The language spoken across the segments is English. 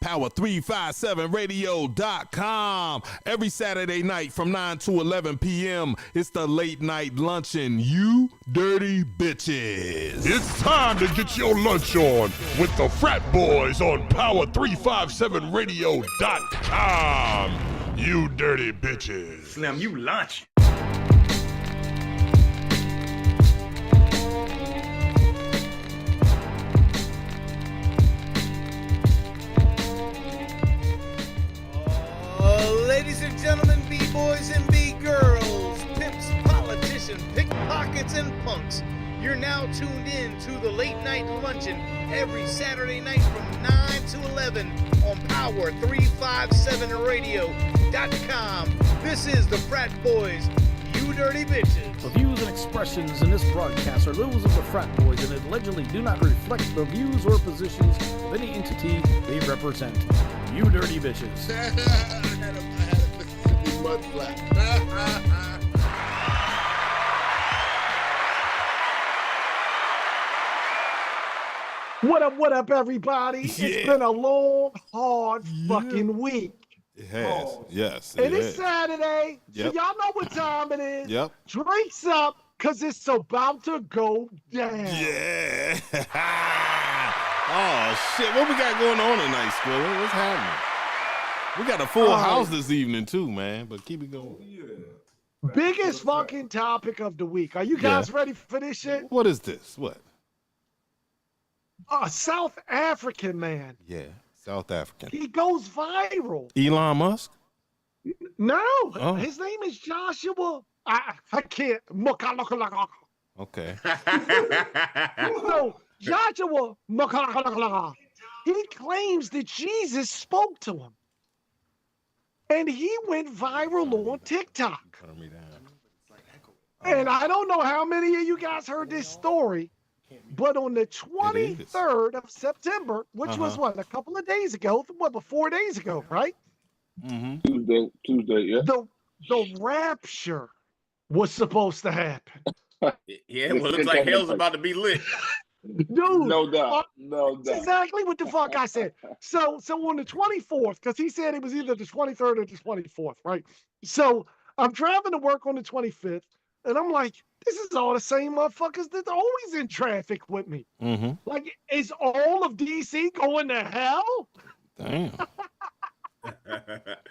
power357radio.com. Every Saturday night from 9 to 11 p.m. It's the Late Night Lunchin', you dirty bitches. It's time to get your lunch on with the frat boys on power357radio.com. You dirty bitches. Slim, you lunch. Ladies and gentlemen, B-boys and B-girls, pimps, politicians, pickpockets, and punks, you're now tuned in to the Late Night Lunchin' every Saturday night from 9 to 11 on power357radio.com. This is the Frat Boys, you dirty bitches. The views and expressions in this broadcast are those of the Frat Boys and allegedly do not reflect the views or positions of any entity they represent. You dirty bitches. I had a Mississippi mud flap. What up, everybody? Yeah. It's been a long, hard fucking week. It has, yes. And it's Saturday, Yep. so y'all know what time it is. Yep. Drinks up, because it's about to go down. Yeah. Oh, shit. What we got going on tonight, Skrilla? What's happening? We got a full house this evening, too, man, but keep it going. Biggest fucking topic of the week. Are you guys ready for this shit? What is this? What? A South African man. Yeah, South African. He goes viral. Elon Musk? No, his name is Joshua. I can't. Okay. So, Joshua, he claims that Jesus spoke to him. And he went viral on TikTok. Turn me down. And I don't know how many of you guys heard this story, but on the 23rd of September, which was what, a couple of days ago, but 4 days ago, right? Tuesday, yeah. The rapture was supposed to happen. Yeah, well, it looks like hell's about to be lit. Dude, No doubt. that's exactly what the fuck I said. So on the 24th, because he said it was either the 23rd or the 24th, right? So I'm driving to work on the 25th, and I'm like, this is all the same motherfuckers that's always in traffic with me. Like, is all of DC going to hell? Damn.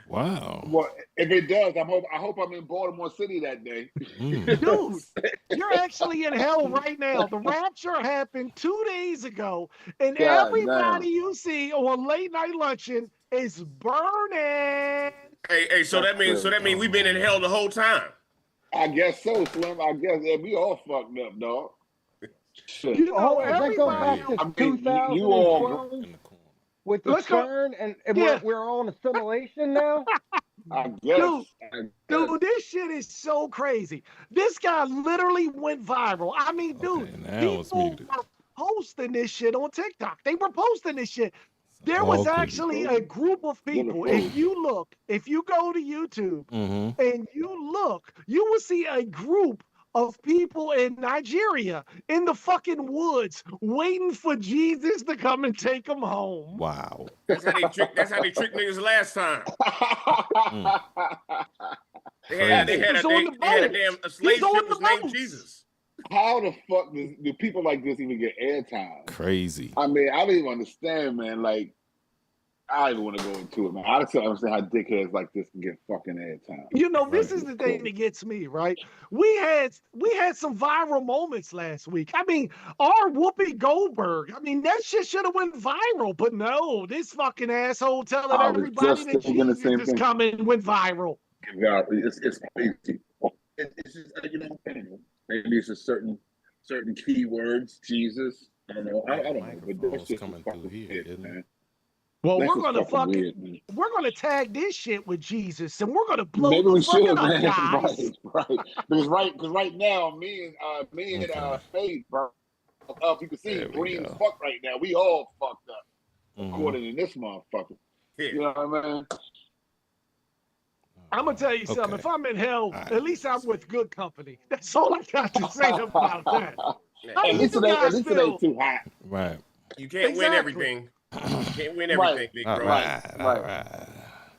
Wow. Well, if it does, I hope I'm in Baltimore City that day. Dude, you're actually in hell right now. The rapture happened 2 days ago, and God everybody damn. you see on Late Night Lunchin' is burning. Hey, so that means we've been in hell the whole time. I guess so, Slim. I guess we all fucked up, dog. Shit. You know, Does that go back to I mean, 2012 you all. with the Let's go. CERN and Yeah. we're all in assimilation now? I guess. Dude, this shit is so crazy. This guy literally went viral. I mean, dude, now it's people muted. were posting this shit on TikTok. They were posting this shit. There was actually a group of people. If you go to YouTube and you look, you will see a group of people in Nigeria in the fucking woods waiting for Jesus to come and take them home. Wow. That's how they tricked niggas last time. They had a damn slave ship was named Jesus. How the fuck do people like this even get airtime? Crazy. I mean, I don't even understand, man. Like, I don't even want to go into it, man. I just don't understand how dickheads like this can get fucking airtime. You know, this is the thing that gets me, right? We had some viral moments last week. I mean, our Whoopi Goldberg, I mean, that shit should have went viral, but no, this fucking asshole telling everybody that Jesus is coming went viral. God, it's crazy. It's just, you know, maybe it's a certain keywords, Jesus. I don't know. I don't know. But that's just coming fucking through here, weird, isn't it? man. Well, That's we're gonna just fucking weird, man. we're gonna tag this shit with Jesus, and we're gonna blow Maybe the we fucking should, up, man. guys. Right. Because right now, me and Faith, bro, you can see green as fuck right now. We all fucked up, according to this motherfucker. Yeah. You know what I mean? I'm gonna tell you something. If I'm in hell, at least I'm with good company. That's all I got to say about that. How At do least you it guys ain't feel? too hot. Right. You can't win everything. Can't win everything, big bro. Right.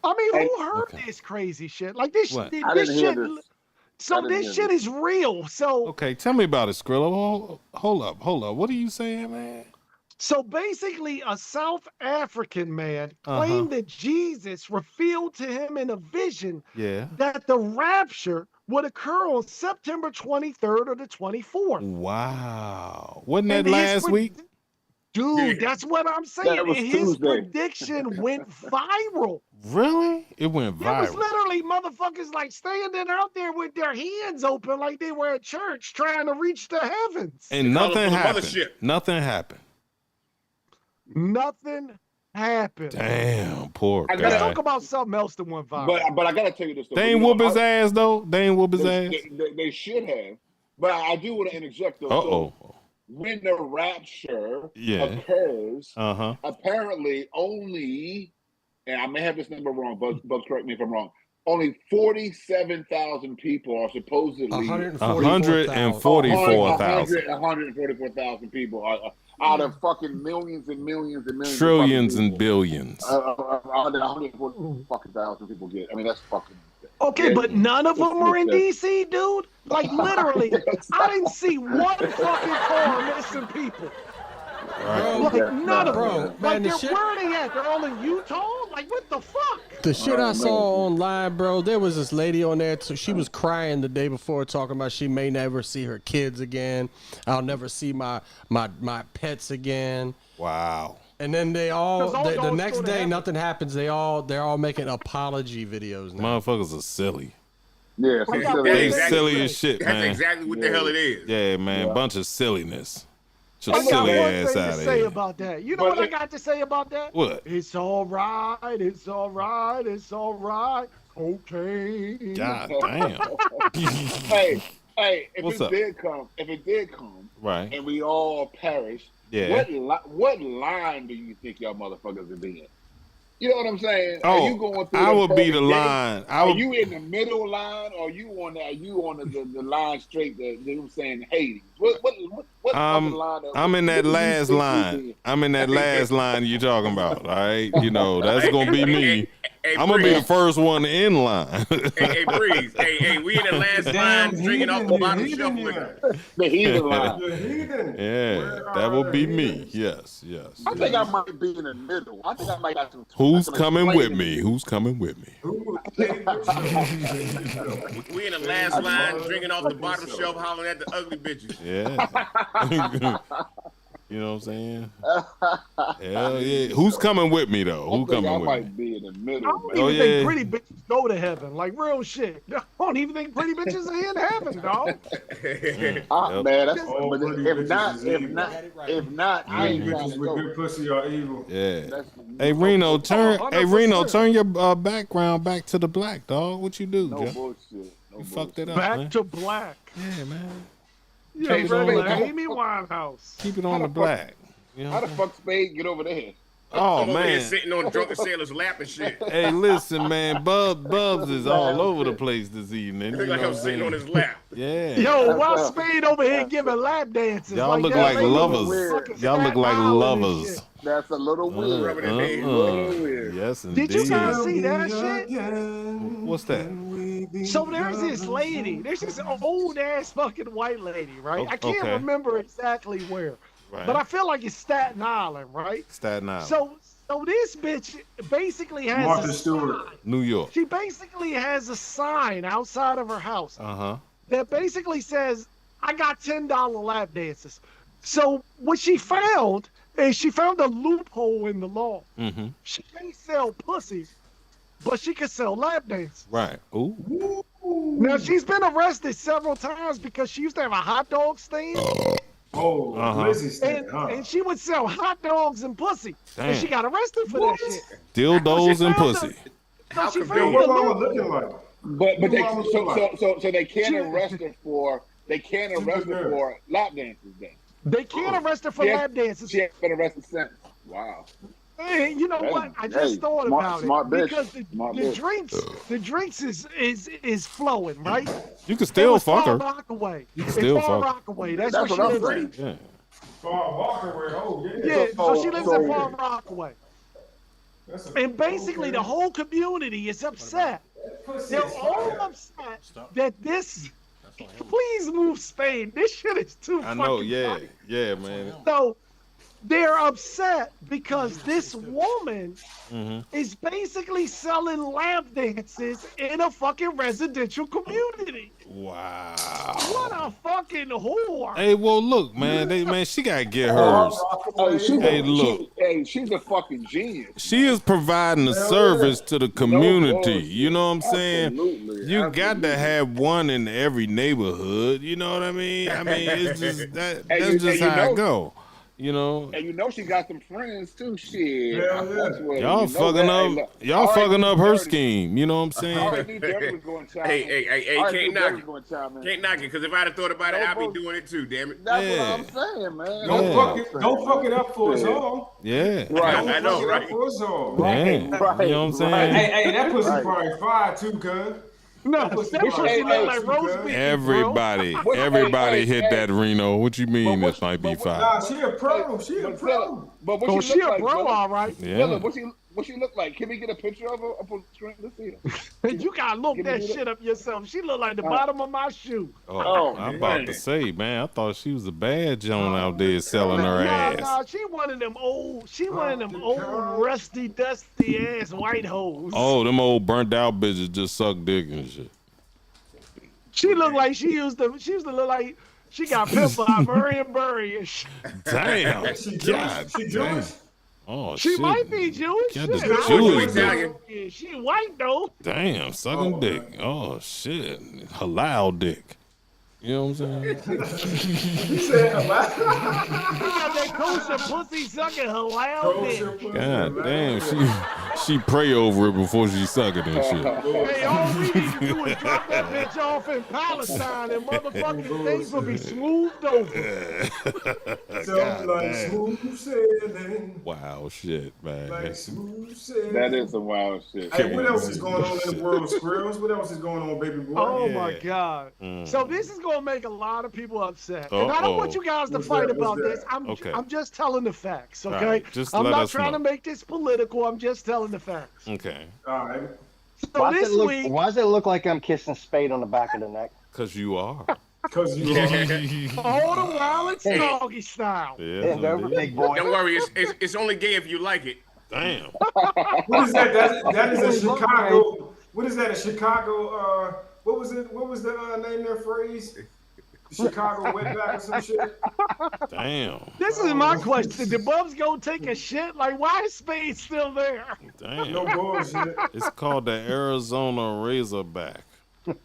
I mean, who heard this crazy shit? Like this, I this didn't hear shit. this. So this shit is real. So Okay, tell me about it, Skrilla. Hold up. What are you saying, man? So basically, a South African man claimed that Jesus revealed to him in a vision that the rapture would occur on September 23rd or the 24th. Wow. Wasn't that last week? Dude, that's what I'm saying. That was And his Tuesday. prediction went viral. Really? It went viral. It was literally motherfuckers like standing out there with their hands open like they were at church trying to reach the heavens. And nothing happened. Nothing happened. Nothing happened. Damn, poor guy. Let's talk about something else that went viral. But I gotta tell you this. They ain't whoop his ass though. They ain't whoop his ass. They should have. But I do want to interject though. So when the rapture occurs, apparently only, and I may have this number wrong, Bubs, correct me if I'm wrong. Only 47,000 people are supposedly 144,000 people are out of fucking millions and millions and millions, trillions and billions. Out of 140,000 people get. I mean, that's fucking. Okay, but none of them are in DC, dude. Like literally, I didn't see one fucking car missing people. Right. Like none of them. Man, Like where are they at? They're all in Utah. Like what the fuck? The shit I saw online, bro. There was this lady on there. She was crying the day before, talking about she may never see her kids again. I'll never see my pets again. Wow. And then the next day nothing happens. They're all making apology videos now. Motherfuckers are silly. Yeah, they silly as shit, man. That's exactly what the hell it is. Yeah, man, bunch of silliness. I got silly one ass thing out to of say here. about that. You know what I got to say about that? What? It's all right. It's all right. It's all right. Okay. God damn. Hey, if What's it up? did come, Right. and we all perish, Yeah. what line do you think y'all motherfuckers would be in? You know what I'm saying? Oh, are you going through I would be the perfect day? line. Are you in the middle line, or are you on the line straight? You know what I'm saying? Hades. What other line? I'm in that last line. I'm in that last line you're talking about. All right, you know that's gonna be me. I'm gonna be the first one in line. Hey, Breeze. Hey, we in the last line drinking off the bottom shelf liquor. The heathen line. Yeah, that will be me. Yes. I think I might be in the middle. I think I might have some. Who's coming with me? Who's coming with me? We in the last line drinking off the bottom shelf, hollering at the ugly bitches. Yeah. You know what I'm saying? Hell yeah. Who's coming with me though? Who coming I with might me? be in the middle. I don't even think pretty bitches go to heaven. Like real shit. I don't even think pretty bitches are in heaven, dog. Man, that's if not, I ain't trying to with go. good pussy are evil. Yeah. Hey Reno, turn your background back to the black, dog. What you do, No Joe? bullshit. You fucked it up, Back man. to black. Yeah, man. Yeah, Keep it on regular the- Amy Winehouse. Keep it on the black. You know How the fuck Spade get over there? Oh I'm over here man. sitting on drunken sailor's lap and shit. Hey, listen, man. Bubs is all over the place this evening. Look You like know I'm what sitting on saying? his lap. Yeah. Yo, why Spade over here giving lap dances? Y'all look that like lady lovers. fucking Y'all look Staten like Island and lovers. shit. That's a little weird. Rubbing his head. A little weird. Yes, indeed. Did you guys see that shit? What's that? So there's this lady. There's this old ass fucking white lady, right? I can't Okay. remember exactly where, Right. but I feel like it's Staten Island, right? Staten Island. So this bitch basically has Martha a Stewart. sign. New York. She basically has a sign outside of her house that basically says, "I got $10 lap dances." So what she found is she found a loophole in the law. Mm-hmm. She can't sell pussy, but she can sell lap dances. Right. Ooh. Now she's been arrested several times because she used to have a hot dog stand. Oh, Lizzie stand, And she would sell hot dogs and pussy. And Damn. she got arrested for that shit. Dildos and found pussy. So she What found was the I loophole. looking like? But What they mama look like? so they can't arrest her for lap dances then. They can't arrest her for She has- lap dances. She ain't been arrested since. Wow. Hey, you know Hey, what? I just hey, thought smart- about smart it bitch. because Smart the bitch. drinks is flowing, right? You can It still was fuck Far her. Rockaway. You can It's still Far fuck her. Rockaway. That's That's what what she I'm lives saying. in. Yeah. Far Rockaway. Oh, yeah. Yeah, so she lives in Far Rockaway. And basically, the whole community is upset. They're all upset that this. Please move Spain. This shit is too I know, fucking yeah, funny. yeah, man. So they're upset because this woman is basically selling lap dances in a fucking residential community. Wow. What a fucking whore. Hey, well, look, man, she gotta get hers. She's a fucking genius. She is providing a service to the community. You know what I'm saying? You got to have one in every neighborhood. You know what I mean? I mean, it's just that's just how it go. You know, and you know she got some friends too. Shit, y'all fucking up. Y'all fucking up her scheme. You know what I'm saying? Hey, can't knock it. Can't knock it, because if I'd have thought about it, I'd be doing it too. Damn it. That's what I'm saying, man. Don't fuck it up for us all. Yeah. Right. I know, right? For us all. Right. You know what I'm saying? Hey, that pussy probably fire too, cuz. No, that pussy look like roast beef. Everybody hit that Reno. What you mean this might be fire? Nah, she a pro. She a pro. But what she look like, pro, all right. Yeah. What she look like? Can we get a picture of her up on the screen? Let's see her. You gotta look that shit up yourself. She look like the bottom of my shoe. Oh, I'm about to say, man, I thought she was a bad Joan out there selling her ass. Nah, she one of them old, rusty, dusty ass white hoes. Oh, them old burnt out bitches just suck dick and shit. She looked like she used to look like she got pimped by Marion Burry and shit. Damn. She Jewish? Oh, she shit. might be Jewish. Got the Shit, Jewish yeah, she white though. Damn, sucking dick. Oh shit, halal dick. You know what I'm saying? You said halal? That kosher pussy sucking halal dick. God damn, she pray over it before she suck it and shit. Hey, all we need to do is drop that bitch off in Palestine and motherfucking things will be smoothed over. Like smooth sailing. Wow, shit, man. Like smooth sailing. That is some wild shit. Hey, what else is going on in the world of squirrels? What else is going on, baby boy? Oh my God. So this is gonna make a lot of people upset. And I don't want you guys to fight about this. I'm just telling the facts, okay? Right, just I'm let not us trying know. to make this political. I'm just telling the facts. Okay. All right. So Why this week, does it look like I'm kissing Spade on the back of the neck? Cause you are. Because you are. all the while it's doggy style. Yeah, Big boy. Don't worry, it's only gay if you like it. Damn. What is that? That is a Chicago. What is that? A Chicago? What was it? What was the name of their phrase? Chicago wetback or some shit. Damn. This is my question. The Bubs gonna take a shit? Like, why is Spade still there? Damn. No bullshit. It's called the Arizona Razorback.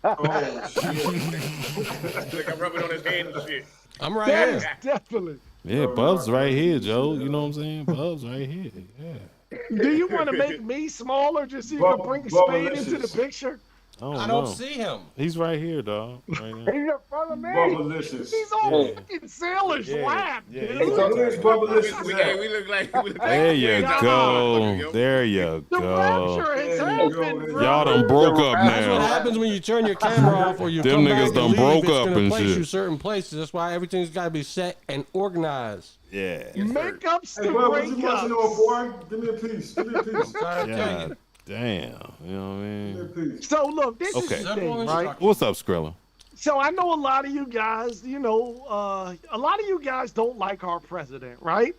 Oh shit. Like I'm rubbing on his hand and shit. I'm right That here. is definitely. Yeah, Bub's right here, Joe. You know what I'm saying? Bub's right here. Yeah. Do you want to make me smaller just so you can bring Spade into the picture? I don't see him. He's right here, dog. Right He's in front of me. Bubblicious. He's on fucking sailor's lap, dude. Where's Bubblicious We at? look like There you go. There you The go. rapture has happened, bro. Y'all done broke up That's what now. happens when you turn your camera off or you Them come niggas back done and leave. broke It's up gonna and place shit. you certain places. That's why everything's got to be set and organized. Yeah. Makeups Hey, to Bub, what break you watching up. on, boy? Give me a piece. Give me a piece. Trying to tell Yeah. you. Damn. You know what I Give me a mean? piece. So look, this Okay. is the thing, right? What's up, Skrilla? So I know a lot of you guys, a lot of you guys don't like our president, right?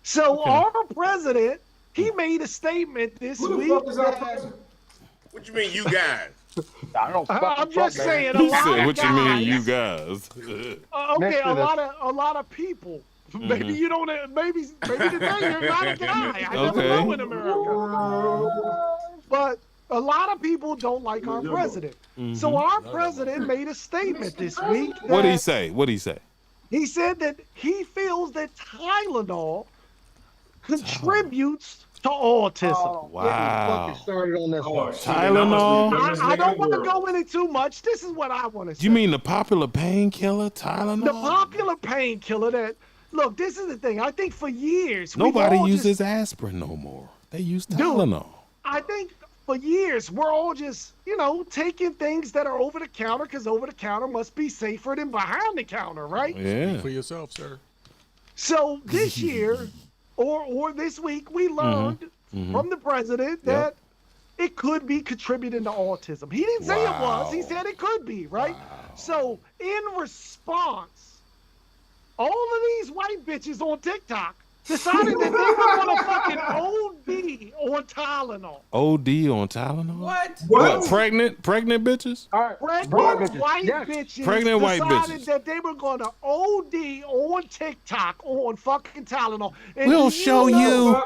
So our president, he made a statement this Who the week. fuck is our that- president? What you mean, you guys? I don't I'm just saying, a He lot said, of what you guys. mean, you guys? Okay, a lot of people. Maybe you don't. Maybe today you're not a guy. I never Okay. know in America. But a lot of people don't like our president. So our president made a statement this week. What'd he that say? What'd he say? He said that he feels that Tylenol contributes to autism. Wow. Started on this Oh, one. shit. Tylenol? I don't want to go into too much. This is what I want to say. You mean the popular painkiller, Tylenol? the popular painkiller that? Look, this is the thing. I think for years Nobody we've all uses just, aspirin no more. They use Tylenol. I think for years we're all just taking things that are over the counter because over the counter must be safer than behind the counter, right? Yeah. For yourself, sir. So this year, or this week, we learned from the president that it could be contributing to autism. He didn't say it was. He said it could be, right? So in response, all of these white bitches on TikTok decided that they were going to fucking OD on Tylenol. OD on Tylenol? What? Pregnant bitches? All right. Pregnant white bitches Pregnant white decided bitches. that they were going to OD on TikTok on fucking Tylenol. And We'll show you.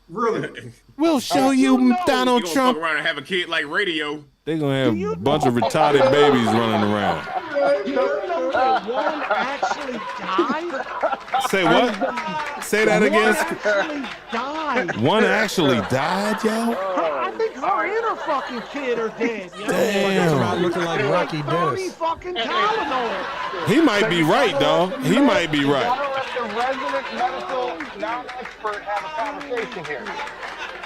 Really? We'll show you Donald You gonna Trump. fuck around and have a kid like radio. They're going to have a bunch of retarded babies running around. Do you know that one actually died? Say what? Say that again. Actually died. One actually died, yo? I think her and her fucking kid are dead. Yo. Damn. Looking like Rocky 30 Dennis. fucking Tylenol. He might be right, dog. He might be right. Gotta let the resident medical non-expert have a conversation here.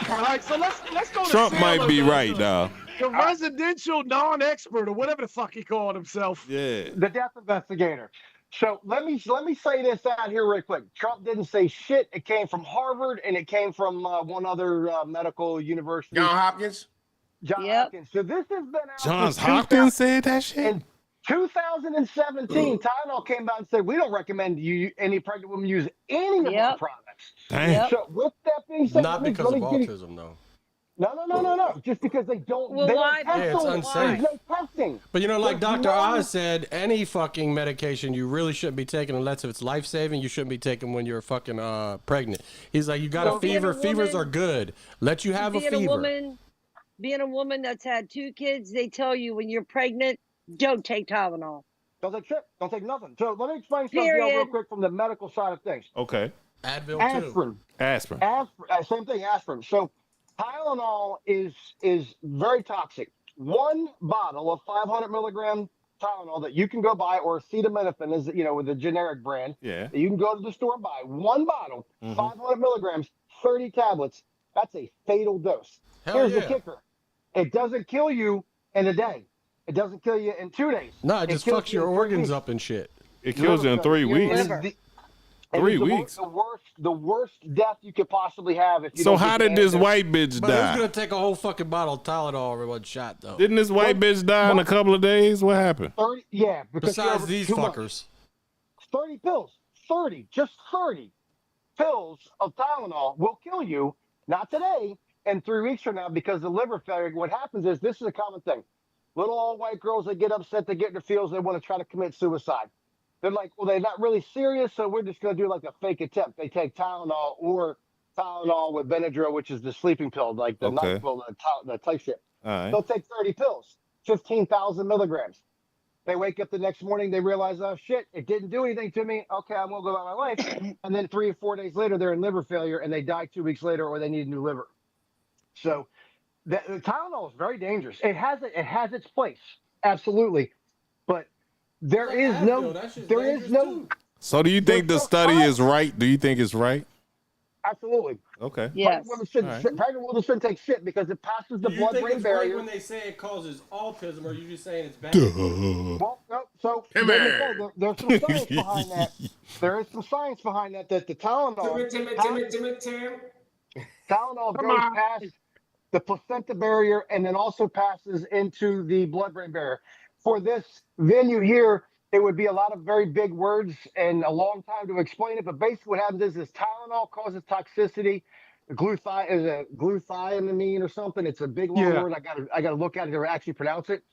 All right, so let's go to Trump Sam might be over right, dog. The residential non-expert or whatever the fuck he called himself. Yeah. The death investigator. So let me say this out here real quick. Trump didn't say shit. It came from Harvard and it came from one other medical university. John Hopkins. John Hopkins. So this has been out. Johns Hopkins said that shit? In 2017, Tylenol came out and said, we don't recommend any pregnant women use any of our products. Damn. So with that being said, Not because of autism, though. No. Just because they don't. Well, they why? don't test Yeah, it's them. unsafe. There's no testing. But you know, like There's Dr. no- Oz said, any fucking medication you really shouldn't be taking unless if it's life-saving. You shouldn't be taking when you're fucking pregnant. He's like, you got a fever. Fevers are good. Let you have a fever. Being a woman that's had 2 kids, they tell you when you're pregnant, don't take Tylenol. Don't take shit. Don't take nothing. So let me explain something real quick from the medical side of things. Okay. Advil too. Aspirin. Same thing, aspirin. So Tylenol is very toxic. One bottle of 500 milligram Tylenol that you can go buy, or acetaminophen is, with the generic brand. Yeah. You can go to the store and buy one bottle, 500 milligrams, 30 tablets. That's a fatal dose. Here's the kicker. It doesn't kill you in a day. It doesn't kill you in 2 days. No, it just fucks your organs up and shit. It kills you in 3 weeks. 3 weeks. The worst death you could possibly have if you. So how did this white bitch But die? who's gonna take a whole fucking bottle of Tylenol in one shot though? Didn't this white bitch die in a couple of days? What happened? 30, yeah. Besides these fuckers. 30 pills. 30 pills of Tylenol will kill you. Not today, and 3 weeks from now, because the liver failure. What happens is, this is a common thing. Little old white girls that get upset, they get in their feels, they want to try to commit suicide. They're like, well, they're not really serious, so we're just going to do like a fake attempt. They take Tylenol or Tylenol with Benadryl, which is the sleeping pill, like the night pill, the type shit. All right. They'll take 30 pills, 15,000 milligrams. They wake up the next morning, they realize, oh shit, it didn't do anything to me. Okay, I'm going to go about my life. And then 3 or 4 days later, they're in liver failure and they die 2 weeks later, or they need a new liver. So the Tylenol is very dangerous. It has its place, absolutely, but there is no. So do you think the study is right? Do you think it's right? Absolutely. Okay. Yes. Pregnant women shouldn't take shit because it passes the blood-brain barrier. When they say it causes autism, or are you just saying it's bad? Well, no, so there's some science behind that. There is some science behind that the Tylenol. Tylenol goes past the placenta barrier and then also passes into the blood-brain barrier. For this venue here, it would be a lot of very big words and a long time to explain it. But basically what happens is Tylenol causes toxicity. Glutathione or something. It's a big long word. I gotta look at it to actually pronounce it.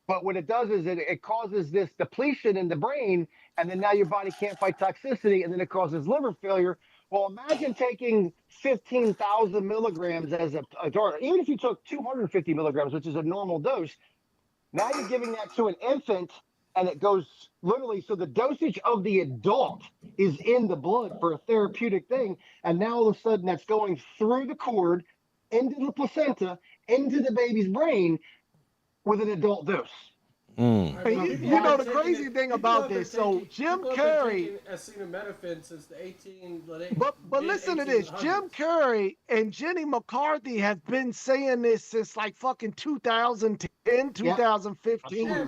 But what it does is it causes this depletion in the brain, and then now your body can't fight toxicity, and then it causes liver failure. Well, imagine taking 15,000 milligrams as a dose. Even if you took 250 milligrams, which is a normal dose, now you're giving that to an infant, and it goes literally. So the dosage of the adult is in the blood for a therapeutic thing, and now all of a sudden that's going through the cord, into the placenta, into the baby's brain with an adult dose. You know the crazy thing about this. So Jim Carrey acetaminophen since the 18. But listen to this. Jim Carrey and Jenny McCarthy have been saying this since like fucking 2010, 2015. Yeah,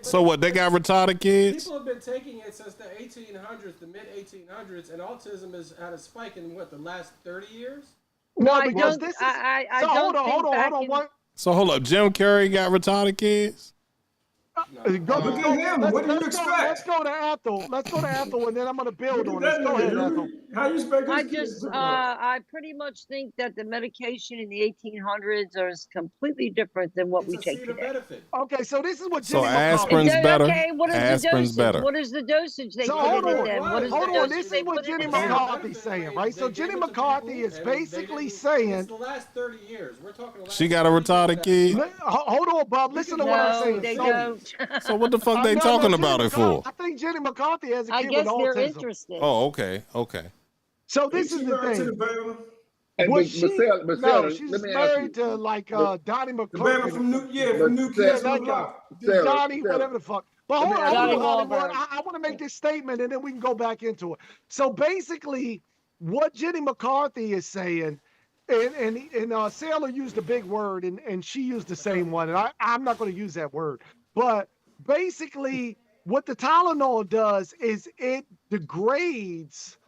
so what? They got retarded kids? People have been taking it since the 1800s, the mid 1800s, and autism has had a spike in what, the last 30 years? No, because this is. I so don't hold on. So hold up. Jim Carrey got retarded kids? Look at him. What do you expect? Let's go to Ethel. And then I'm going to build on this. Go ahead, Ethel. How you expect I pretty much think that the medication in the 1800s is completely different than what we take today. Okay, so this is what Jenny aspirin's better. Okay, what is aspirin's the dosage? better. What is the dosage they put hold in on. it then? What is Hold the on. dosage This they is what put in Jenny it? McCarthy's saying, right? So Jenny McCarthy is basically saying. It's the last 30 years. We're talking. She got a retarded kid. Hold on, Bob. Listen to what I'm saying. They don't. So what the fuck they talking about it for? I think Jenny McCarthy has a kid I guess with they're autism. interested. Oh, okay. So this is the thing. Well, she's married to like Donnie McClurkin. From New Kids on the Block. Donnie, whatever the fuck. But hold on, Hollywood. I want to make this statement and then we can go back into it. So basically, what Jenny McCarthy is saying, and Sailor used a big word and she used the same one, and I'm not going to use that word. But basically, what the Tylenol does is it degrades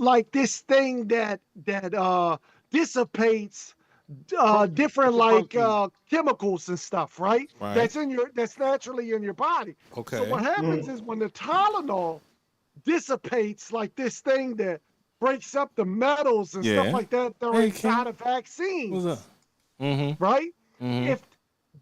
like this thing that dissipates different like chemicals and stuff, right? That's naturally in your body. Okay. So what happens is when the Tylenol dissipates like this thing that breaks up the metals and stuff like that are inside of vaccines. What's up? Right? If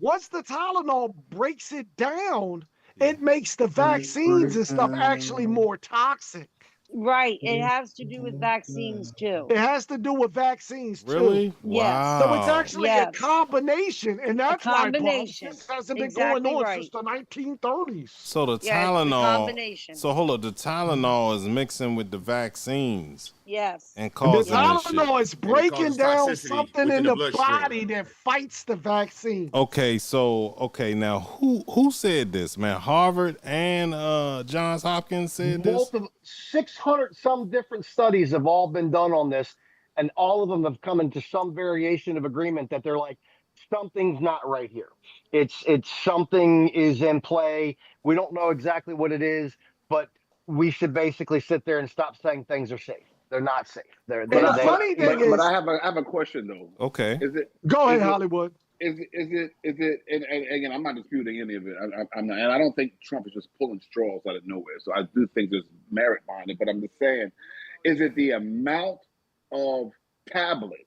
once the Tylenol breaks it down, it makes the vaccines and stuff actually more toxic. Right. It has to do with vaccines too. It has to do with vaccines too. Really? Yes. Wow. So it's actually a combination, and that's why this hasn't been going on since the 1930s. So the Tylenol. So hold up, the Tylenol is mixing with the vaccines. Yes. And causing the Tylenol is breaking down something in the body that fights the vaccine. Okay, now who said this, man? Harvard and Johns Hopkins said this? 600 some different studies have all been done on this, and all of them have come into some variation of agreement that they're like, something's not right here. It's something is in play. We don't know exactly what it is, but we should basically sit there and stop saying things are safe. They're not safe. But I have a question though. Okay. Go ahead, Hollywood. Is it? And again, I'm not disputing any of it. I'm not, and I don't think Trump is just pulling straws out of nowhere. So I do think there's merit behind it. But I'm just saying, is it the amount of tablets,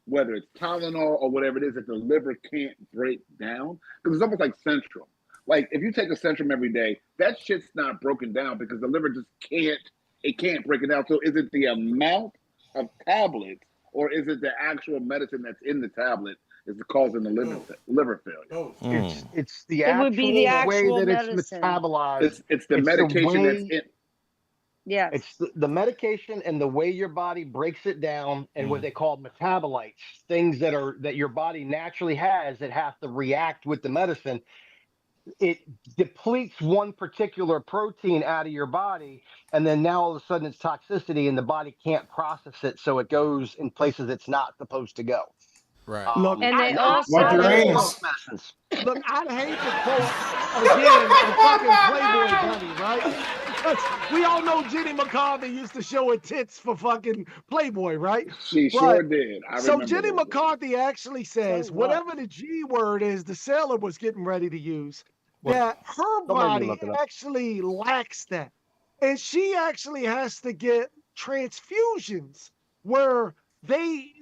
whether it's Tylenol or whatever it is, that the liver can't break down? Because it's almost like Centrum. Like if you take a Centrum every day, that shit's not broken down because the liver just can't. It can't break it down. So is it the amount of tablets, or is it the actual medicine that's in the tablet is causing the liver failure? It's the actual way that it's metabolized. It's the medication that's in. Yeah. It's the medication and the way your body breaks it down, and what they call metabolites, things that your body naturally has that have to react with the medicine. It depletes one particular protein out of your body, and then now all of a sudden it's toxicity and the body can't process it, so it goes in places it's not supposed to go. Right. Look, and they also look, I'd hate to quote again a fucking Playboy bunny, right? Because we all know Jenny McCarthy used to show her tits for fucking Playboy, right? She sure did. So Jenny McCarthy actually says whatever the G word is the sailor was getting ready to use, that her body actually lacks that. And she actually has to get transfusions where they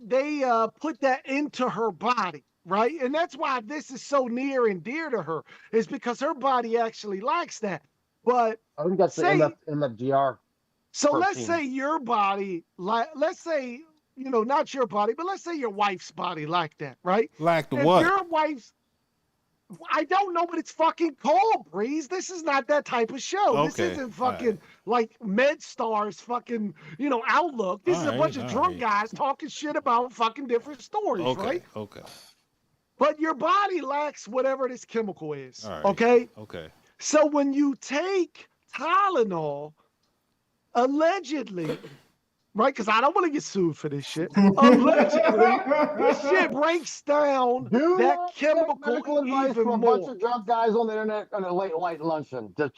put that into her body, right? And that's why this is so near and dear to her, is because her body actually lacks that. But I think that's the MFGR. So let's say your body, let's say, not your body, but let's say your wife's body like that, right? Like what? Your wife's, I don't know what it's fucking called, Breeze. This is not that type of show. Okay. This isn't fucking like MedStar's fucking, Outlook. This is a bunch of drunk guys talking shit about fucking different stories, right? Okay. but your body lacks whatever this chemical is. All right. Okay. Okay. So when you take Tylenol, allegedly, right? Because I don't want to get sued for this shit. Allegedly, this shit breaks down that chemical even from a more. bunch of drunk guys on the internet on a late luncheon, other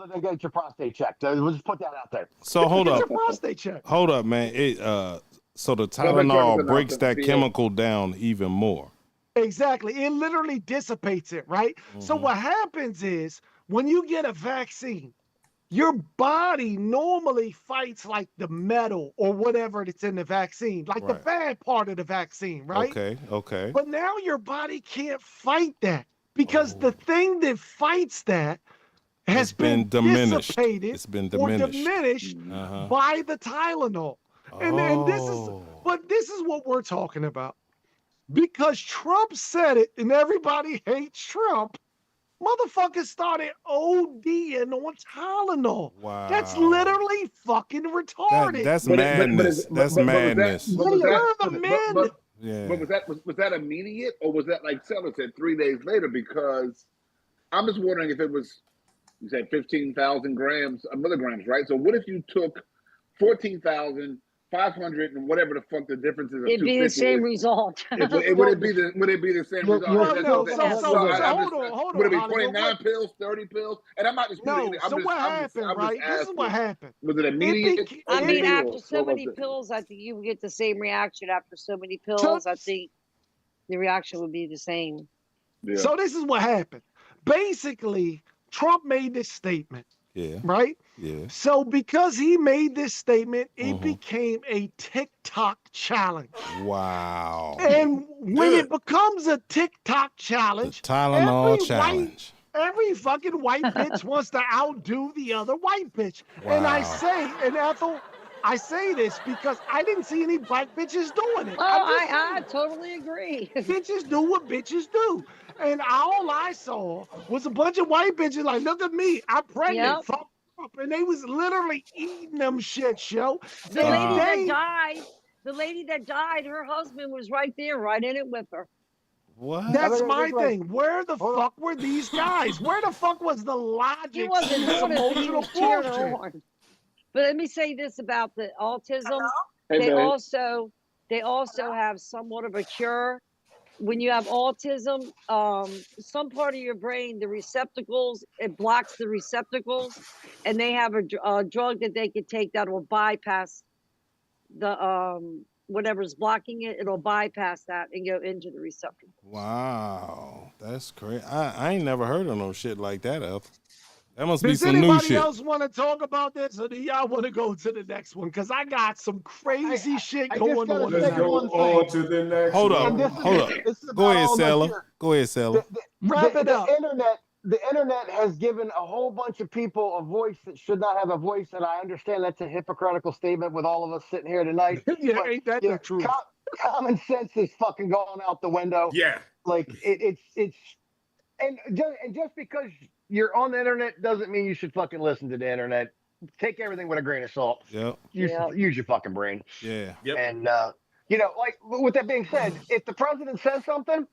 than get your prostate checked. We'll just put that out there. So hold Get up. your prostate checked. Hold up, man. So the Tylenol breaks that chemical down even more. Exactly. It literally dissipates it, right? So what happens is when you get a vaccine, your body normally fights like the metal or whatever that's in the vaccine, like the bad part of the vaccine, right? Okay. But now your body can't fight that because the thing that fights that has been diminished. dissipated It's been or diminished. diminished by the Tylenol. And this is what we're talking about. Because Trump said it and everybody hates Trump, motherfuckers started ODing on Tylenol. Wow. That's literally fucking retarded. That's madness. That's madness. But Yeah. was that immediate, or was that, like Seller said, 3 days later? Because I'm just wondering if it was, you said 15,000 milligrams, right? So what if you took 14,500 and whatever the fuck the difference is? It'd be the same result. Would it be the same result? Hold on. Would it be 29 pills, 30 pills? And I'm not disputing it. What happened, right? This is what happened. Was it immediate? I mean, after so many pills, I think you would get the same reaction. After so many pills, I think the reaction would be the same. Yeah. So this is what happened. Basically, Trump made this statement. Yeah. Right? Yeah. So because he made this statement, it became a TikTok challenge. Wow. And when it becomes a TikTok challenge, the Tylenol challenge. Every fucking white bitch wants to outdo the other white bitch. Wow. And I say, and Ethel, I say this because I didn't see any black bitches doing it. Oh, I totally agree. Bitches do what bitches do. And all I saw was a bunch of white bitches like, look at me, I'm pregnant. Fuck up. And they was literally eating them shit, yo. The lady that died, her husband was right there, right in it with her. What? That's my thing. Where the fuck were these guys? Where the fuck was the logic? He wasn't doing it, he was cheering her on. But let me say this about the autism. They also have somewhat of a cure. When you have autism, some part of your brain, the receptacles, it blocks the receptacles, and they have a drug that they could take that will bypass the whatever's blocking it. It'll bypass that and go into the receptacle. Wow, that's crazy. I ain't never heard of no shit like that, Up. That must be some new Does shit. anybody else want to talk about this, or do y'all want to go to the next one? Because I got some crazy shit going on. Let's go on to the next Hold one. up. Go ahead, Seller. Wrap it up. The internet has given a whole bunch of people a voice that should not have a voice, and I understand that's a hypocritical statement with all of us sitting here tonight. Yeah, ain't that the truth? Common sense is fucking going out the window. Yeah. Like it's and just because you're on the internet doesn't mean you should fucking listen to the internet. Take everything with a grain of salt. Yep. Use your fucking brain. Yeah. Yep. And like with that being said, if the president says something,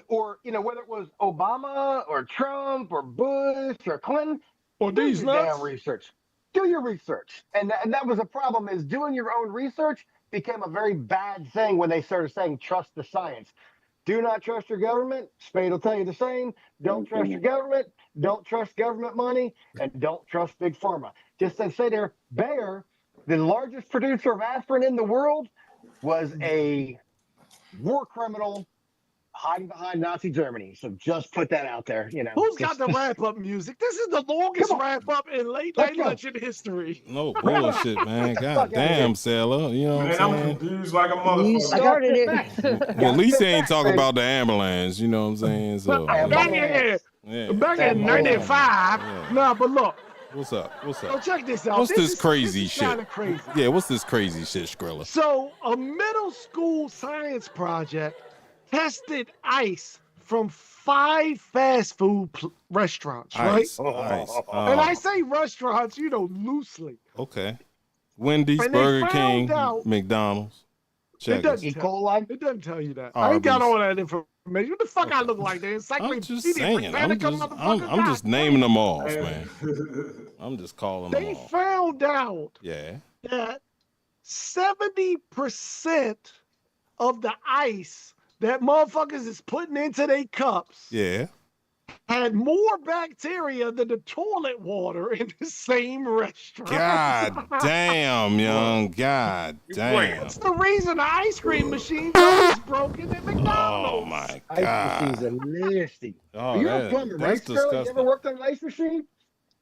or whether it was Obama or Trump or Bush or Clinton, or these damn research. Do your research. And that was a problem, is doing your own research became a very bad thing when they started saying trust the science. Do not trust your government. Spade will tell you the same. Don't trust your government. Don't trust government money. And don't trust Big Pharma. Just to say there, Bayer, the largest producer of aspirin in the world, was a war criminal hiding behind Nazi Germany. So just put that out there. Who's got the wrap-up music? This is the longest wrap-up in late night luncheon history. No bullshit, man. God damn, Seller. You know what I'm saying? I'm confused like a motherfucker. You started it. Well, at least they ain't talking about the ambulance. You know what I'm saying? So Back in 95. Yeah. Nah, but look. What's up? So check this out. What's this crazy shit? Kind of crazy. Yeah, what's this crazy shit, Skrilla? So a middle school science project tested ice from 5 fast food restaurants, Ice. right? And I say restaurants, loosely. Okay. Wendy's, And Burger King, McDonald's, It doesn't E. coli. It doesn't tell you that. Oh, I ain't got all that information. What the fuck I look like? The I'm encyclopedia. just saying. I'm just naming them off, man. I'm just calling them They off. found out Yeah. that 70% of the ice that motherfuckers is putting into their cups had more bacteria than the toilet water in the same restaurant. God damn, young. God damn. That's the reason the ice cream machine's always broken at McDonald's. Oh my Ice God. machines are nasty. Oh, You're a plumber, right, that's Sterling? You ever disgusting. worked on an ice machine?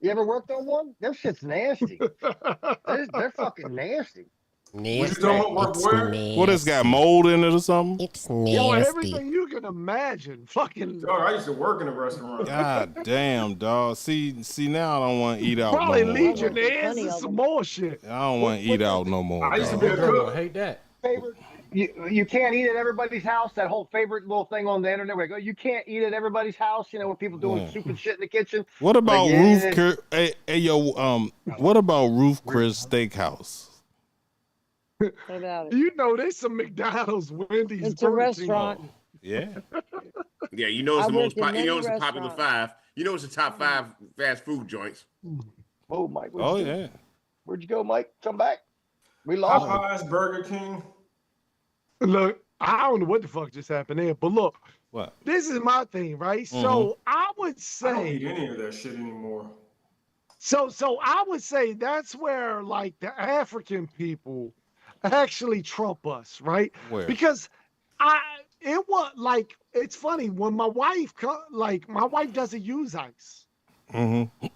You ever worked on one? Them shit's nasty. They're fucking nasty. Nasty. What, it's got mold in it or something? It's Yo, nasty. everything you can imagine. Fucking. Dog, I used to work in a restaurant. God damn, dog. See, now I don't want to eat out Probably no more. Legionnaires and some more shit. I don't want to eat out no more. I used to dog. be a cook. I hate that. Favorite, you can't eat at everybody's house. That whole favorite little thing on the internet where you go, you can't eat at everybody's house. You know, with people doing stupid shit in the kitchen. What about Like, what about Ruth Chris Steakhouse? What about it? You know, there's some McDonald's, Wendy's. It's a Burger King. restaurant. Yeah. Yeah, you know it's I the most. worked in You know many it's the popular restaurants. 5. You know it's the top 5 fast food joints. Oh, Mike. Oh yeah. Where'd you go, Mike? Come back. We lost him. Popeyes, Burger King. Look, I don't know what the fuck just happened there, but look, What? this is my thing, right? So I would I don't eat say, any of that shit anymore. so I would say that's where like the African people actually trump us, right? Where? Because it was like, it's funny when my wife doesn't use ice. Mm-hmm.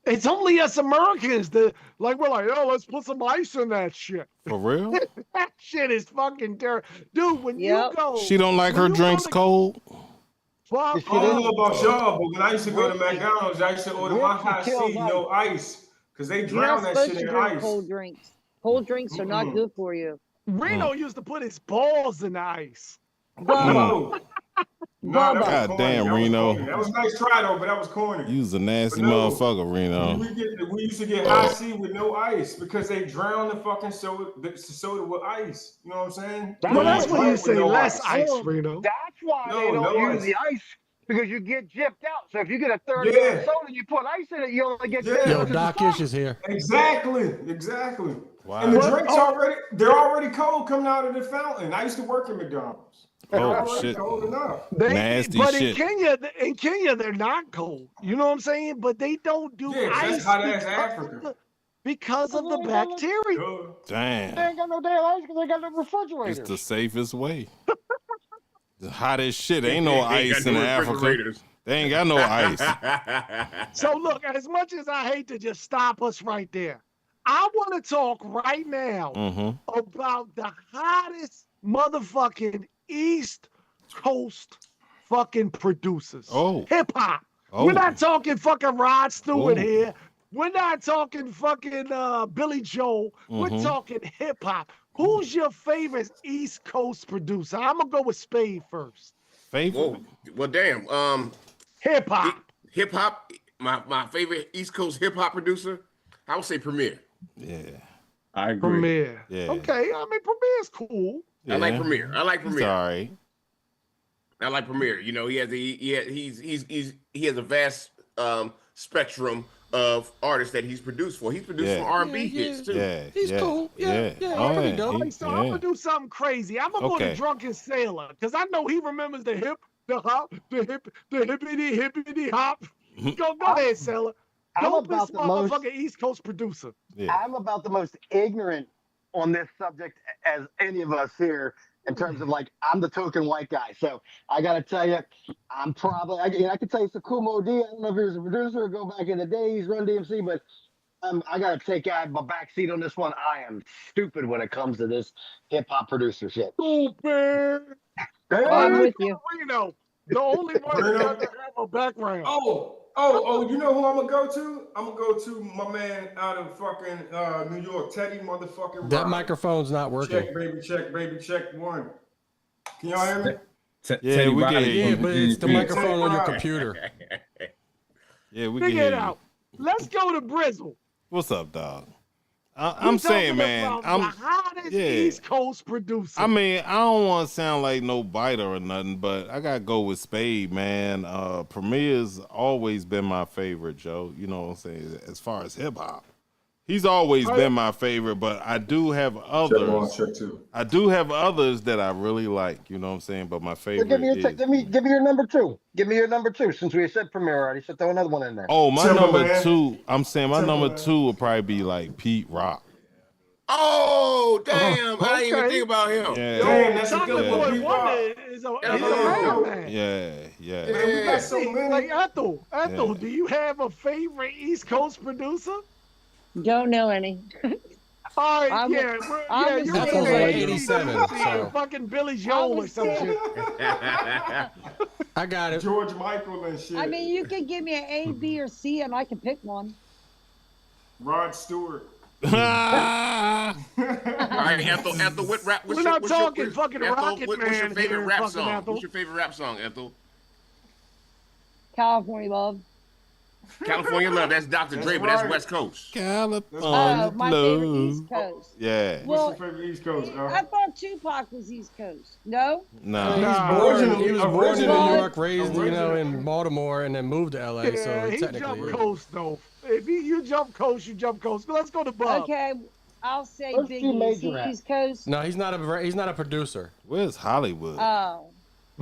It's only us Americans that like we're like, oh, let's put some ice in that shit. For real? That shit is fucking terrible, dude. When Yep. you go, She don't like her when you go drinks to- cold? Fuck I don't know off. about y'all, but when I used to go to McDonald's, I used to order my Ricky high C, kills no ice, because they You're drown not that supposed shit to in drink ice. cold drinks. Cold drinks are not good for you. Reno used to put his balls in the ice. Bubba, No. Nah, that was God corny. damn, That was Reno. corny. That was a nice try though, but that was corny. You's a nasty But no. motherfucker, Reno. We used to get high C with no ice because they drown the fucking soda with ice. You know what I'm saying? Well, that's when you With say no less ice, Well, Reno. That's why No, they don't no use ice. the ice because you get gypped out. So if you get a 30 Yeah. soda and you put ice in it, you only get Yeah. Yo, Doc Ish is here. Exactly. Wow. And the What? drinks they're already cold coming out of the fountain. I used to work at McDonald's. They're Oh, already shit. cold enough. Nasty but shit. in Kenya, they're not cold. You know what I'm saying? But they don't do Yeah, 'cause ice that's hot ass because Africa. because of the bacteria. Duh. Damn. They ain't got no damn ice because they got no It's refrigerators. the safest way. The hottest shit. Ain't no They ain't ice got in no Africa. refrigerators. They ain't got no ice. So look, as much as I hate to just stop us right there, I want to talk right now Mm-hmm. about the hottest motherfucking East Coast fucking producers. Oh. Hip hop. Oh. We're not talking fucking Rod Stewart Oh. here. We're not talking fucking Billy Joel. We're Mhm. talking hip hop. Who's your favorite East Coast producer? I'm gonna go with Spade first. Favorite? Whoa. Well, damn. Hip hop. Hip hop. My favorite East Coast hip hop producer, I would say Premier. Yeah. I agree. Premier. Yeah. Okay, I mean Premier's cool. I like Yeah. Premier. I like He's Premier. all right. I like Premier. You know, he has a vast spectrum of artists that he's produced for. He's produced some R&B hits too. Yeah. He's yeah. cool. Yeah. Oh, pretty yeah. dope. So I'm gonna do something crazy. I'm gonna go Okay. to Drunken Sailor because I know he remembers the hip, the hop, the hippity hop. Go ahead, Sailor. I'm Don't be about the most- motherfucking East Coast producer. Yeah. I'm about the most ignorant on this subject as any of us here in terms of like, I'm the token white guy. So I got to tell you, I'm probably, I can tell you Sakumo D. I don't know if he was a producer or go back in the days, Run DMC, but I got to take my back seat on this one. I am stupid when it comes to this hip hop producer shit. Stupid. I'm with you. Reno, the only one that doesn't have a background. Oh, you know who I'm gonna go to? I'm gonna go to my man out of fucking New York, Teddy motherfucking That Riley. microphone's not working. Check, baby, check one. Can y'all hear me? Yeah, we can hear Yeah, you. but it's the microphone on your computer. Yeah, we can Figure hear it you. out. Let's go to Brizzle. What's up, dog? I'm saying, man, I'm the hottest East Coast producer. I mean, I don't want to sound like no biter or nothing, but I gotta go with Spade, man. Premier's always been my favorite, Joe. You know what I'm saying? As far as hip hop, he's always been my favorite, but I do have others. I do have others that I really like. You know what I'm saying? But my favorite give me your number 2. Give me your number 2 since we said Premier already. So throw another one in there. Oh, my number 2. I'm saying my number 2 would probably be like Pete Rock. Oh, damn. I didn't even think about him. Yeah. Damn, that's a good one. He's a man. Yeah. Man, we got so many. Like Ethel, do you have a favorite East Coast producer? Don't know any. All right, I'm you're like 87. So. Fucking Billy Joel or some shit. I got it. George Michael and shit. I mean, you could give me an A, B, or C, and I can pick one. Rod Stewart. All right, Ethel, what rap? We're not talking fucking Rocket Man. What's your favorite rap song? Ethel. What's your favorite rap song, Ethel? California Love. California Love. That's Dr. Dre, but that's West Coast. California my favorite East Coast. Yeah. Well, what's your favorite East Coast? I thought Tupac was East Coast. No? No. He was born in New York, raised, in Baltimore, and then moved to LA. Yeah, so he technically, jumped coast though. If you jump coast, you jump coast. Let's go to Bob. Okay, I'll say Where's Biggie. Is he East Coast? No, he's not a producer. Where's Hollywood? Oh. All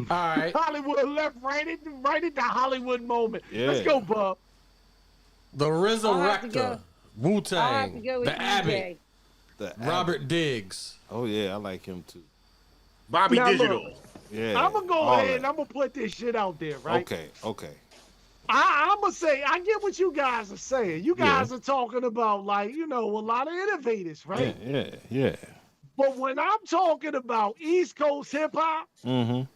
right. Hollywood left right into Hollywood moment. Yeah. Let's go, Bob. The Resurrector, Wu-Tang, the Abbott, Robert Diggs. Oh yeah, I like him too. Bobby Now, Digital. Look, Yeah. I'm gonna go ahead and I'm gonna put this shit out there, right? Okay. I'm gonna say I get what you guys are saying. You guys are talking about like a lot of innovators, right? Yeah. But when I'm talking about East Coast hip hop, and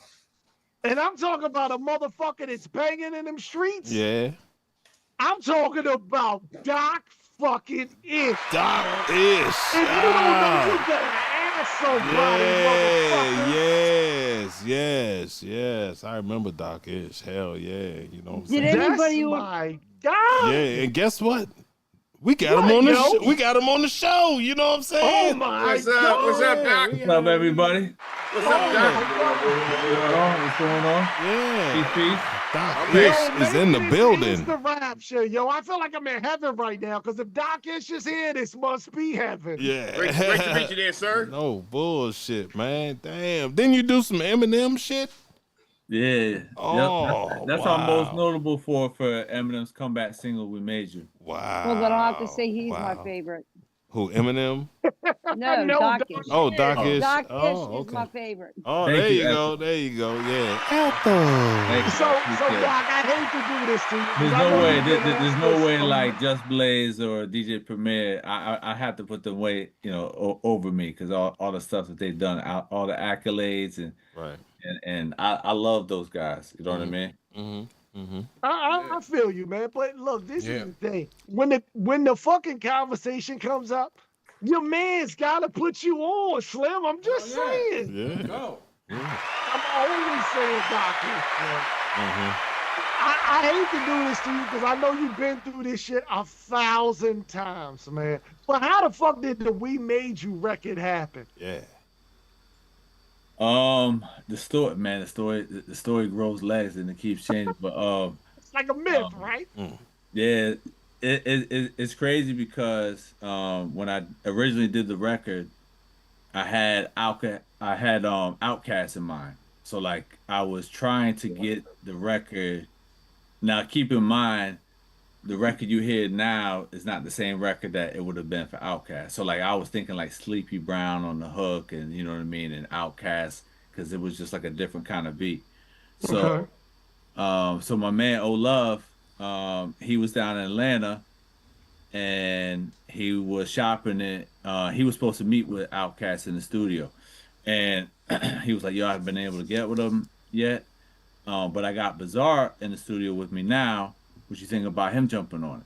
I'm talking about a motherfucker that's banging in them streets, I'm talking about Doc fucking Ish. Doc Ish. If you don't know, you better ask somebody, motherfucker. Yes. I remember Doc Ish. Hell yeah. You know what I'm Did saying? anybody? My God. Yeah, and guess what? We got him on the we got him on the show. You know what I'm saying? Oh my What's God. up? What's up, Doc? What's up, everybody? What's up, Doc? What's going on? Yeah. Peace. Doc Ish is in the building. It's the rapture, yo. I feel like I'm in heaven right now because if Doc Ish is here, this must be heaven. Yeah. Great to meet you there, sir. No bullshit, man. Damn. Didn't you do some Eminem shit? Yeah. Oh, that's our most notable for Eminem's comeback single, "We Made You." Wow. Well, then I'll have to say he's my favorite. Who, Eminem? No, Doc Ish. Oh, Doc Ish. Doc Ish is my favorite. Oh, Thank there you, you go. There you go. Yeah. So Doc, I hate to do this to you. There's no way like Just Blaze or DJ Premier. I have to put them way over me because all the stuff that they've done, all the accolades and I love those guys. You know what I mean? I feel you, man. But look, this is the thing. When the fucking conversation comes up, your man's gotta put you on, Slim. I'm just saying. Yeah. Go. I'm always saying Doc Ish, I hate to do this to you because I know you've been through this shit 1,000 times, man. But how the fuck did the We Made You record happen? Yeah. The story grows legs and it keeps changing. But it's like a myth, right? Yeah, it's crazy because when I originally did the record, I had Outkast in mind. So like I was trying to get the record. Now keep in mind, the record you hear now is not the same record that it would have been for Outkast. So like I was thinking like Sleepy Brown on the hook, and you know what I mean, and Outkast, because it was just like a different kind of beat. So, so my man Olove, he was down in Atlanta, and he was shopping it. He was supposed to meet with Outkast in the studio, and he was like, "Yo, I haven't been able to get with him yet, but I got Bizarre in the studio with me now. What you think about him jumping on it?"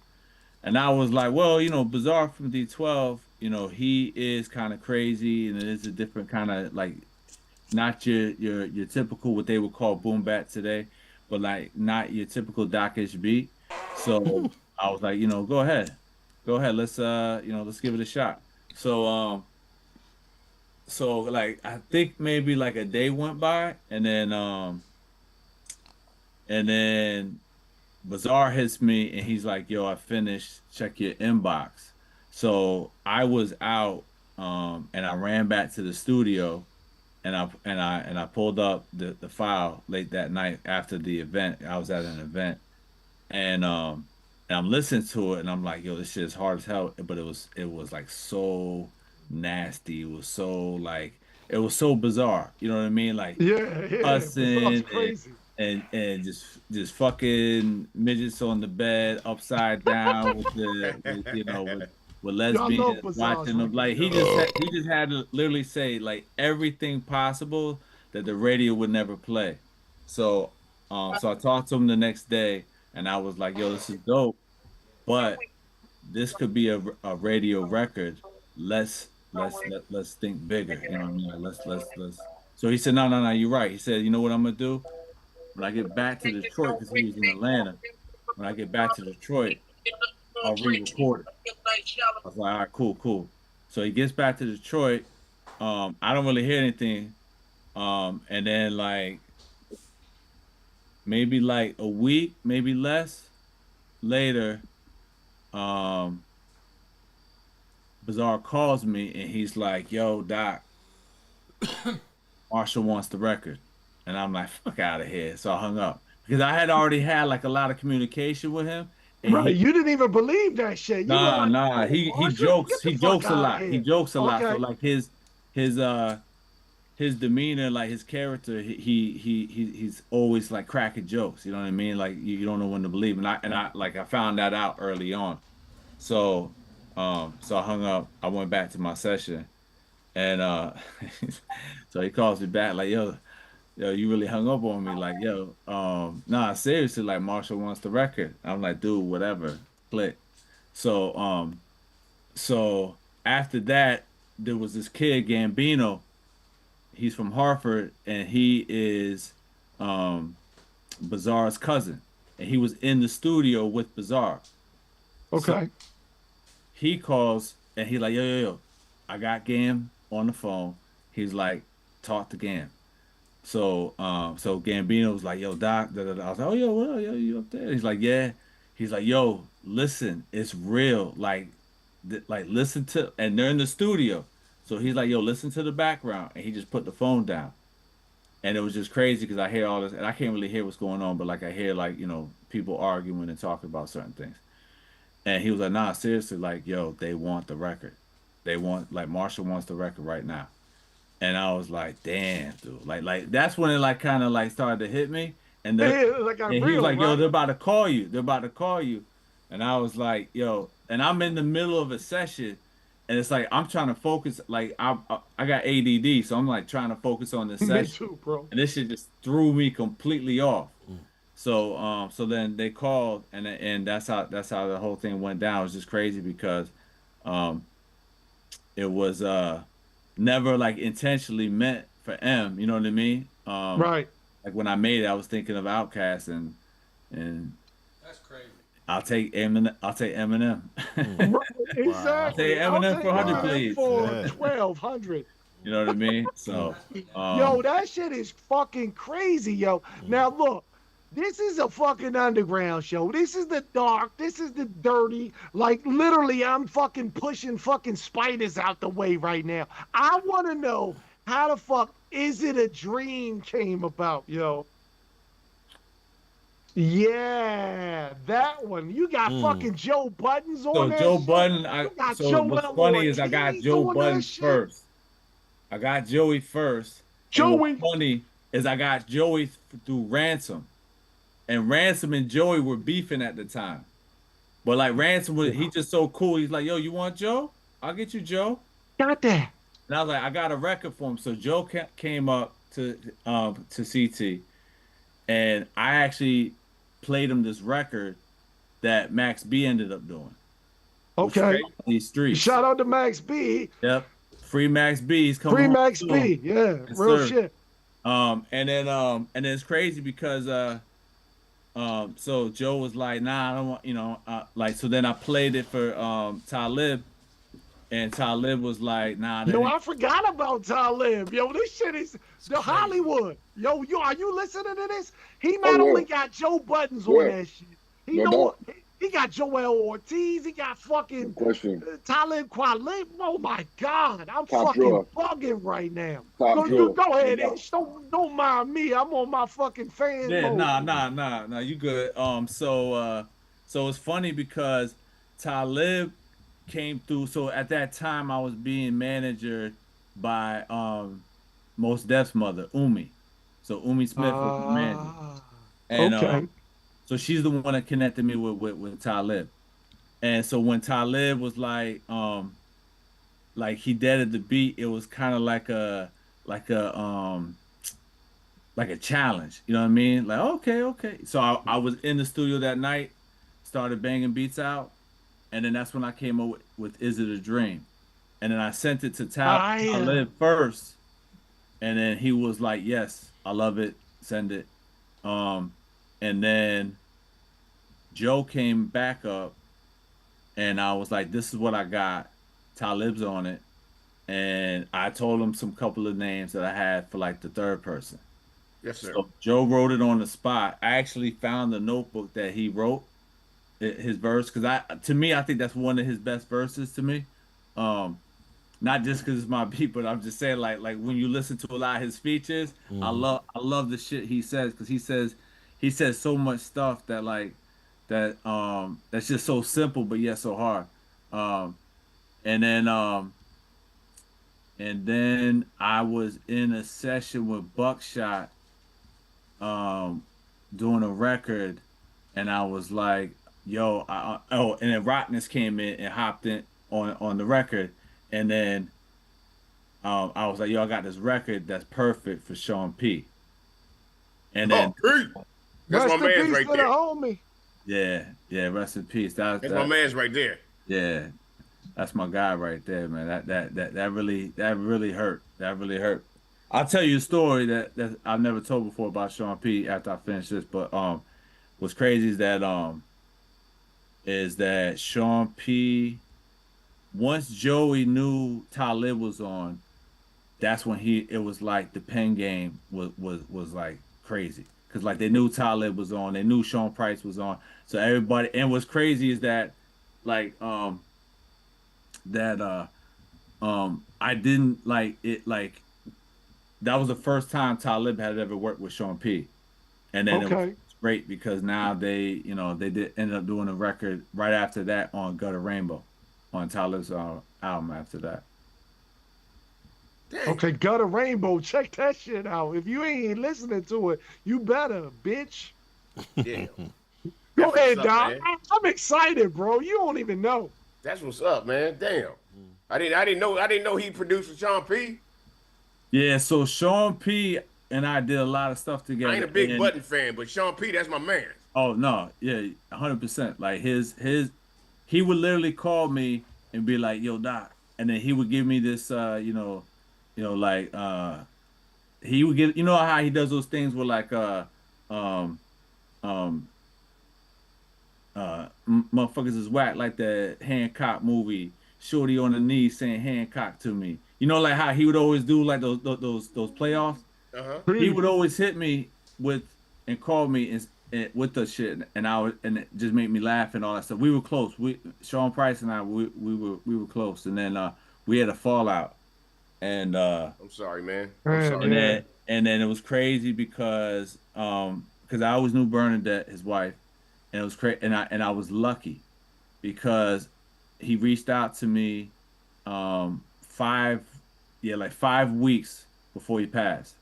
And I was like, well, Bizarre from D12, he is kind of crazy, and it is a different kind of like, not your typical what they would call boom bap today, but like not your typical Doc Ish beat. So I was like, go ahead. go ahead. Let's let's give it a shot. So so like I think maybe like a day went by, and then Bazaar hits me and he's like, "Yo, I finished. Check your inbox." So I was out, and I ran back to the studio, and I pulled up the file late that night after the event. I was at an event, and I'm listening to it, and I'm like, "Yo, this shit is hard as hell." But it was like so nasty. It was so bizarre. You know what I mean? Like Yeah. Bizarre's cussing crazy. and just fucking midgets on the bed upside down with lesbians watching them. Like he just had to literally say like everything possible that the radio would never play. So so I talked to him the next day, and I was like, "Yo, this is dope, but this could be a radio record. Let's think bigger. You know what I mean? Like, let's." So he said, "No, you're right." He said, "You know what I'm gonna do? When I get back to Detroit, because he was in Atlanta, when I get back to Detroit, I'll re-record it." I was like, "All right, cool." So he gets back to Detroit. I don't really hear anything. And then like maybe like a week, maybe less later, Bizarre calls me and he's like, "Yo, Doc, Marshall wants the record." And I'm like, "Fuck out of here." So I hung up because I had already had like a lot of communication with him. And Right, you didn't even believe that shit. You nah, were like, nah. He jokes. He jokes a lot. He jokes a lot. So Okay. like his demeanor, like his character, he's always like cracking jokes. You know what I mean? Like you don't know when to believe. And I found that out early on. So so I hung up. I went back to my session, and so he calls me back like, "Yo, you really hung up on me." Like, "Yo, nah, seriously, like Marshall wants the record." I'm like, "Dude, whatever, click." So so after that, there was this kid Gambino. He's from Hartford, and he is Bizarre's cousin, and he was in the studio with Bizarre. Okay. So he calls and he's like, "Yo, I got Gam on the phone." He's like, "Talk to Gam." So so Gambino was like, "Yo, Doc, da, da, da." I was like, "Oh, yo, what up? Yo, you up there?" He's like, "Yeah." He's like, "Yo, listen, it's real. Like listen to," and they're in the studio. So he's like, "Yo, listen to the background." And he just put the phone down. And it was just crazy because I hear all this, and I can't really hear what's going on, but like I hear like, people arguing and talking about certain things. And he was like, "Nah, seriously, like, yo, they want the record. They want, like, Marshall wants the record right now." And I was like, "Damn, dude." Like that's when it like kind of like started to hit me. And he was like, "Yo, they're about to call you. They're about to call you." And I was like, "Yo," and I'm in the middle of a session, and it's like I'm trying to focus. Like I got ADD, so I'm like trying to focus on the session. Me too, bro. And this shit just threw me completely off. So so then they called, and that's how the whole thing went down. It was just crazy because it was never like intentionally meant for M, you know what I mean? Right. Like when I made it, I was thinking of Outkast and that's crazy. I'll take Eminem. Right, exactly. I'll take Eminem for 100, please. For 1,200. You know what I mean? So yo, that shit is fucking crazy, yo. Now look, this is a fucking underground show. This is the dark. This is the dirty. Like literally, I'm fucking pushing fucking spiders out the way right now. I want to know how the fuck Is It a Dream came about, yo. Yeah, that one. You got fucking Joe Buttons on that Joe shit. Budden, what's funny is I got Ortiz Joe on Budden that shit. first. I got Joey first. And Joey. what's funny is I got Joey through Ransom. And Ransom and Joey were beefing at the time. But like Ransom he just so cool. He's like, "Yo, you want Joe? I'll get you Joe." Got that. And I was like, I got a record for him. So Joe came up to CT, and I actually played him this record that Max B ended up doing. Okay. These streets. Shout out to Max B. Yep. Free Max B. He's coming. Free Max B. Yeah. Yes, Real sir. shit. And then it's crazy because So Joe was like, nah, I don't want, like, so then I played it for Talib, and Talib was like, nah, Yo, I forgot about Talib. Yo, this shit is the Hollywood. Yo, are you listening to this? He not only got Joe Buttons on that shit. He got Joel Ortiz. He got fucking Talib Kweli. Oh my God, I'm fucking bugging right now. You go ahead, Ish. Don't mind me. I'm on my fucking fan mode. Nah, you good. So it's funny because Talib came through. So at that time, I was being managered by Mos Def's mother, Umi. So Umi Smith was the manager, and so she's the one that connected me with Talib. And so when Talib was like he deaded the beat, it was kind of like a challenge. You know what I mean? Like, okay. So I was in the studio that night, started banging beats out, and then that's when I came up with Is It a Dream? And then I sent it to Talib first, and then he was like, yes, I love it, send it. And then Joe came back up, and I was like, this is what I got. Talib's on it. And I told him some couple of names that I had for like the third person. Yes, sir. So Joe wrote it on the spot. I actually found the notebook that he wrote his verse, because to me, I think that's one of his best verses to me. Not just because it's my beat, but I'm just saying, like when you listen to a lot of his features, I love the shit he says, because he says so much stuff that that's just so simple but yet so hard. And then I was in a session with Buckshot, doing a record, and I was like, yo, and then Rockness came in and hopped in on the record, and then I was like, yo, I got this record that's perfect for Sean P. And then that's my man's right there. Homie. Yeah, rest in peace. That's my man's right there. Yeah, that's my guy right there, man. That really hurt. That really hurt. I'll tell you a story that I've never told before about Sean P. after I finish this. But what's crazy is that Sean P. once Joey knew Talib was on, that's when it was like the pen game was like crazy, because like they knew Talib was on, they knew Sean Price was on, so everybody. And what's crazy is that I didn't like it, like that was the first time Talib had ever worked with Sean P. And then it was great because now they did end up doing a record right after that on Gutter Rainbow, on Talib's album after that. Dang. Okay, Gutter Rainbow, check that shit out. If you ain't listening to it, you better, bitch. Yeah. Go ahead, Doc. I'm excited, bro. You don't even know. That's what's up, man. Damn. I didn't know he produced with Sean P. Yeah, so Sean P and I did a lot of stuff together. I ain't a big Button fan, but Sean P, that's my man. Oh no, yeah, 100%. Like he would literally call me and be like, "Yo, Doc," and then he would give me this, he would give, how he does those things with like, motherfuckers is whack, like the Hancock movie, Shorty on the knee saying Hancock to me. Like how he would always do like those playoffs. He would always hit me and call me and with the shit, and it just made me laugh and all that stuff. We were close. Sean Price and I, we were close, and then we had a fallout. And I'm sorry, man. I'm sorry. And then it was crazy because I always knew Bernadette, his wife, and it was crazy. And I was lucky because he reached out to me 5 weeks before he passed,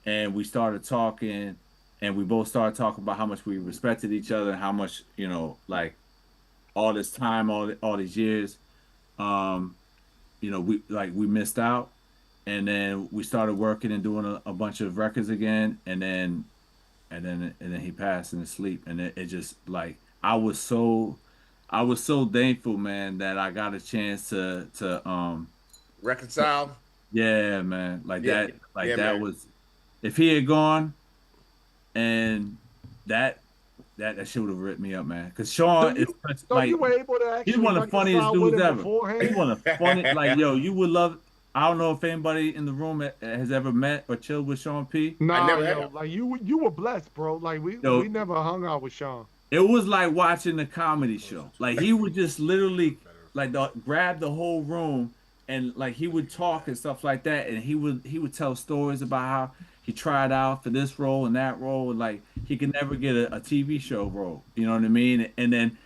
and we started talking, and we both started talking about how much we respected each other and how much, like all this time, all these years, we missed out. And then we started working and doing a bunch of records again, and then he passed in his sleep. And it just, like, I was so thankful, man, that I got a chance to reconcile. Yeah, man. That man. was, if he had gone, and that that shit would have ripped me up, man. Because Sean is like, you were able to actually he's one of the funniest dudes ever. Beforehand? He's one of the funny, like, yo, you would love. I don't know if anybody in the room has ever met or chilled with Sean P. Nah, I never have. Like you were blessed, bro. Like we never hung out with Sean. It was like watching a comedy show. Like he would just literally like grab the whole room and like he would talk and stuff like that, and he would tell stories about how he tried out for this role and that role, and like he could never get a TV show role. You know what I mean? And then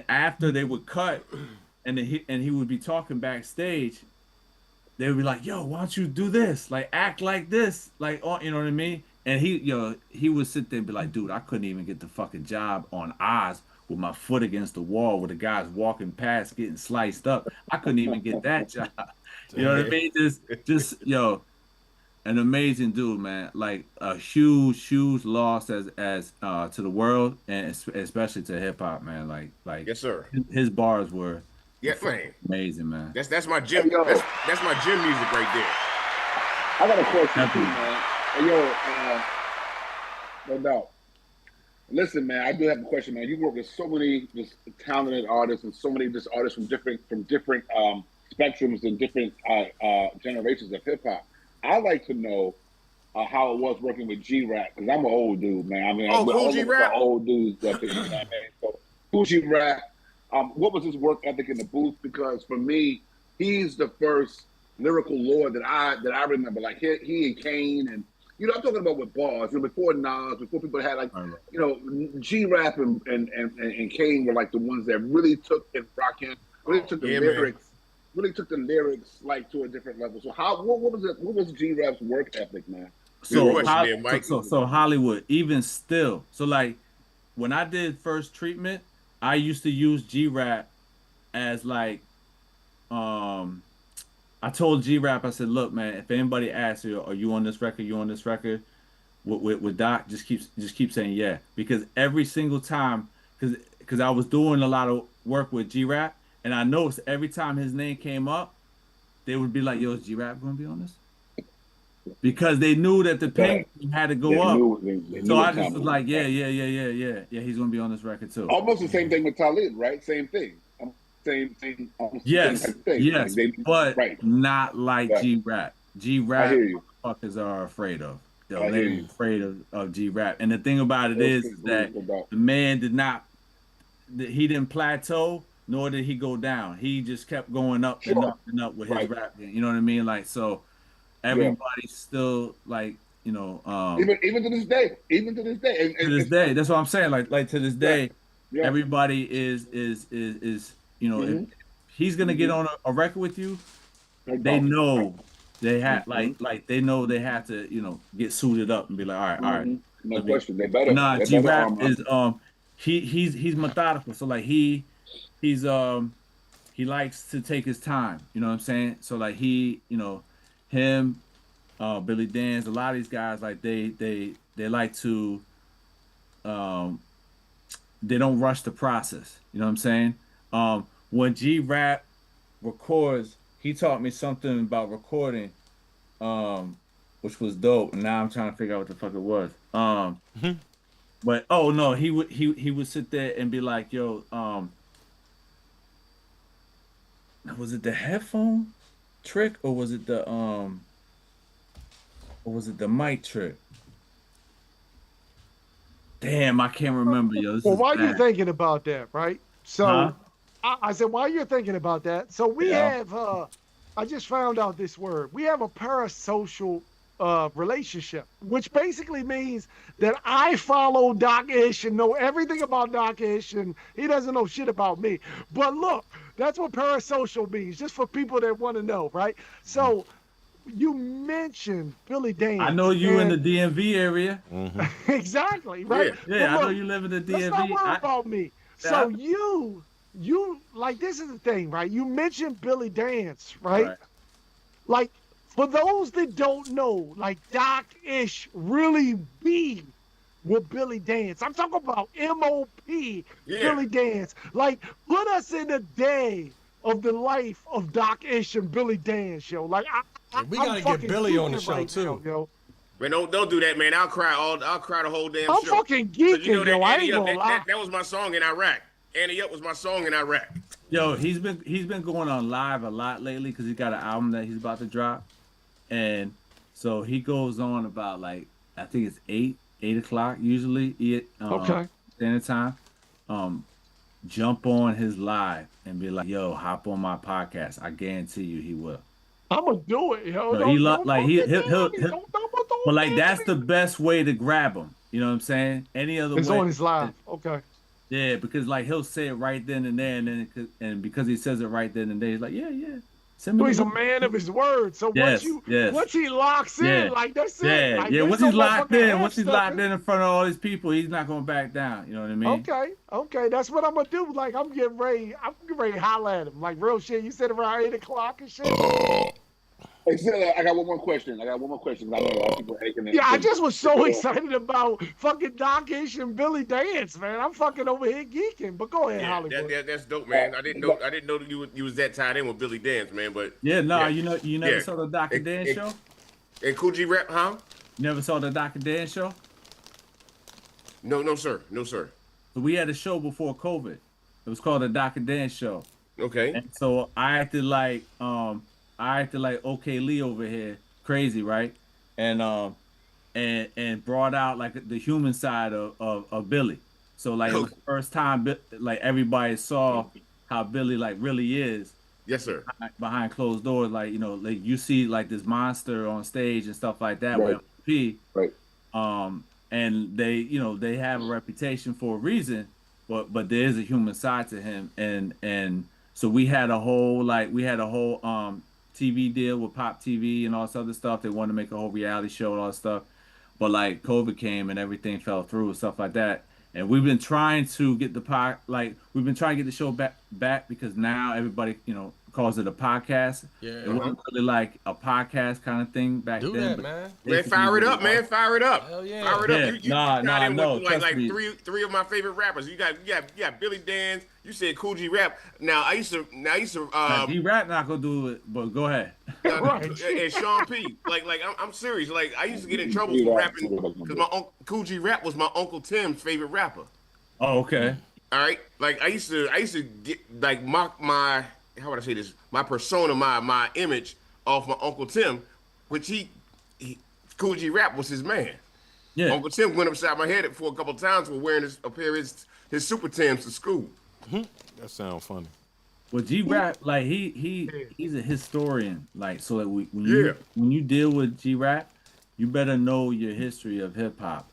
after they would cut, and he would be talking backstage. They would be like, "Yo, why don't you do this? Like, act like this, like, oh, you know what I mean?" And he would sit there and be like, "Dude, I couldn't even get the fucking job on Oz with my foot against the wall, with the guys walking past getting sliced up. I couldn't even get that job." You know what I mean? Just an amazing dude, man. Like a huge loss as to the world and especially to hip hop, man. Like yes, sir. His bars were. Yeah, man. Amazing, man. That's my gym. That's my gym music right there. I got a question too, man. Hey, no doubt. Listen, man, I do have a question, man. You work with so many just talented artists and so many just artists from different spectrums and different generations of hip hop. I like to know how it was working with G-Rap because I'm an old dude, man. I mean, Cool G-Rap, old dudes up in man. So, Cool G-Rap. What was his work ethic in the booth? Because for me, he's the first lyrical lord that I remember. Like he and Kane, and I'm talking about with bars. Before Nas, before people had like, G-Rap and Kane were like the ones that really took and Rakim really took the lyrics, really took the lyrics like to a different level. So what was G-Rap's work ethic, man? So Hollywood, even still. So like when I did First Treatment, I used to use G-Rap as like, I told G-Rap, I said, look, man, if anybody asks you, are you on this record? You on this record with Doc? Just keep saying yeah, because every single time, because I was doing a lot of work with G-Rap, and I noticed every time his name came up, they would be like, yo, is G-Rap gonna be on this? Because they knew that the Penguin had to go up. So I just was like, yeah, he's gonna be on this record too. Almost the same thing with Talib, right? Same thing. Same thing. Yes, yes, but not like G-Rap. G-Rap, fuckers are afraid of. They're afraid of G-Rap. And the thing about it is that the man he didn't plateau, nor did he go down. He just kept going up and up and up with his rap. You know what I mean? Like, so everybody's still like, even to this day, to this day. That's what I'm saying. Like to this day, everybody is if he's gonna get on a record with you, they know they have they know they have to get suited up and be like, all right. No question, they better. Nah, G-Rap is he's methodical. So like he likes to take his time. You know what I'm saying? So like him, Billy Danze, a lot of these guys, like they like to they don't rush the process. You know what I'm saying? When G-Rap records, he taught me something about recording, which was dope. And now I'm trying to figure out what the fuck it was. But no, he would sit there and be like, yo, was it the headphone trick or was it the mic trick? Damn, I can't remember, yo. Well, while you're thinking about that, right? So I said, while you're thinking about that, so we have I just found out this word. We have a parasocial relationship, which basically means that I follow Doc Ish and know everything about Doc Ish, and he doesn't know shit about me. But look, that's what parasocial means, just for people that want to know, right? So you mentioned Billy Danze. I know you in the DMV area. Mm-hmm. Exactly, right? Yeah, look, I know you live in the DMV. Let's not worry about me. So you like, this is the thing, right? You mentioned Billy Danze, right? Like, for those that don't know, like, Doc Ish really be with Billy Danze. I'm talking about M.O.P. Billy Danze. Like, put us in a day of the life of Doc Ish and Billy Danze, yo. Like, we gotta get Billy on the show too. Now, yo. Man, don't do that, man. I'll cry the whole damn show. I'm fucking geeking, You know, I ain't gonna lie. That was my song in Iraq. Annie Up was my song in Iraq. Yo, he's been going on live a lot lately because he got an album that he's about to drop, and so he goes on about like I think it's 8 o'clock usually. Okay. Standard time. Jump on his live and be like, "Yo, hop on my podcast." I guarantee you, he will. I'm gonna do it, yo. So he'll but like that's the best way to grab him. You know what I'm saying? Any other it's way? On his live. Okay. Yeah, because like he'll say it right then and there, and because he says it right then and there, he's like, yeah. So he's a man of his word. So once he locks in, like that's it. Like, once he's locked in front of all these people, he's not gonna back down. You know what I mean? Okay, that's what I'm gonna do. Like I'm getting ready to holler at him. Like real shit. You said around 8 o'clock and shit. I got one more question. I know a lot of people are aching. Yeah, I just was so excited about fucking Doc Ish and Billy Dance, man. I'm fucking over here geeking. But go ahead, Hollywood. That's dope, man. I didn't know that you was that tied in with Billy Dance, man. But you never saw the Doc and Dan show? And Cool G Rap, huh? You never saw the Doc and Dan show? No, sir. So we had a show before COVID. It was called the Doc and Dan show. Okay. And so I acted like OK Lee over here, crazy, right? And brought out like the human side of Billy. So like it was the first time like everybody saw how Billy like really is. Yes, sir. Behind closed doors, like like you see like this monster on stage and stuff like that right. with P. Right. And they have a reputation for a reason, but there is a human side to him, and so we had a whole TV deal with Pop TV and all this other stuff. They wanted to make a whole reality show and all that stuff, but like COVID came and everything fell through and stuff like that. And we've been trying to get the show back because now everybody calls it a podcast. Yeah, it wasn't really like a podcast kind of thing back then. Do that, man. Man, fire it up, man. Fire it up. Hell yeah. Fire it up. No. Like three of my favorite rappers. You got Billy Dance. You said Cool G Rap. Now I used to G Rap not gonna do it, but go ahead. And Sean P. Like I'm serious. Like I used to get in trouble for rapping because my uncle Cool G Rap was my Uncle Tim's favorite rapper. Oh, okay. All right. Like I used to get like my how would I say this? My persona, my image off my Uncle Tim, which he Cool G Rap was his man. Yeah. Uncle Tim went upside my head for a couple of times for wearing his Super Tims to school. That sounds funny. Well, G Rap, like he's a historian. Like so, like when you deal with G Rap, you better know your history of hip hop,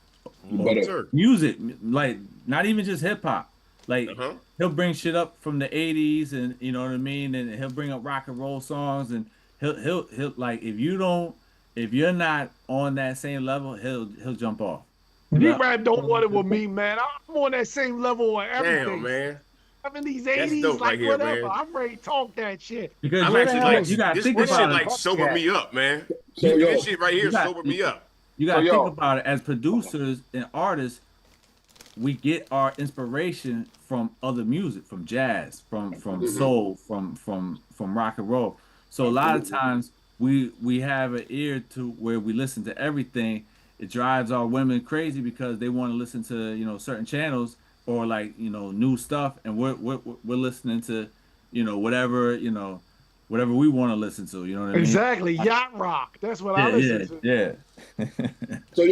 music, like not even just hip hop. Like he'll bring shit up from the '80s, and you know what I mean, and he'll bring up rock and roll songs, and he'll like if you're not on that same level, he'll jump off. G-Rap don't want it with me, man. I'm on that same level on everything. Damn, man. I'm in these 80s, like right whatever. Here, I'm ready to talk that shit. Because I'm actually like, you gotta think this about shit it. like sober me up, man. This shit right here sobered me up. You gotta think about it. As producers and artists, we get our inspiration from other music, from jazz, from soul, from rock and roll. So a lot of times we have an ear to where we listen to everything. It drives our women crazy because they want to listen to certain channels or like new stuff, and we're listening to whatever we want to listen to. You know what I mean? Exactly, yacht rock. That's what I listen to. Yeah. So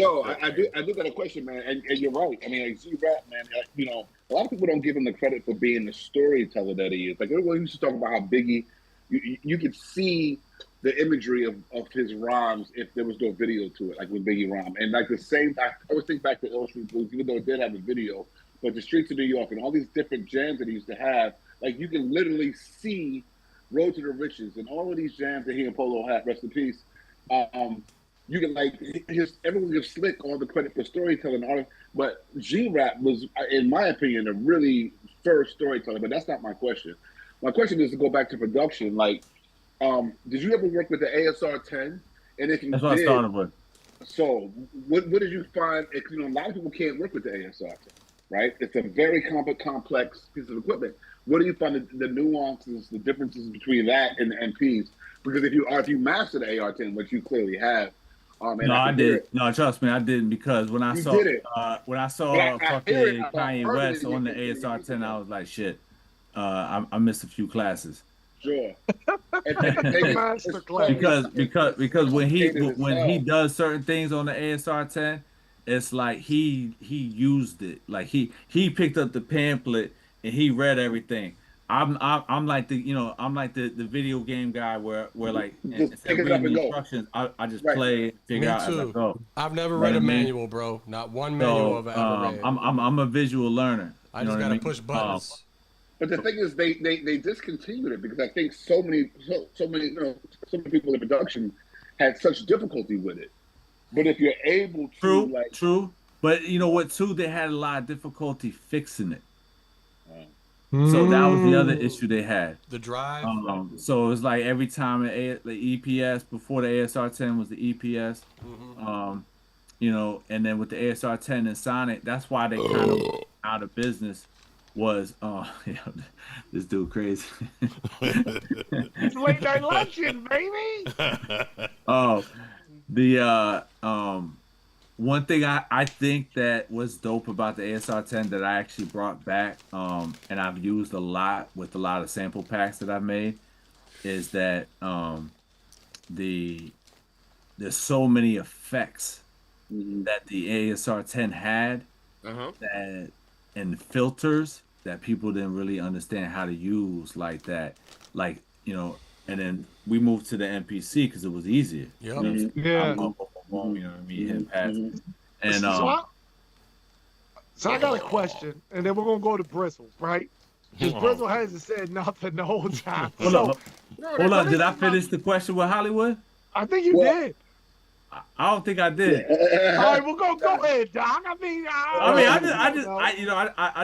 I do got a question, man, and you're right. I mean, like G-Rap, man, a lot of people don't give him the credit for being the storyteller that he is. Like everyone used to talk about how Biggie, you could see the imagery of his rhymes if there was no video to it, like with Biggie rhyme. And like the same, I always think back to Ill Street Blues, even though it did have a video, but the streets of New York and all these different jams that he used to have, like you can literally see Road to the Riches and all of these jams that he and Polo had, rest in peace. You can everyone gives Slick all the credit for storytelling, but G-Rap was, in my opinion, a really first storyteller. But that's not my question. My question is to go back to production. Like, did you ever work with the ASR-10? And if you that's what I started with. So, what did you find? A lot of people can't work with the ASR-10, right? It's a very complex piece of equipment. What do you find the nuances, the differences between that and the MPs? Because if you master the AR-10, which you clearly have, Oh man, No, I I can hear did. it. No, trust me, I didn't, because when I You saw did it. I hear it. fucking I Kanye heard it West in on the your ASR music, 10, I though. was like, shit. I missed a few classes. Sure. And the thing is, it's funny. because when Complicated as he hell. does certain things on the ASR 10, it's like he used it. Like he picked up the pamphlet and he read everything. I'm like the video game guy where like Just instead pick of it up reading and the go. instructions, I just Right. play, figure Me out as I too. go. I've never You know read what a I mean? manual, bro. Not one manual I've ever read. I'm a visual learner. I You know just what gotta I mean? push buttons. But the thing is, they discontinued it because I think so many people in production had such difficulty with it. But if you're able to True. But you know what? Too, they had a lot of difficulty fixing it. So that was the other issue they had. The drive. So it was like every time the EPS before the ASR 10 was the EPS, you know, and then with the ASR 10 and Sonic, that's why they kind of out of business. Was this dude crazy? It's late night luncheon, baby. One thing I think that was dope about the ASR 10 that I actually brought back, and I've used a lot with a lot of sample packs that I've made, is that there's so many effects that the ASR 10 had that, and filters that people didn't really understand how to use like that, like, you know. And then we moved to the MPC because it was easier. Yep. You know what I'm saying? Yeah. You know what I mean? Hit pass. And so I got a question, and then we're gonna go to Bristles, right? Because Bristle hasn't said nothing the whole time. Hold on. Did I finish the question with Hollywood? I think you did. I don't think I did. All right, well, go ahead, Doc. I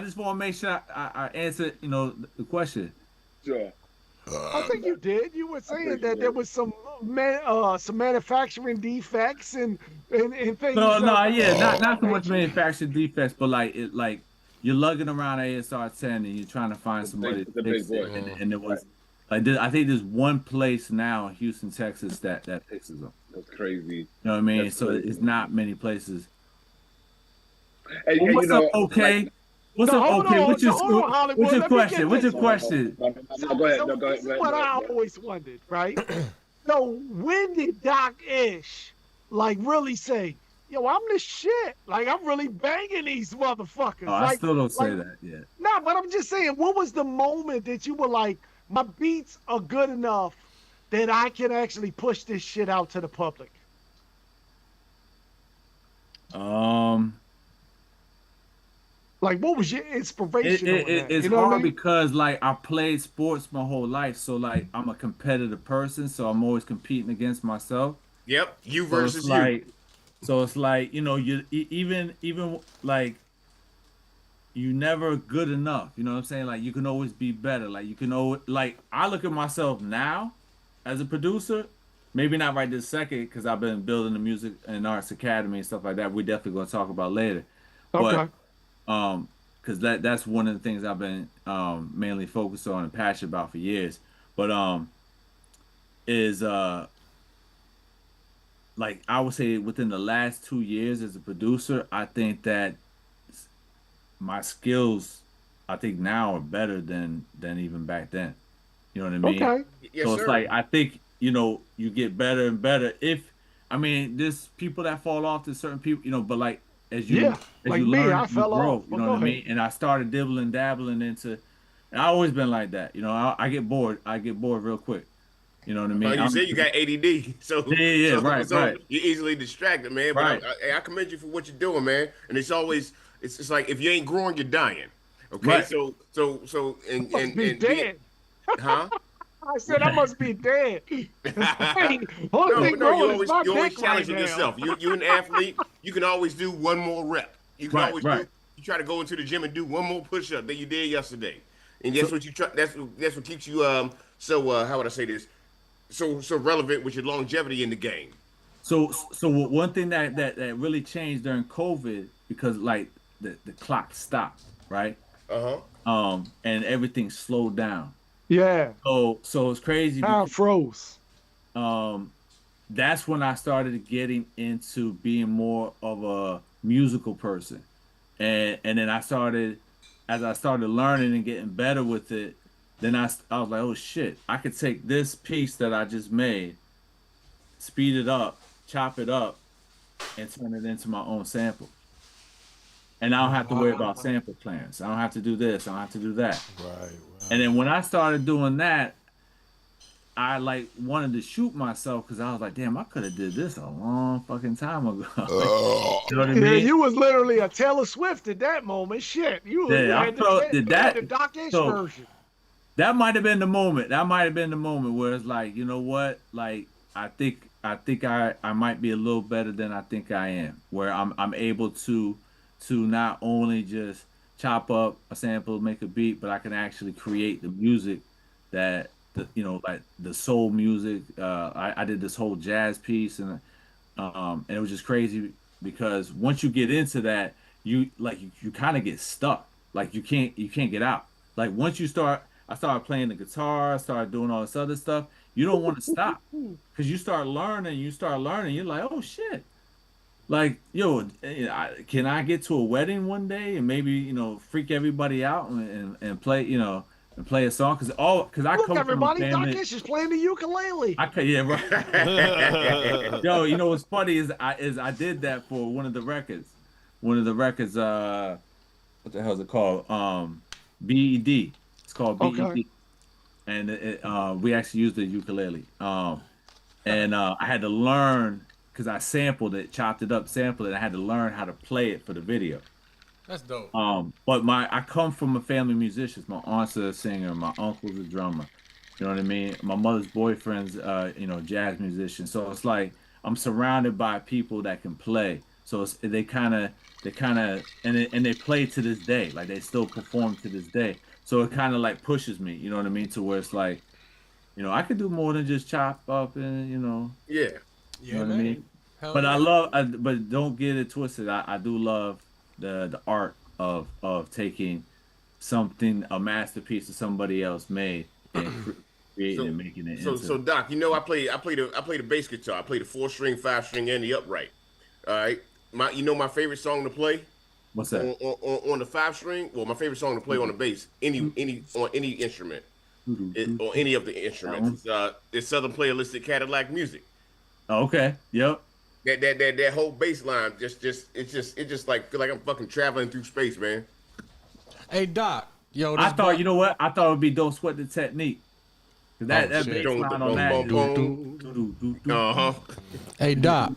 just want to make sure I answer, you know, the question. Sure. I think you did. You were saying that there was some manufacturing defects and things. Not so much manufacturing defects, but like you're lugging around ASR 10 and you're trying to find somebody to fix it, and it was like I think there's one place now in Houston, Texas that fixes them. That's crazy. You know what I mean? That's so crazy. it's not many places. And, what's up, okay? Like, What's up, okay? What's your question? What's your No, question? go ahead. This is what I always wondered, right? So when did Doc Ish like really say, "Yo, I'm the shit"? Like I'm really banging these motherfuckers. Oh, I still don't say that yet. Nah, but I'm just saying, what was the moment that you were like, my beats are good enough that I can actually push this shit out to the public? Like, what was your inspiration? It's hard because like I played sports my whole life, so like I'm a competitive person, so I'm always competing against myself. Yep, you versus you. So it's like, you know, you even like you never good enough. You know what I'm saying? Like you can always be better. Like you can always, like I look at myself now as a producer, maybe not right this second because I've been building the music and arts academy and stuff like that. We're definitely gonna talk about later. Okay. But because that's one of the things I've been mainly focused on and passionate about for years. But like I would say within the last 2 years as a producer, I think that my skills, I think now are better than even back then. You know what I mean? Okay. Yes, so it's sir. like I think, you know, you get better and better. There's people that fall off to certain people, you know, but like as you learn, I fell off. you know what I mean? And I started dabbling into, and I always been like that. You know, I get bored. I get bored real quick. You know what I mean? You said you got ADD, so right. You're easily distracted, man. But right. I commend you for what you're doing, man. And it's always it's like if you ain't growing, you're dying. Okay, right. so and dead. Huh? I said I must be dead. You always challenging yourself. You're an athlete. You can always do one more rep. You can always do. You try to go into the gym and do one more push-up that you did yesterday, and that's what you try. That's what keeps you how would I say this? So relevant with your longevity in the game. So one thing that really changed during COVID, because like the clock stopped, right? And everything slowed down. Yeah. So it's crazy. Time froze. that's when I started getting into being more of a musical person. And then as I started learning and getting better with it, then I was like, oh shit, I could take this piece that I just made, speed it up, chop it up, and turn it into my own sample. And I don't have to worry about sample plans. I don't have to do this. I don't have to do that. Right. And then when I started doing that, I like wanted to shoot myself because I was like, damn, I could have did this a long fucking time ago. You know what I mean? You was literally a Taylor Swift at that moment. Shit, you had the Doc Ish version. That might have been the moment. That might have been the moment where it's like, you know what? Like, I think I might be a little better than I think I am. Where I'm able to not only just chop up a sample, make a beat, but I can actually create the music that like the soul music. I did this whole jazz piece, and it was just crazy because once you get into that, you kind of get stuck. Like you can't get out. Like once I started playing the guitar, I started doing all this other stuff. You don't want to stop because you start learning. You're like, oh shit. Like, yo, can I get to a wedding one day and maybe, freak everybody out and play, and play a song? Because I come from a family. Doc Ish is playing the ukulele. Yeah, right. Yo, what's funny is I did that for one of the records. What the hell is it called? BED. It's called BED. Okay. And we actually used the ukulele. And I had to learn because I sampled it, chopped it up, sampled it. I had to learn how to play it for the video. That's dope. But I come from a family of musicians. My aunt's a singer, my uncle's a drummer. You know what I mean? My mother's boyfriend's jazz musician. So it's like I'm surrounded by people that can play. So they kind of and they play to this day. Like they still perform to this day. So it kind of like pushes me, you know what I mean, to where it's like, I could do more than just chop up and Yeah. You know what I mean? But but don't get it twisted. I do love the art of taking a masterpiece that somebody else made and creating and making it. So Doc, I play the bass guitar. I play the 4-string, 5-string, and the upright. All right. My favorite song to play. What's that? On the 5-string. Well, my favorite song to play on the bass, on any instrument, or any of the instruments. It's Southern Playalistic Cadillac Music. Oh, okay. Yep. That whole bass line it's just like feel like I'm fucking traveling through space, man. Hey Doc, yo, I thought it would be Don't Sweat the Technique. That bass line on that. Hey Doc.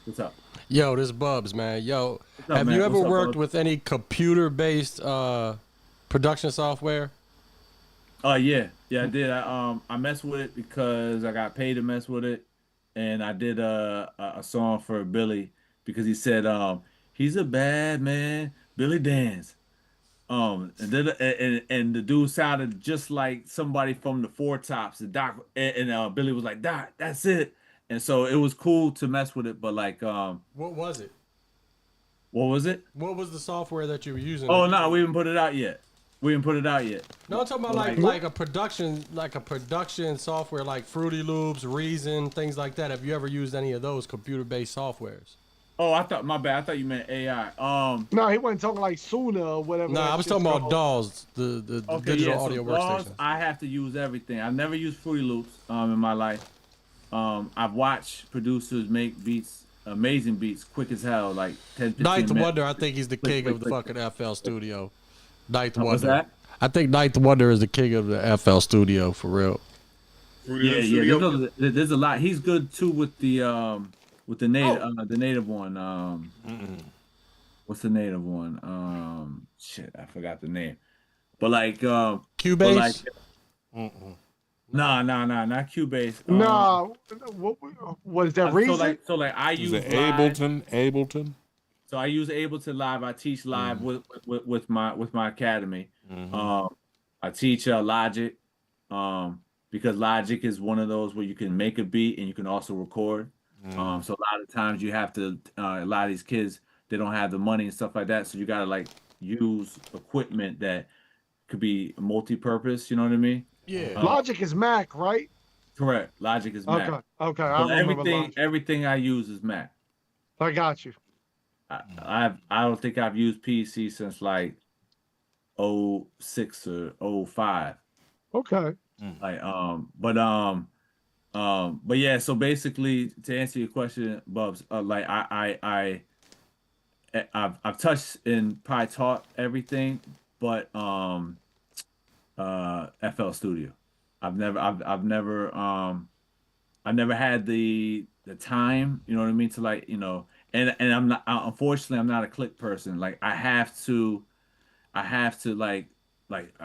What's up? Yo, this Bubs, man. Yo, have you ever worked with any computer-based production software? Yeah, I did. I messed with it because I got paid to mess with it. And I did a song for Billy because he said he's a bad man, Billy Dance. And the dude sounded just like somebody from the Four Tops. And Doc and Billy was like, Doc, that's it. And so it was cool to mess with it, but like what was it? What was it? What was the software that you were using? Oh no, we didn't put it out yet. No, I'm talking about like a production software like Fruity Loops, Reason, things like that. Have you ever used any of those computer-based softwares? Oh, my bad. I thought you meant AI. No, he wasn't talking like Suna or whatever. No, I was talking about DAWs, the digital audio workstation. I have to use everything. I've never used Fruity Loops in my life. I've watched producers make beats, amazing beats, quick as hell, like 10, 15 Ninth minutes. Wonder, I think he's the king of the fucking FL Studio. Ninth What's Wonder. that? I think Ninth Wonder is the king of the FL Studio for real. Yeah. There's a lot. He's good too with the native one. What's the native one? Shit, I forgot the name. But like Cubase. No, not Cubase. No, what is that Reason? So like I use Ableton. So I use Ableton Live. I teach live with my academy. I teach Logic because Logic is one of those where you can make a beat and you can also record. So a lot of times you have to a lot of these kids, they don't have the money and stuff like that. So you gotta like use equipment that could be multi-purpose. You know what I mean? Yeah. Logic is Mac, right? Correct. Logic is Mac. Okay. So everything I use is Mac. I got you. I don't think I've used PC since like 06 or 05. Okay. But yeah, so basically to answer your question, Bubs, like I've touched and probably taught everything, but FL Studio. I've never had the time, you know what I mean, to like, you know, and I'm not, unfortunately I'm not a click person. Like I have to like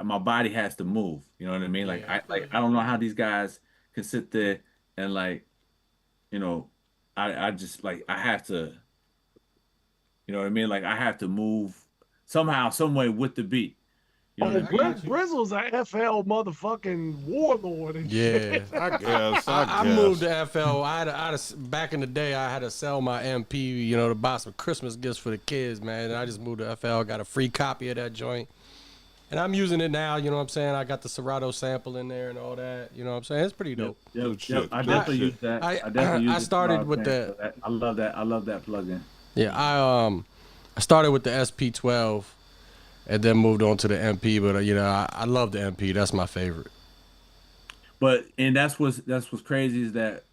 my body has to move, you know what I mean? Like I don't know how these guys can sit there and like, you know, I just like I have to, you know what I mean? Like I have to move somehow, some way with the beat. You know what I mean? Brizzle's a FL motherfucking warlord and shit. I guess. I moved to FL. Back in the day, I had to sell my MP, you know, to buy some Christmas gifts for the kids, man. And I just moved to FL, got a free copy of that joint. And I'm using it now, you know what I'm saying? I got the Serato sample in there and all that. You know what I'm saying? It's pretty dope. Yep. I definitely use that. I started with the... I love that plugin. Yeah, I started with the SP12 and then moved on to the MP, but you know, I love the MP. That's my favorite. And that's what's crazy is that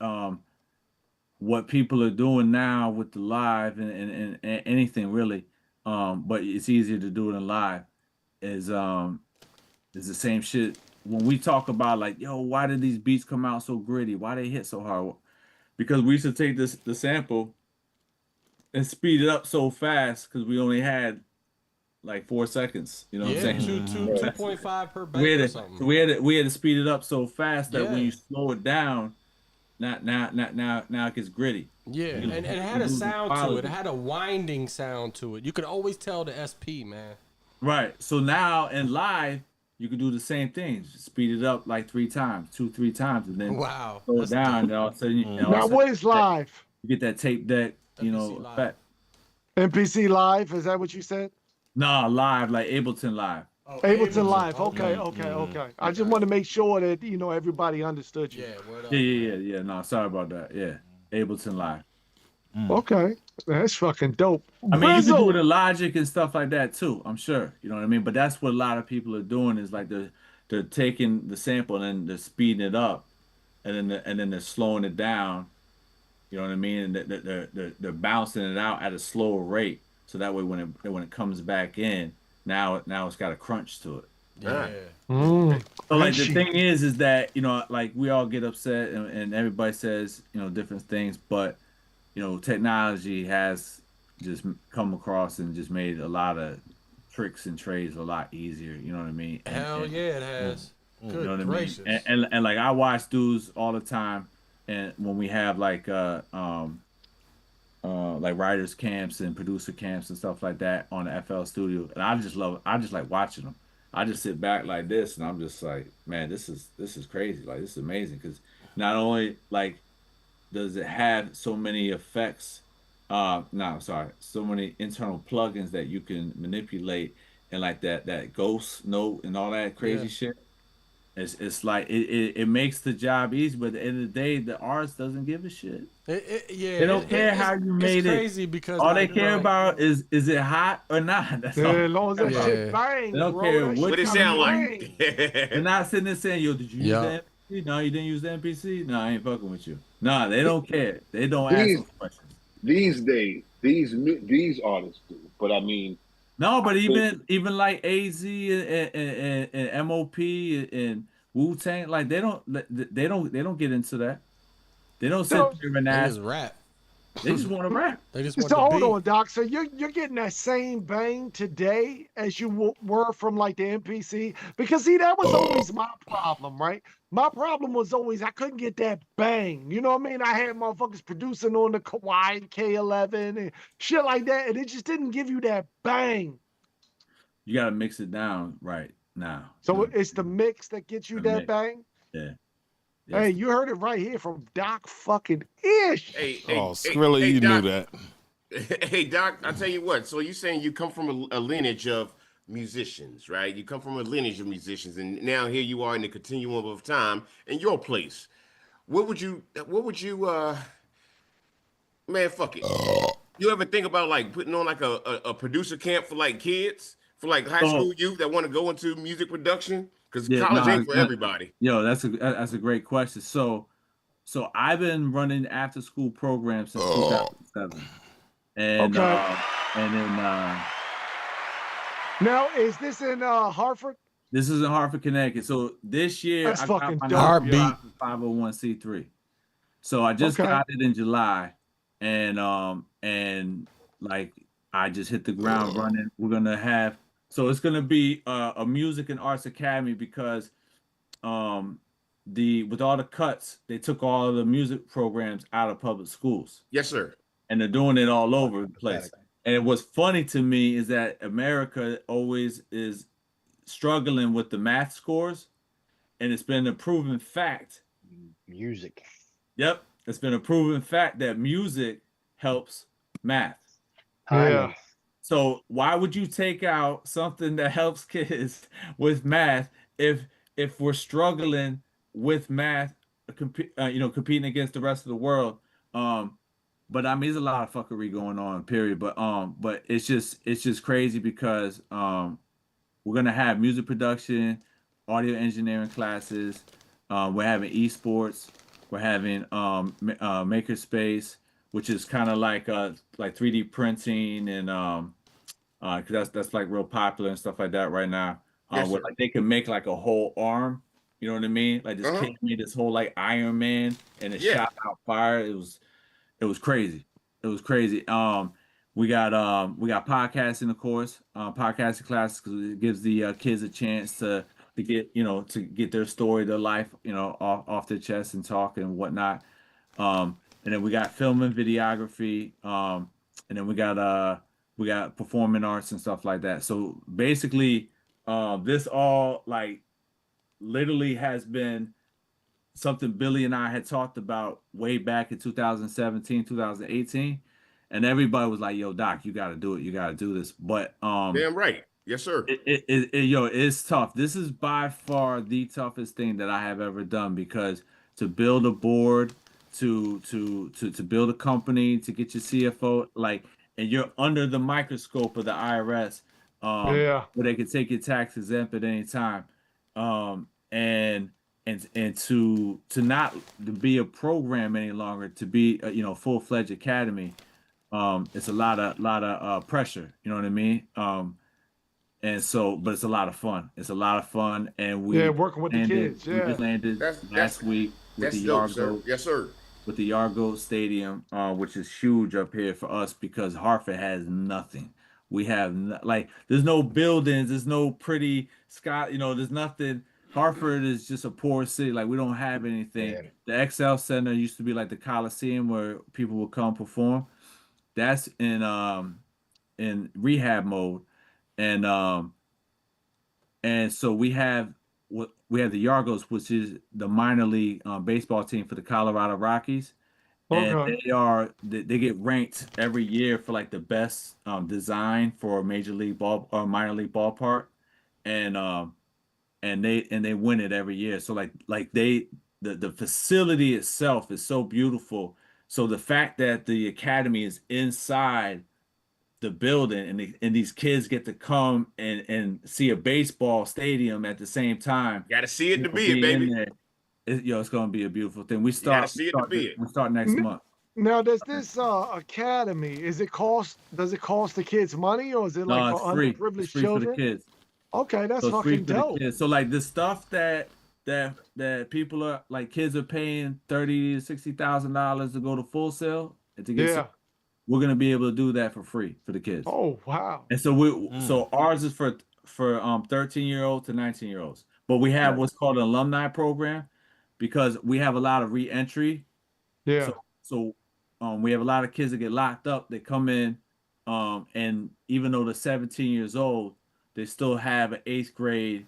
what people are doing now with the live and anything really, but it's easier to do it in live, is the same shit. When we talk about like, yo, why did these beats come out so gritty? Why they hit so hard? Because we used to take the sample and speed it up so fast because we only had like 4 seconds. You know what I'm saying? 2.5 per bang or something. We had to speed it up so fast that when you slow it down, now it gets gritty. Yeah, and it had a sound to it. It had a winding sound to it. You could always tell the SP, man. Right. So now in live, you can do the same thing. Just speed it up like 3 times, 2-3 times, and then slow it down. And all of a sudden, now what is live? You get that tape deck, you know, effect. MPC live? Is that what you said? No, live, like Ableton Live. Oh, Ableton Live. Okay. I just want to make sure that, you know, everybody understood you. Yeah. No, sorry about that. Yeah, Ableton Live. Okay, that's fucking dope. I mean, you can do it in Logic and stuff like that too, I'm sure. You know what I mean? But that's what a lot of people are doing is like they're taking the sample and then they're speeding it up, and then they're slowing it down. You know what I mean? And they're bouncing it out at a slower rate, so that way when it comes back in, now it's got a crunch to it. Yeah. So like the thing is that, you know, like we all get upset and everybody says, you know, different things, but you know, technology has just come across and just made a lot of tricks and trades a lot easier. You know what I mean? Hell yeah, it has. Good you know what gracious. I mean? And like I watch dudes all the time, and when we have like writers camps and producer camps and stuff like that on the FL Studio, and I just like watching them. I just sit back like this, and I'm just like, man, this is crazy. Like this is amazing because not only like does it have so many effects, so many internal plugins that you can manipulate, and like that ghost note and all that crazy shit. It's like it makes the job easy, but at the end of the day, the artist doesn't give a shit. They don't care how you made it. It's crazy because all they care about is it hot or not. That's all. As long as that shit bang, they don't care what it sound like. They're not sitting there saying, "Yo, did you use the MPC? No, you didn't use the MPC. No, I ain't fucking with you." No, they don't care. They don't ask those questions. These days, these artists do, but I mean. No, but even like AZ and MOP and Wu-Tang, like they don't get into that. They don't sit there and ask. They just rap. They just want to rap. They just want so to hold on, Doc. So you're getting that same bang today as you were from like the MPC? Because see, that was always my problem, right? My problem was always I couldn't get that bang. You know what I mean? I had motherfuckers producing on the Kawhi K11 and shit like that, and it just didn't give you that bang. You gotta mix it down right now. So it's the mix that gets you that bang? Yeah. Hey, you heard it right here from Doc fucking Ish. Skrilla, you Doc, knew that. Hey, Doc, I'll tell you what. So you're saying you come from a lineage of musicians, right? You come from a lineage of musicians, and now here you are in the continuum of time in your place. what would you man, fuck it. You ever think about like putting on like a producer camp for like kids, for like high school youth that want to go into music production? Because college ain't for everybody. Yo, that's a great question. So I've been running after school programs since 2007. And and then now is this in Hartford? This is in Hartford, Connecticut. So this year that's fucking dope. Heartbeat 501c3. So I just got it in July, and like I just hit the ground running. We're gonna have it's gonna be a music and arts academy because with all the cuts, they took all the music programs out of public schools. Yes, sir. And they're doing it all over the place. And what's funny to me is that America always is struggling with the math scores, and it's been a proven fact. Music. Yep, it's been a proven fact that music helps math. Yeah. So why would you take out something that helps kids with math if we're struggling with math, competing against the rest of the world? But I mean, there's a lot of fuckery going on, period. But it's just crazy because we're gonna have music production, audio engineering classes. We're having esports. We're having makerspace, which is kind of like 3D printing and because that's like real popular and stuff like that right now. Where like they can make like a whole arm. You know what I mean? Like this kid made this whole like Iron Man and it shot out fire. It was crazy. It was crazy. We got podcasting, of course, podcasting classes because it gives the kids a chance to get their story, their life, off their chest and talk and whatnot. And then we got film and videography. And then we got performing arts and stuff like that. So basically, this all like literally has been something Billy and I had talked about way back in 2017, 2018. And everybody was like, yo, Doc, you got to do it. You got to do this. But damn right. Yes, sir. It's tough. This is by far the toughest thing that I have ever done because to build a board, to build a company, to get your CFO, and you're under the microscope of the IRS, where they can take your tax exempt at any time. And to not be a program any longer, to be a full-fledged academy, it's a lot of pressure. You know what I mean? And so, but it's a lot of fun. It's a lot of fun, and we working with the kids. We just landed last week with the Yargo. Yes, sir. With the Yargo Stadium, which is huge up here for us because Hartford has nothing. We have there's no buildings, there's no pretty sky. There's nothing. Hartford is just a poor city. Like we don't have anything. Yeah. The XL Center used to be like the Coliseum where people would come perform. That's in rehab mode, and so we have the Yargos, which is the minor league baseball team for the Colorado Rockies, and they get ranked every year for like the best design for a major league minor league ballpark, and they win it every year. So the facility itself is so beautiful. So the fact that the academy is inside the building and these kids get to come and see a baseball stadium at the same time. Got to see it to be it, baby. It's going to be a beautiful thing. We start next month. Now, does this academy, does it cost the kids money, or is it like for underprivileged children? For the kids. Okay, that's fucking dope. So like the stuff that people are like, kids are paying $30,000 to $60,000 to go to Full Sail and to get we're gonna be able to do that for free for the kids. Oh wow! And so so ours is for 13-year-olds to 19-year-olds, but we have what's called an alumni program because we have a lot of re-entry. Yeah. So we have a lot of kids that get locked up. They come in, and even though they're 17 years old, they still have an 8th grade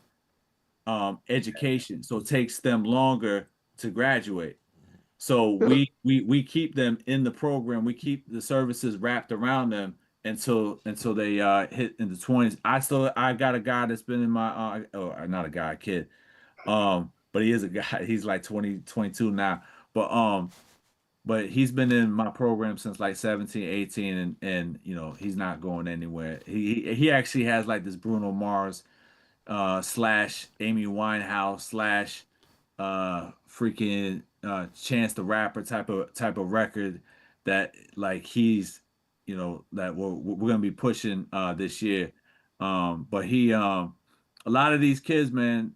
education. So it takes them longer to graduate. So we keep them in the program. We keep the services wrapped around them until they hit in the 20s. I got a guy that's been in my not a guy, a kid. But he is a guy. He's like 20, 22 now. but he's been in my program since like 17, 18, and you know, he's not going anywhere. He actually has like this Bruno Mars slash Amy Winehouse slash freaking Chance the Rapper type of record that like he's, you know, that we're gonna be pushing this year. But a lot of these kids, man,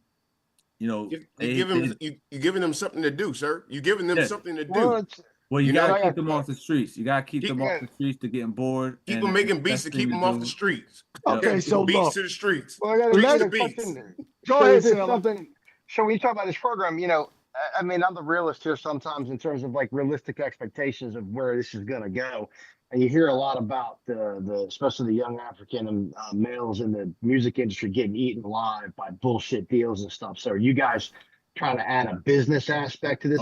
you know, you're giving them something to do, sir. You're giving them something to do. Well, you gotta keep them off the streets. You gotta keep them off the streets to getting bored. Keep them making beats to keep them off the streets. Okay, so beats to the streets. Well, I got Streets a to beats. question. Go ahead, something. So when you talk about this program, you know, I mean, I'm the realist here sometimes in terms of like realistic expectations of where this is going to go. And you hear a lot about the especially the young African males in the music industry getting eaten alive by bullshit deals and stuff. So are you guys trying to add a business aspect to this?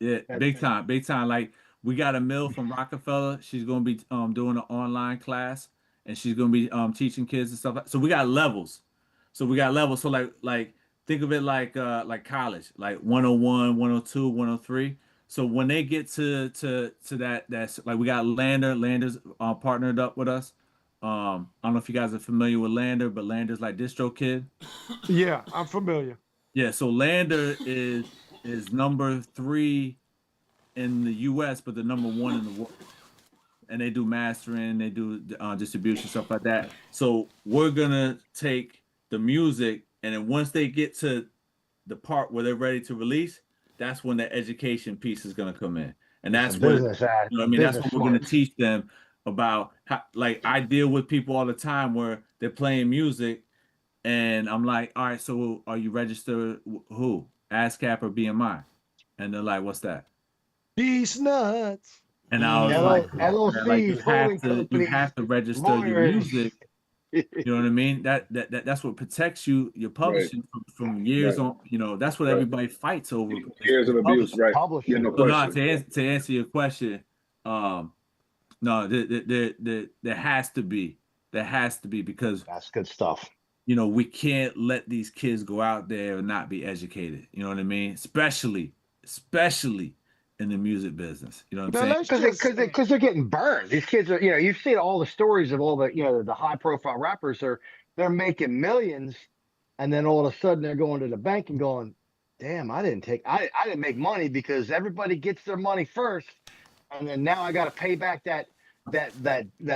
Yeah, big time. Like we got a mill from Rockefeller. She's gonna be doing an online class, and she's gonna be teaching kids and stuff. So we got levels. So like think of it like college, like 101, 102, 103. So when they get to that's like we got Lander's partnered up with us. I don't know if you guys are familiar with Lander, but Lander's like Distro Kid. Yeah, I'm familiar. Yeah, so Lander is number 3 in the U.S., but the number 1 in the world. And they do mastering, they do distribution, stuff like that. So we're gonna take the music, and then once they get to the part where they're ready to release, that's when the education piece is gonna come in, and that's what, you know what I mean. That's what we're gonna teach them about. How, like I deal with people all the time where they're playing music, and I'm like, all right, so are you registered? Who? ASCAP or BMI? And they're like, what's that? These nuts. And I was like, you have to register your music. You know what I mean? That's what protects you, your publishing from years on. You know, that's what everybody fights over. Years of abuse, right? Yeah, no question. To answer your question, no, there has to be because that's good stuff. You know, we can't let these kids go out there and not be educated. You know what I mean? Especially in the music business. You know what I'm saying? Because they're getting burned. These kids are, you know, you've seen all the stories of all the, you know, the high profile rappers they're making millions, and then all of a sudden they're going to the bank and going, damn, I didn't make money because everybody gets their money first, and then now I got to pay back that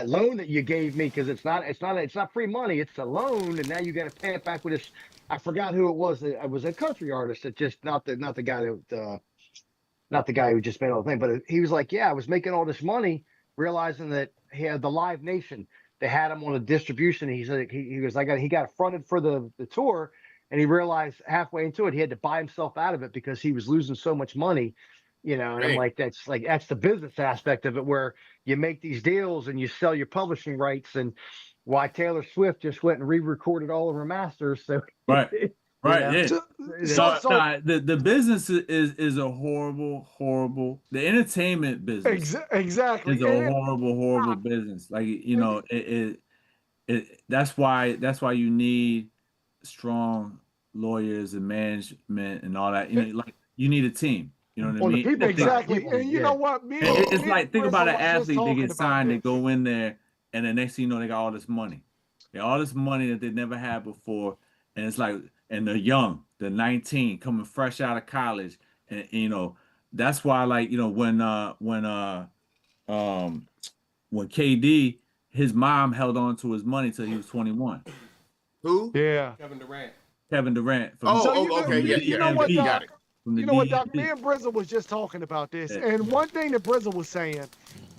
loan that you gave me because it's not free money, it's a loan, and now you got to pay it back with this. I forgot who it was. It was a country artist that just not the guy that. Not the guy who just made all the thing, but he was like, yeah, I was making all this money, realizing that he had the Live Nation. They had him on a distribution. He said he got fronted for the tour, and he realized halfway into it he had to buy himself out of it because he was losing so much money, you know. And I'm like, that's the business aspect of it, where you make these deals and you sell your publishing rights, and why Taylor Swift just went and re-recorded all of her masters. So right. Yeah. So the business is a horrible. The entertainment business exactly is a horrible business. Like, you know, that's why you need strong lawyers and management and all that. You know, like you need a team. You know what I mean? Exactly. And you know what? It's like, think about an athlete. They get signed, they go in there, and the next thing you know, they got all this money. They got all this money that they never had before, and it's like. And they're young, they're 19, coming fresh out of college, and you know that's why, like, you know, when KD, his mom held on to his money till he was 21. Who? Yeah, Kevin Durant. Okay, yeah. You know what, Doc? You know what, Doc? Me and Brizzle was just talking about this, and one thing that Brizzle was saying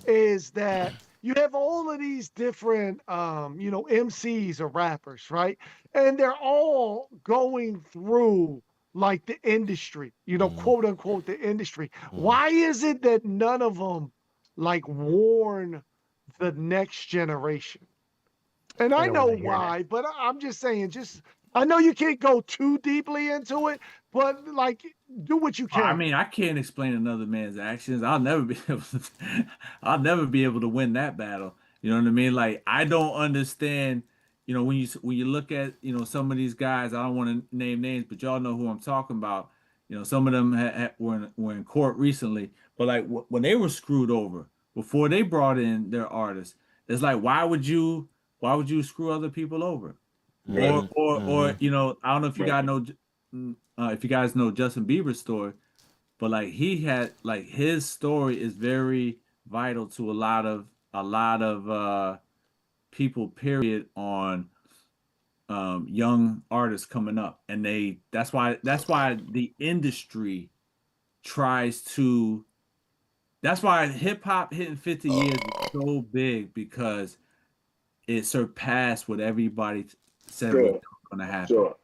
is that you have all of these different, you know, MCs or rappers, right? And they're all going through like the industry, you know, quote unquote, the industry. Why is it that none of them like warn the next generation? And I know why, but I'm just saying, I know you can't go too deeply into it, but like, do what you can. I mean, I can't explain another man's actions. I'll never be able to win that battle. You know what I mean? Like, I don't understand. You know, when you look at, you know, some of these guys, I don't want to name names, but y'all know who I'm talking about. You know, some of them were in court recently, but like when they were screwed over before they brought in their artists, it's like why would you screw other people over? Right. Or you know, I don't know if you guys know if you guys know Justin Bieber's story, but like he had like his story is very vital to a lot of people period on young artists coming up, and that's why the industry tries to that's why hip hop hitting 50 years is so big, because it surpassed what everybody said was going to happen. Sure.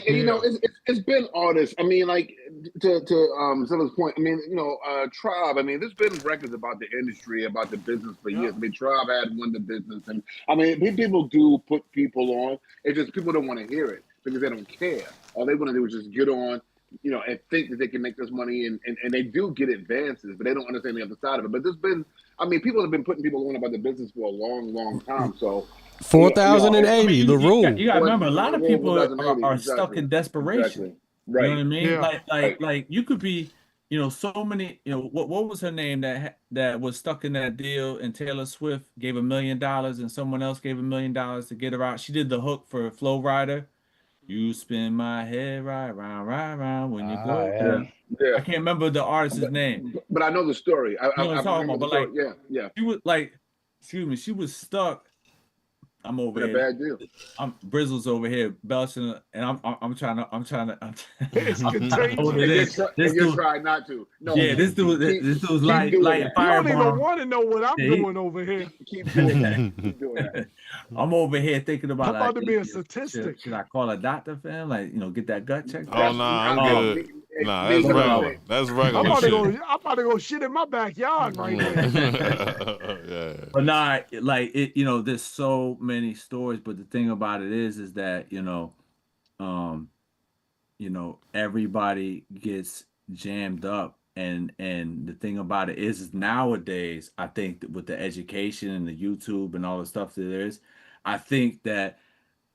You know, it's been artists. I mean, like to Zilla's point. I mean, you know, Tribe. I mean, there's been records about the industry, about the business for years. I mean, Tribe had won the business, and I mean, people do put people on. It's just people don't want to hear it because they don't care. All they want to do is just get on, you know, and think that they can make this money, and they do get advances, but they don't understand the other side of it. But there's been, I mean, people have been putting people on about the business for a long, long time. So 4,080, the room. You got to remember, a lot of people are stuck in desperation. Exactly. Right. You know what I mean? Yeah. Like you could be, you know, so many. You know, what was her name that was stuck in that deal, and Taylor Swift gave $1 million, and someone else gave $1 million to get her out. She did the hook for Flow Rider. You spin my head right round when you go down. Yeah. I can't remember the artist's name, but I know the story. I know what I'm talking about. But like, yeah, she was like, excuse me, she was stuck. I'm over here. Bad deal. Brizzle's over here belching, and I'm trying to. It's contagious. You're trying not to. No. Yeah, this dude's like firebomb. You don't even want to know what I'm doing over here. Keep doing that. Keep doing that. I'm over here thinking about. I'm about to be a statistic. Should I call a doctor, fam? Like, you know, get that gut checked. Oh no, I'm good. Nah, that's regular. That's regular. I'm about to go shit in my backyard right now. Yeah. But nah, like it, you know, there's so many stories. But the thing about it is that you know, everybody gets jammed up, and the thing about it is nowadays, I think that with the education and the YouTube and all the stuff that there is, I think that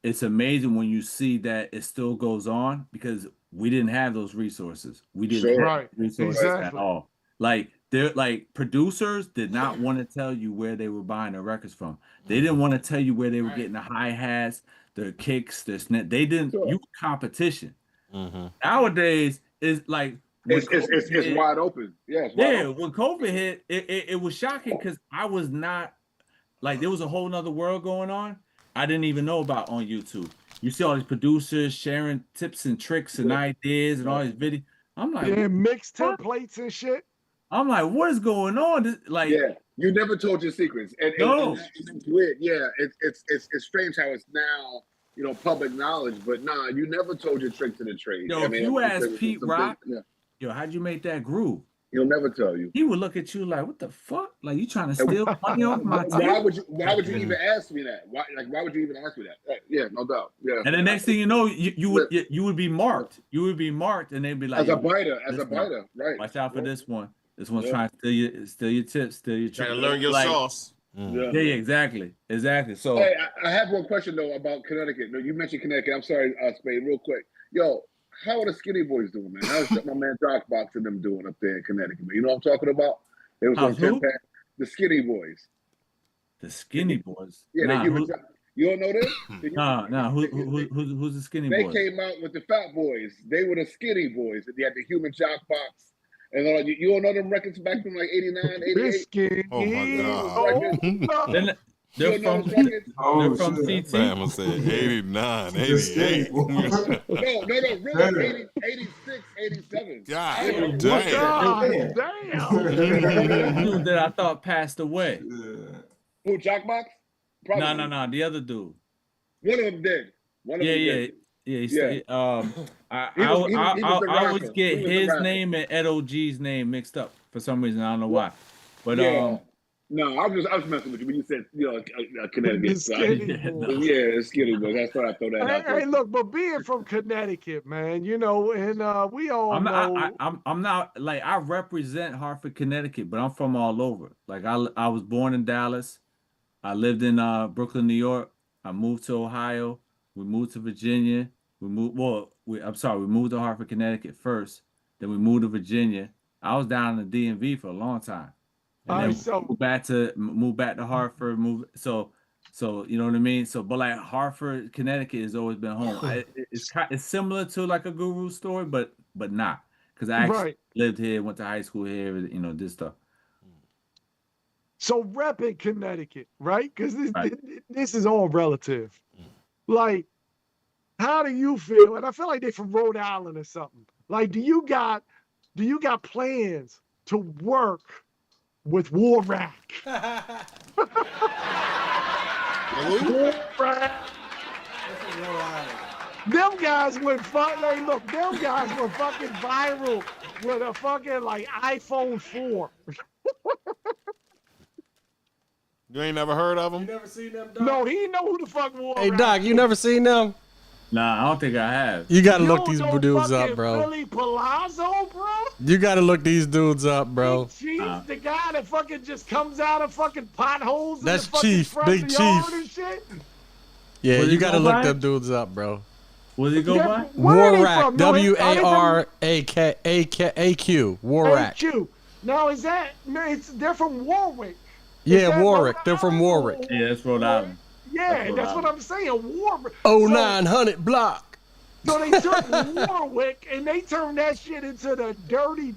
it's amazing when you see that it still goes on, because we didn't have those resources. We didn't have resources at all. Like they're like producers did not want to tell you where they were buying their records from. They didn't want to tell you where they were getting the hi-hats, their kicks, their snare. They didn't. You competition. Nowadays is like it's wide open. Yeah. When COVID hit, it was shocking, because I was not like, there was a whole nother world going on I didn't even know about on YouTube. You see all these producers sharing tips and tricks and ideas and all these videos. I'm like, mixed templates and shit. I'm like, what is going on? You never told your secrets. And it's weird. Yeah, it's strange how it's now, you know, public knowledge. But nah, you never told your tricks to the trade. Yo, if you ask Pete Rock, yo, how'd you make that groove? He'll never tell you. He would look at you like, "What the fuck? Like, you trying to steal money off my team?" Why would you even ask me that? Why would you even ask me that? Yeah, no doubt. Yeah. And the next thing you know, you would be marked. You would be marked, and they'd be like, as a biter, right? Watch out for this one. This one's trying to steal your tips, steal your. Trying to learn your sauce. Yeah, exactly. So, hey, I have one question though about Connecticut. No, you mentioned Connecticut. I'm sorry, Spade, real quick. Yo, how are the Skinny Boys doing, man? How's my man Doc and them doing up there in Connecticut? Man? You know what I'm talking about? They was on the Skinny Boys. The Skinny Boys? Yeah, you don't know this? Nah. Who's the Skinny Boys? They came out with the Fat Boys. They were the Skinny Boys. They had the Human Jock Box. And you don't know them records back from like 89, 88? Oh my God. They're from CT. I'm gonna say 89, 88. No, really 86, 87. God damn. Dude that I thought passed away. Who, Jockbox? No, the other dude. One of them did. I always get his name and Ed O.G's name mixed up for some reason. I don't know why. But no, I was messing with you when you said, you know, Connecticut. Skinny Boys. That's why I throw that out there. Hey, look, but being from Connecticut, man, you know, and we all know. I'm not like, I represent Hartford, Connecticut, but I'm from all over. Like I was born in Dallas. I lived in Brooklyn, New York. I moved to Ohio. We moved to Virginia. We moved to Hartford, Connecticut first. Then we moved to Virginia. I was down in the DMV for a long time. And then moved back to Hartford, so you know what I mean? So but like Hartford, Connecticut has always been home. It's similar to like a Guru story, but not. Because I actually lived here, went to high school here, you know, this stuff. So repping Connecticut, right? Because this is all relative. Like, how do you feel? And I feel like they're from Rhode Island or something. Like, do you got plans to work with War Rack? Them guys went them guys were fucking viral with a fucking like iPhone 4. You ain't never heard of them? You never seen them, Doc? No, he didn't know who the fuck War Hey, Rack Doc, you never seen them? Nah, I don't think I have. You gotta look these dudes up, bro. Billy Palazzo, bro? You gotta look these dudes up, bro. Chief, the guy that fucking just comes out of fucking potholes. That's in the fucking Chief, front Big of the yard and Chief. shit? Yeah, you gotta look them dudes up, bro. What did he go by? Warrack, WARAQ, Warrack. Now is that? They're from Warwick. Yeah, Warwick. They're from Warwick. Yeah, that's Rhode Island. Yeah, that's what I'm saying. Warwick. 0900 block. So they took Warwick and they turned that shit into the dirty.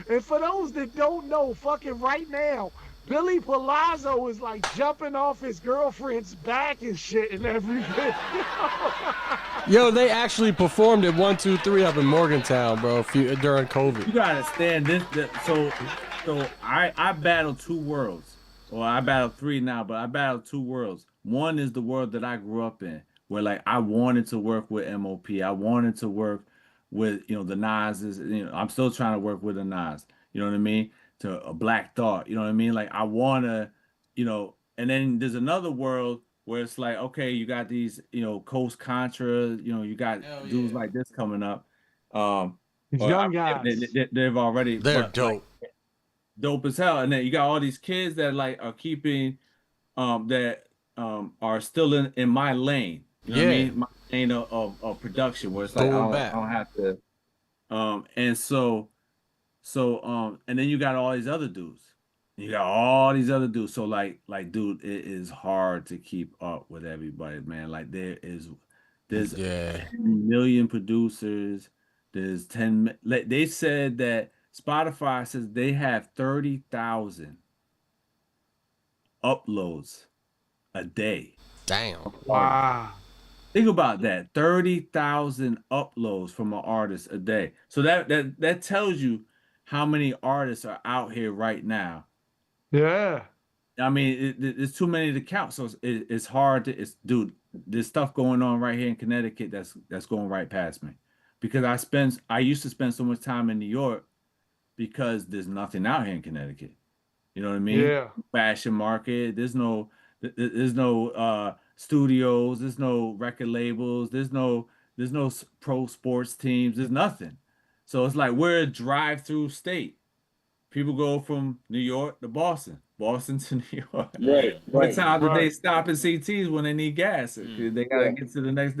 And for those that don't know, fucking right now, Billy Palazzo is like jumping off his girlfriend's back and shit and everything. Yo, they actually performed at 123 up in Morgantown, bro, during COVID. You gotta understand this. So I battled two worlds. Well, I battled three now, but I battled two worlds. One is the world that I grew up in, where like I wanted to work with MOP. I wanted to work with, you know, the Nas's. You know, I'm still trying to work with the Nas. You know what I mean? To a Black Thought. You know what I mean? Like I wanna, you know. And then there's another world where it's like, okay, you got these, you know, Coast Contra. You know, you got dudes like this coming up. Young guys. They've already. They're dope. Like, dope as hell. And then you got all these kids that like are keeping are still in my lane. You know what I mean? My lane of production where it's like I don't have to and so and then you got all these other dudes. So like dude, it is hard to keep up with everybody, man. Like there's 10 million producers. There's 10 they said that Spotify says they have 30,000 uploads a day. Damn. Wow. Think about that. 30,000 uploads from an artist a day. So that tells you how many artists are out here right now. Yeah. I mean, it's too many to count. So it's hard to dude, there's stuff going on right here in Connecticut that's going right past me. Because I used to spend so much time in New York because there's nothing out here in Connecticut. You know what I mean? Yeah. Fashion market. There's no studios. There's no record labels. There's no pro sports teams. There's nothing. So it's like we're a drive-through state. People go from New York to Boston to New York. Right. What time do they stop at CTs when they need gas? They gotta get to the next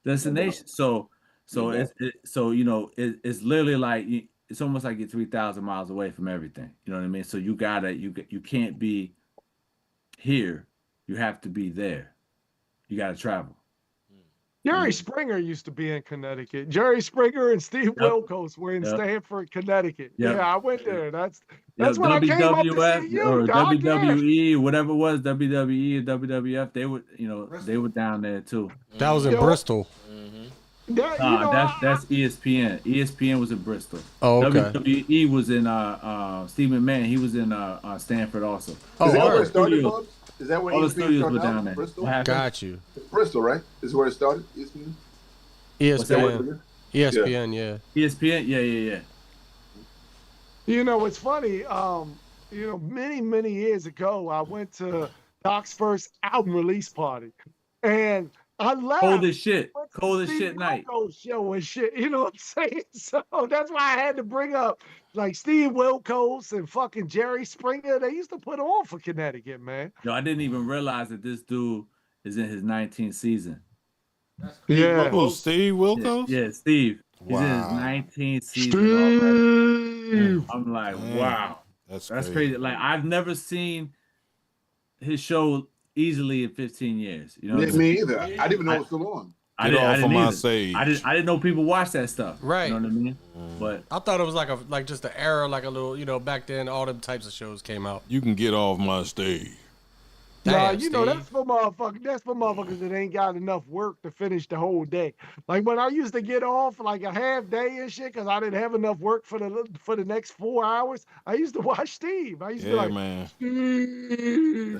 destination. So you know it's literally like it's almost like you're 3,000 miles away from everything. You know what I mean? So you can't be here. You have to be there. You gotta travel. Jerry Springer used to be in Connecticut. Jerry Springer and Steve Wilkos were in Stamford, Connecticut. Yeah, I went there. That's when I came up to see you, or dog. WWE, whatever it was, WWE or WWF. They were, they were down there too. That was in Bristol. That's ESPN. ESPN was in Bristol. Oh, okay. WWE was in Steve McMahon. He was in Stanford also. Oh, is that where it started, Bob? Is that where all the ESPN studios started were down there? Bristol? Got you. Bristol, right? Is where it started. ESPN. ESPN, yeah. ESPN, yeah. You know, it's funny. Many years ago, I went to Doc's first album release party, and I left. Cold as shit night. Show and shit. You know what I'm saying? So that's why I had to bring up like Steve Wilkos and fucking Jerry Springer. They used to put on for Connecticut, man. Yo, I didn't even realize that this dude is in his 19th season. Yeah. Oh, Steve Wilkos? Yeah, Steve. He's in his 19th season already. I'm like, wow, that's crazy. Like I've never seen his show easily in 15 years. You know what I'm Me saying? either. I didn't even know it was still on. I didn't know people watched that stuff. Right. You know what I mean? But I thought it was like just an era, like a little, back then all them types of shows came out. You can get off my stage. Nah, that's for motherfuckers. That's for motherfuckers that ain't got enough work to finish the whole day. Like when I used to get off like a half day and shit, because I didn't have enough work for the next 4 hours. I used to watch Steve. I used to be like, man. Steve.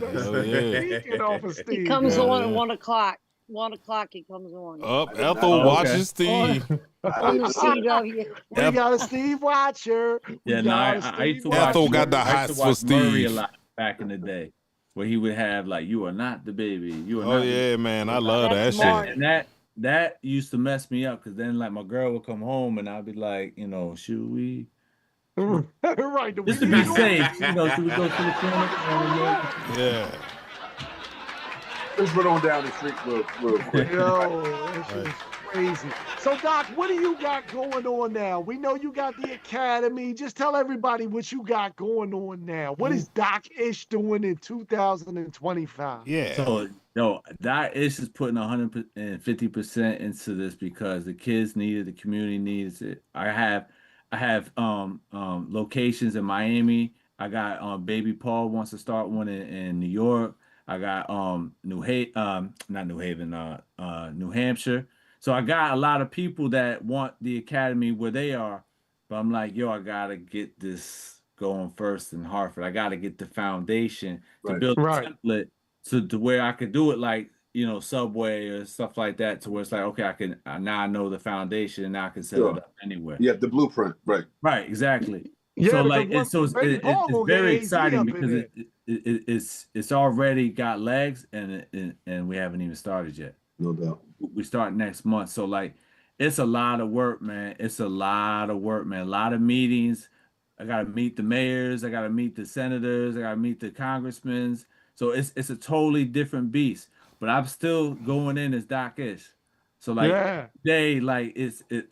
Get off of Steve. He comes on at 1 o'clock. 1 o'clock he comes on. Ethel watches Steve. On the CW. We got a Steve Watcher. I used to watch. Ethel got the hots for Murray a Steve. lot back in the day, where he would have like, "You are not the baby." You are Oh not yeah, man, I love that shit. And that used to mess me up because then like my girl would come home and I'd be like, should we? Right. Just to be safe, should we go to the clinic? Yeah. Let's run on down the street real quick. Yo, that shit is crazy. So, Doc, what do you got going on now? We know you got the Academy. Just tell everybody what you got going on now. What is Doc Ish doing in 2025? Yeah. So, Doc Ish is putting 150% into this because the kids need it, the community needs it. I have locations in Miami. I got Baby Paul wants to start one in New York. I got New Hampshire. So I got a lot of people that want the Academy where they are, but I'm like, I gotta get this going first in Hartford. I gotta get the foundation to build a template to where I could do it like Subway or stuff like that, to where it's like, okay, I can now I know the foundation and now I can set it up anywhere. Yeah, the blueprint, right? Right, exactly. Yeah, so like it's very exciting because it's already got legs and we haven't even started yet. No doubt. We start next month. So like it's a lot of work, man. A lot of meetings. I gotta meet the mayors, I gotta meet the senators, I gotta meet the congressmen. So it's a totally different beast. But I'm still going in as Doc Ish. So like today, like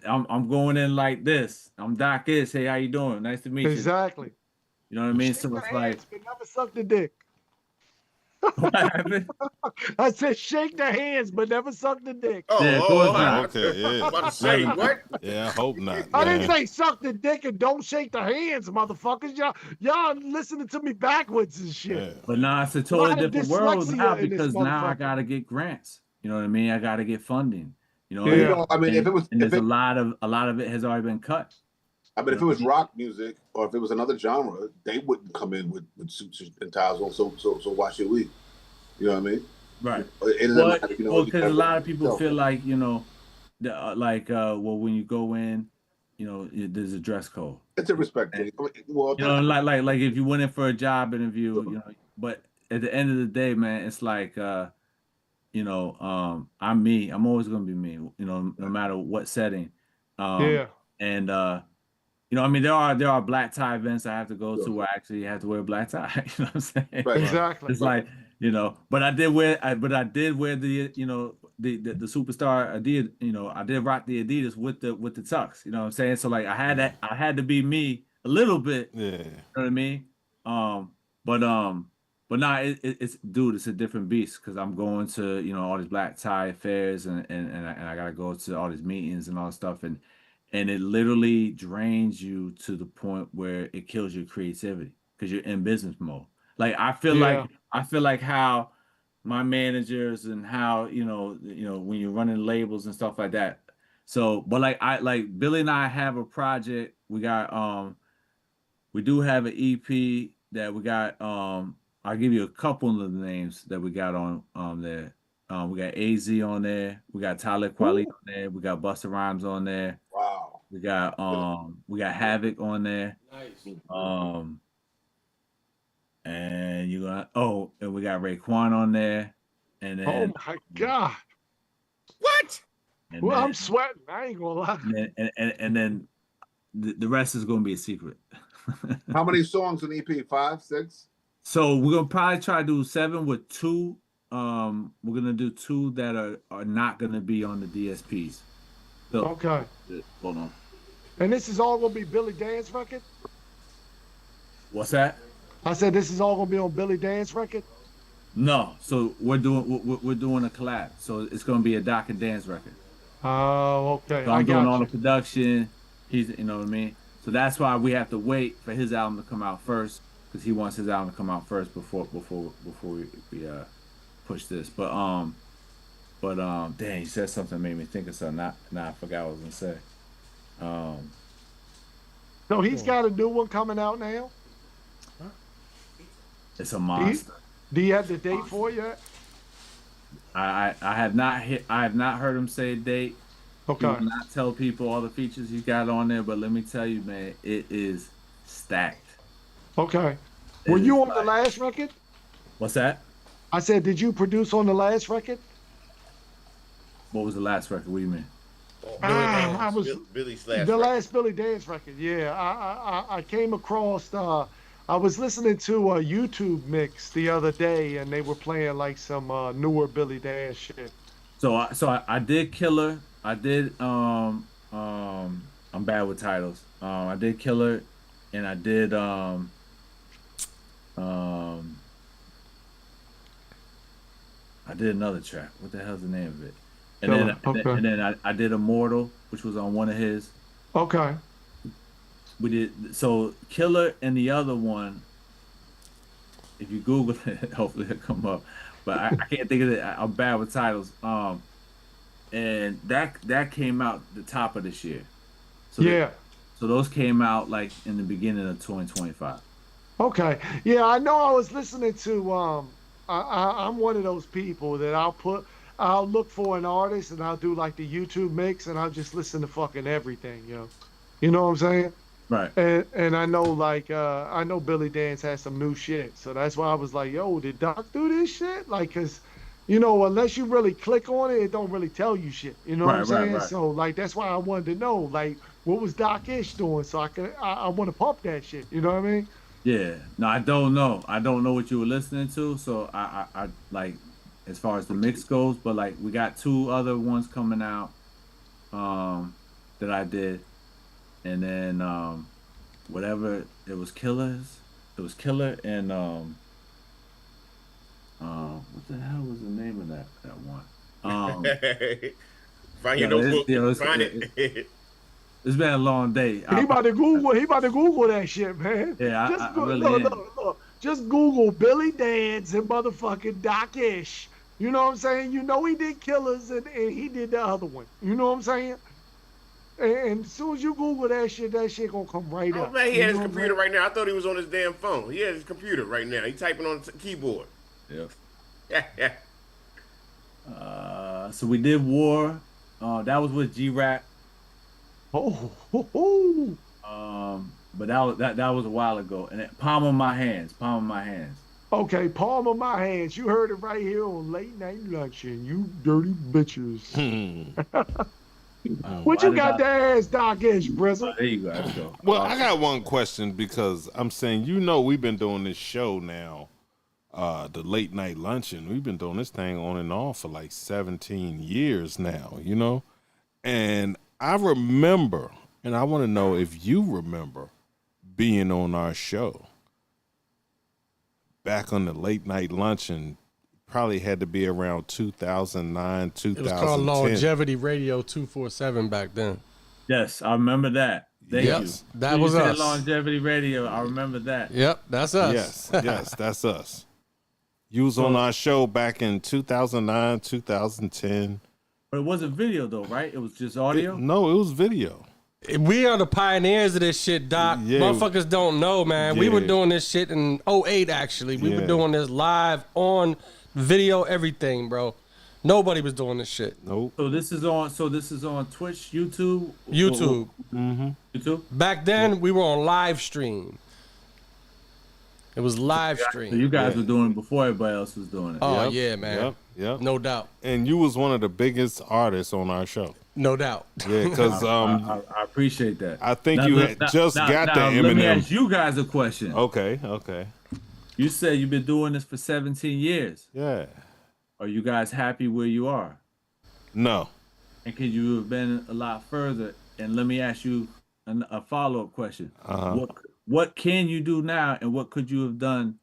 I'm going in like this. I'm Doc Ish. Hey, how you doing? Nice to meet you. Exactly. You know what I mean? So it's like never sucked a dick. What happened? I said shake the hands, but never suck the dick. Okay, yeah. About to say what? Yeah, I hope not. I didn't say suck the dick and don't shake the hands, motherfuckers. Y'all listening to me backwards and shit. Yeah. But now it's a totally different world now because now I gotta get grants. You know what I mean? I gotta get funding. I mean, if a lot of it has already been cut. I mean, if it was rock music or if it was another genre, they wouldn't come in with suits and ties on. So why should we? You know what I mean? Right. Because a lot of people feel like when you go in, there's a dress code. It's a respect thing. Like if you went in for a job interview, But at the end of the day, man, it's like I'm me. I'm always gonna be me. No matter what setting. And I mean, there are black tie events I have to go to where I actually have to wear a black tie. You know what I'm saying? Right. Exactly. It's like, but I did wear the the superstar Adidas. I did rock the Adidas with the tux. You know what I'm saying? So like I had to be me a little bit. Yeah. You know what I mean? But nah, it's dude, it's a different beast because I'm going to all these black tie affairs and I gotta go to all these meetings and all this stuff and it literally drains you to the point where it kills your creativity because you're in business mode. Like I feel like how my managers and how when you're running labels and stuff like that. So, but like Billy and I have a project. We got we do have an EP that we got. I'll give you a couple of the names that we got on there. We got AZ on there. We got Tyler Kweli on there. We got Busta Rhymes on there. Wow. We got Havoc on there. Nice. And and we got Raekwon on there. And then my God. What? I'm sweating. I ain't gonna lie. And then the rest is gonna be a secret. How many songs in EP? 5, 6? So we're gonna probably try to do 7 with 2. We're gonna do 2 that are not gonna be on the DSPs. So, okay. Hold on. And this is all gonna be Billy Dan's record? What's that? I said this is all gonna be on Billy Dan's record? No. So we're doing a collab. So it's gonna be a Doc and Dance record. Oh, okay. So I'm doing all the production. He's, you know what I mean. So that's why we have to wait for his album to come out first, because he wants his album to come out first before we push this. But dang, you said something that made me think of something. Now I forgot what I was gonna say. So he's got a new one coming out now? It's a monster. Do you have the date for it yet? I have not heard him say a date. Okay. He will not tell people all the features he got on there, but let me tell you, man, it is stacked. Okay. Were you on the last record? What's that? I said, did you produce on the last record? What was the last record? What do you mean? I was Billy's last Billy Dance record. Yeah, I came across. I was listening to a YouTube mix the other day, and they were playing like some newer Billy Dance shit. So I did Killer. I did I'm bad with titles. I did Killer, and I did I did another track. What the hell's the name of it? And then I did Immortal, which was on one of his. Okay. We did so Killer and the other one. If you Google it, hopefully it'll come up. But I can't think of it. I'm bad with titles. And that came out the top of this year. So yeah. So those came out like in the beginning of 2025. Okay. Yeah, I know. I was listening to. I'm one of those people that I'll look for an artist and I'll do like the YouTube mix and I'll just listen to fucking everything, You know what I'm saying? Right. And I know I know Billy Dance has some new shit. So that's why I was like, yo, did Doc do this shit? Like, cause unless you really click on it, it don't really tell you shit. You know what I'm saying? Right. So like that's why I wanted to know, like, what was Doc Ish doing? So I want to pump that shit. You know what I mean? Yeah. No, I don't know. I don't know what you were listening to. So I like, as far as the mix goes, but like we got 2 other ones coming out that I did, and then whatever it was Killer and what the hell was the name of that one? Find your notebook. Find it. It's been a long day. He about to Google that shit, man. Yeah, just really look. Just Google Billy Dance and motherfucking Doc Ish. You know what I'm saying? You know he did Killers and he did the other one. You know what I'm saying? And as soon as you Google that shit gonna come right up. Oh man, he has his computer right now. I thought he was on his damn phone. He has his computer right now. He typing on the keyboard. Yeah. So we did War. That was with G-Rap. Oh. But that was a while ago. And Palm of My Hands. Okay, Palm of My Hands. You heard it right here on Late Night Luncheon. You dirty bitches. What you got to ask Doc Ish, Brizzle? There you go. Well, I got one question because I'm saying, we've been doing this show now, the Late Night Luncheon. We've been doing this thing on and off for like 17 years now, And I remember, and I want to know if you remember being on our show back on the Late Night Luncheon. Probably had to be around 2009, 2010. It was called Longevity Radio 247 back then. Yes, I remember that. Thank you. That was us. Longevity Radio. I remember that. Yep, that's us. Yes, that's us. You was on our show back in 2009, 2010. But it wasn't video though, right? It was just audio? No, it was video. We are the pioneers of this shit, Doc. Yeah. Motherfuckers don't know, man. Yeah. We were doing this shit in 2008, actually. We were doing this live on video, everything, bro. Nobody was doing this shit. Nope. So this is on Twitch, YouTube? YouTube? Back then, we were on live stream. It was live stream. So you guys were doing it before everybody else was doing it. Oh, yeah, man. Yep. No doubt. And you was one of the biggest artists on our show. No doubt. Yeah, because I appreciate that. I think you had just got the Eminem. Let me ask you guys a question. Okay. You said you've been doing this for 17 years. Yeah. Are you guys happy where you are? No. and could you have been a lot further? And let me ask you a follow-up question. What can you do now, and what could you have done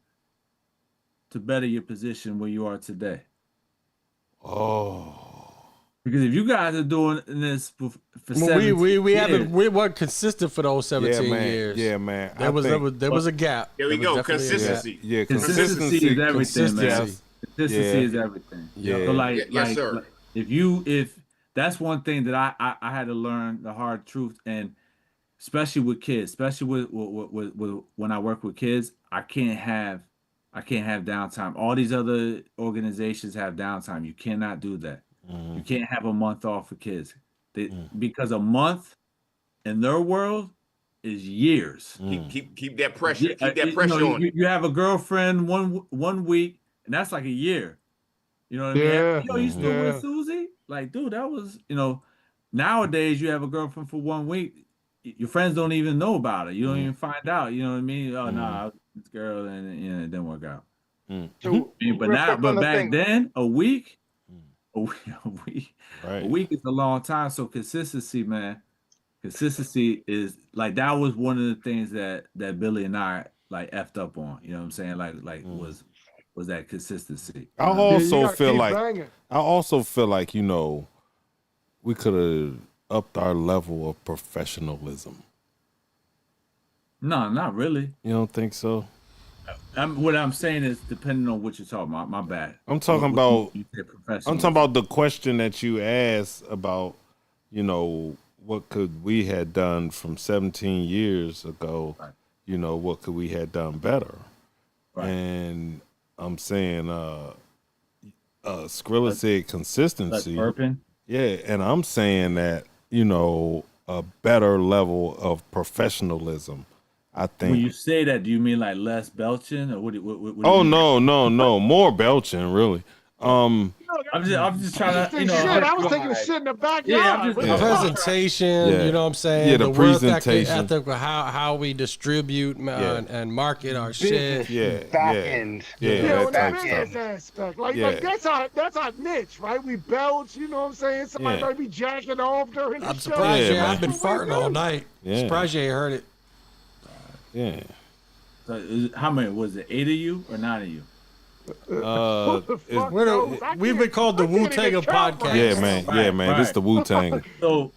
to better your position where you are today? Because if you guys are doing this for 17 years, we weren't consistent for those 17 years. Yeah, man. There was a gap. There we go. Consistency. Yeah, consistency is everything, man. Consistency is everything. Yeah. So yes, sir. If that's one thing that I had to learn the hard truth, and especially with kids, especially with when I work with kids, I can't have downtime. All these other organizations have downtime. You cannot do that. You can't have a month off for kids. Because a month in their world is years. Keep that pressure. Keep that pressure on. You have a girlfriend one week, and that's like a year. You know what I mean? Yo, you still with Susie? Like, dude, that was, nowadays you have a girlfriend for 1 week. Your friends don't even know about it. You don't even find out. You know what I mean? Oh, nah, this girl, and it didn't work out. But back then, a week is a long time. So consistency, man. Consistency is like, that was one of the things that Billy and I like effed up on. You know what I'm saying? Like was that consistency. I also feel like we could have upped our level of professionalism. No, not really. You don't think so? What I'm saying is, depending on what you're talking about. My bad. I'm talking about the question that you asked about, what could we have done from 17 years ago? Right. What could we have done better? Right. And I'm saying, Skrilla said consistency. Yeah, and I'm saying that, a better level of professiongestionalism. I think. When you say that, do you mean like less belching, or what no, more belching, really. I'm just trying to, I was taking a shit in the backyard. Presentation, you know what I'm saying? Yeah, the presentation. Ethic, how we distribute and market our shit. Back end. That business aspect. Like that's our niche, right? We belch, you know what I'm saying? Somebody might be jacking off during the show. I'm surprised I've been farting all night. Surprised you ain't heard it. Yeah. So how many was it? 8 of you or 9 of you? We've been called the Wu-Tang of podcast. Yeah, man. Yeah, man. This is the Wu-Tang. So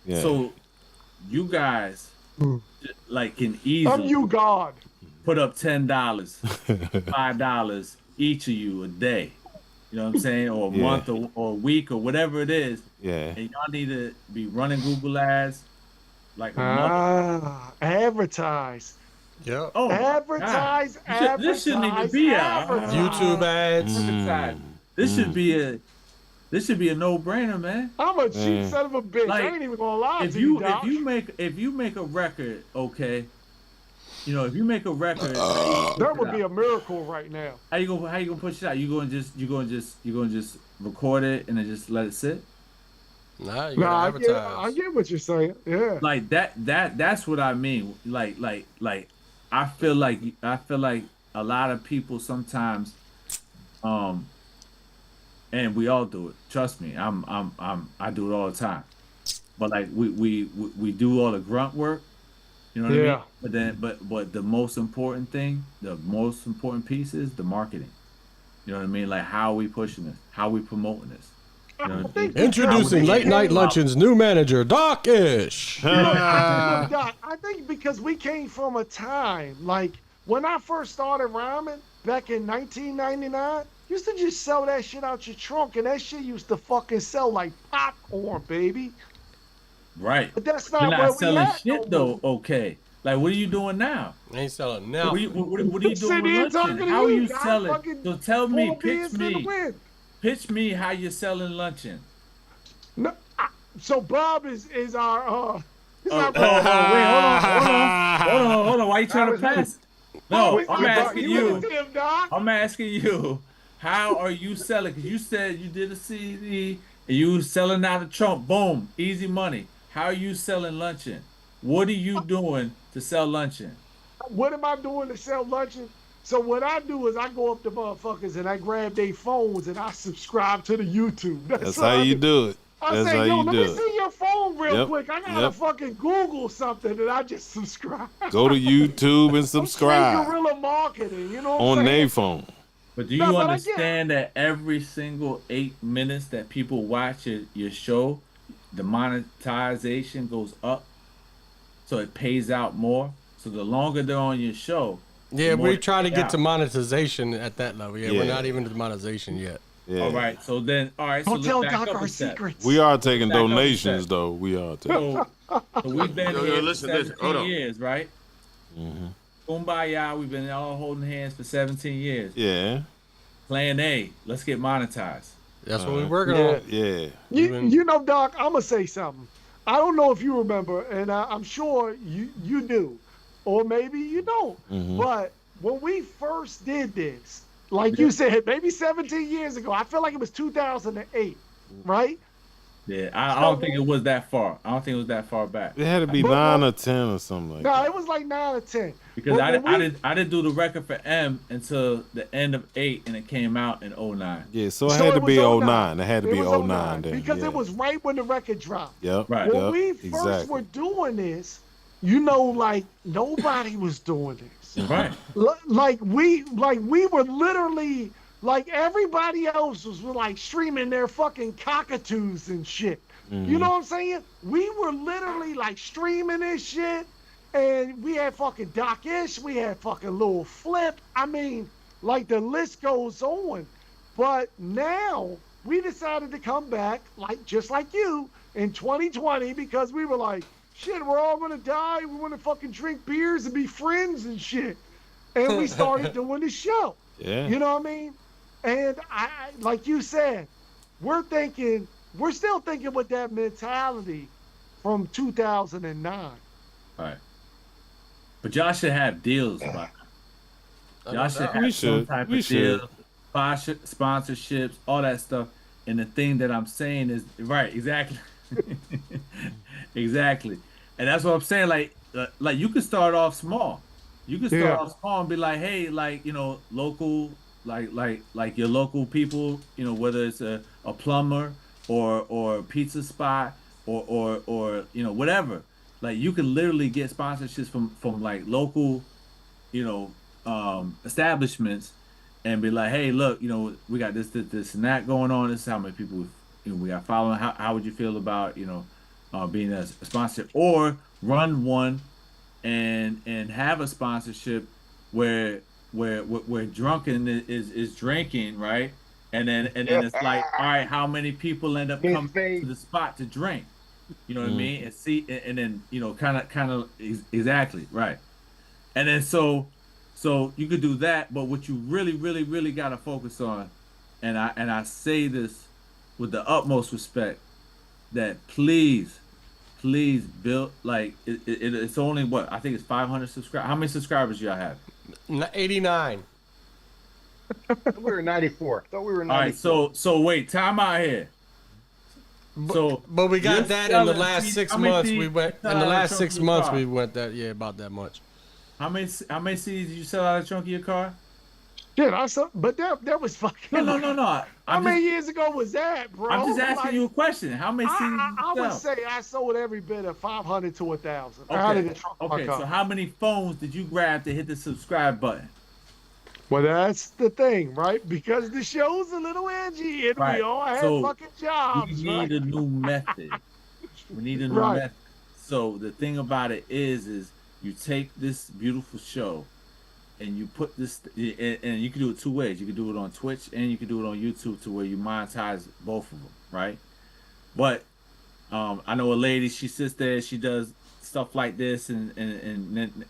you guys can easily. I'm you, God. Put up $10, $5 each of you a day. You know what I'm saying? Or a month or a week or whatever it is. Yeah. And y'all need to be running Google ads like advertise. Yeah. Oh, advertise. This shouldn't even be out. YouTube ads. This should be a no-brainer, man. I'm a cheap son of a bitch. I ain't even gonna lie to you, Doc. If you make a record, okay. If you make a record, that would be a miracle right now. How you gonna push it out? You gonna just record it and then just let it sit? Nah, you gotta advertise. I get what you're saying. Yeah. Like that's what I mean. Like I feel like a lot of people sometimes, and we all do it. Trust me, I do it all the time. But like we do all the grunt work, you know what I mean? But then but the most important thing, the most important piece is the marketing. You know what I mean? Like, how are we pushing this? How are we promoting this? Introducing Late Night Lunchin's new manager, Doc Ish. Doc, I think because we came from a time, like when I first started rhyming back in 1999, used to just sell that shit out your trunk, and that shit used to fucking sell like popcorn, baby. Right. But that's not You're not where selling we at, shit though. Okay. Like, what are you doing now? I ain't selling now. What are you doing with Lunchin? How are you selling? So tell me, pitch me how you're selling Lunchin. No, so Bob is our hold on. Why are you trying to pass? No, I'm asking you. How are you selling? Because you said you did a CD and you was selling out of trunk. Boom, easy money. How are you selling Lunchin? What are you doing to sell Lunchin? What am I doing to sell Lunchin? So what I do is I go up to motherfuckers and I grab their phones and I subscribe to the YouTube. That's how you do it. I say, yo, let me see phone real quick. I gotta fucking Google something and I just subscribe. Go to YouTube and subscribe. Guerrilla marketing, you know what on I'm saying? their phone. But do you understand that every single 8 minutes that people watch your show, the monetization goes up, so it pays out more. So the longer they're on your show, yeah, we're trying to get to monetization at that level. Yeah, we're not even to monetization yet. Yeah. All right, so then, Don't tell Doc our secrets. We are taking donations, though. We are taking. So we've been here for 17 hold on. years, right? Mm-hmm. Kumbaya, we've been all holding hands for 17 years. Yeah. Plan A, let's get monetized. That's what we're working on. Yeah. You know, Doc, I'm gonna say something. I don't know if you remember, and I'm sure you do, or maybe you don't. Mm-hmm. But when we first did this, like you said, maybe 17 years ago, I feel like it was 2008, right? Yeah, I don't think it was that far. I don't think it was that far back. It had to be 9 or 10 or something like that. No, it was like 9 or 10. Because I didn't do the record for M until the end of 8, and it came out in 09. Yeah, so it had to be 09. It had to be 09 then. Because it was right when the record dropped. Yep. Right. When we first were doing this, you know, like nobody was doing this. Right. Like we were literally. Like everybody else was like streaming their fucking cockatoos and shit. Mm-hmm. You know what I'm saying? We were literally like streaming this shit, and we had fucking Doc Ish, we had fucking Lil Flip. I mean, like the list goes on. But now we decided to come back, like just like you, in 2020 because we were like, shit, we're all gonna die. We want to fucking drink beers and be friends and shit. And we started doing the show. Yeah. You know what I mean? And I, like you said, we're still thinking with that mentality from 2009. Right. But y'all should have deals about it. Y'all should have some type of deal, sponsorships, all that stuff. And the thing that I'm saying is, right, exactly. Exactly. And that's what I'm saying. Like you could start off small. You can start off small and be like, hey, like, you know, local, like your local people, you know, whether it's a plumber or a pizza spot or you know, whatever. Like you can literally get sponsorships from like local, you know, establishments and be like, hey, look, you know, we got this and that going on. This is how many people, you know, we got following. How would you feel about, you know, being a sponsor, or run one and have a sponsorship where drunken is drinking, right? And then it's like, all right, how many people end up coming to the spot to drink? You know what I mean? And see, and then, you know, kind of exactly, right. And then so you could do that, but what you really got to focus on, and I say this with the utmost respect, that please build, like, it's only what, I think it's 500 subscribers. How many subscribers y'all have? 89. We were 94. Thought we were 94. All right, so wait, time out here. But we got that in the last 6 months. We went in the last 6 months. We went that about that much. How many CDs did you sell out of the trunk of your car? Shit, I saw, but that was fucking. No. How many years ago was that, bro? I'm just asking you a question. How many CDs I would say I sold every bit of 500 to 1,000. Okay, so how many phones did you grab to hit the subscribe button? Well, that's the thing, right? Because the show's a little edgy and we all have fucking jobs. We need a new method. We need a new method. So the thing about it is you take this beautiful show and you put this, and you can do it 2 ways. You can do it on Twitch and you can do it on YouTube to where you monetize both of them, right? But I know a lady, she sits there, she does stuff like this and then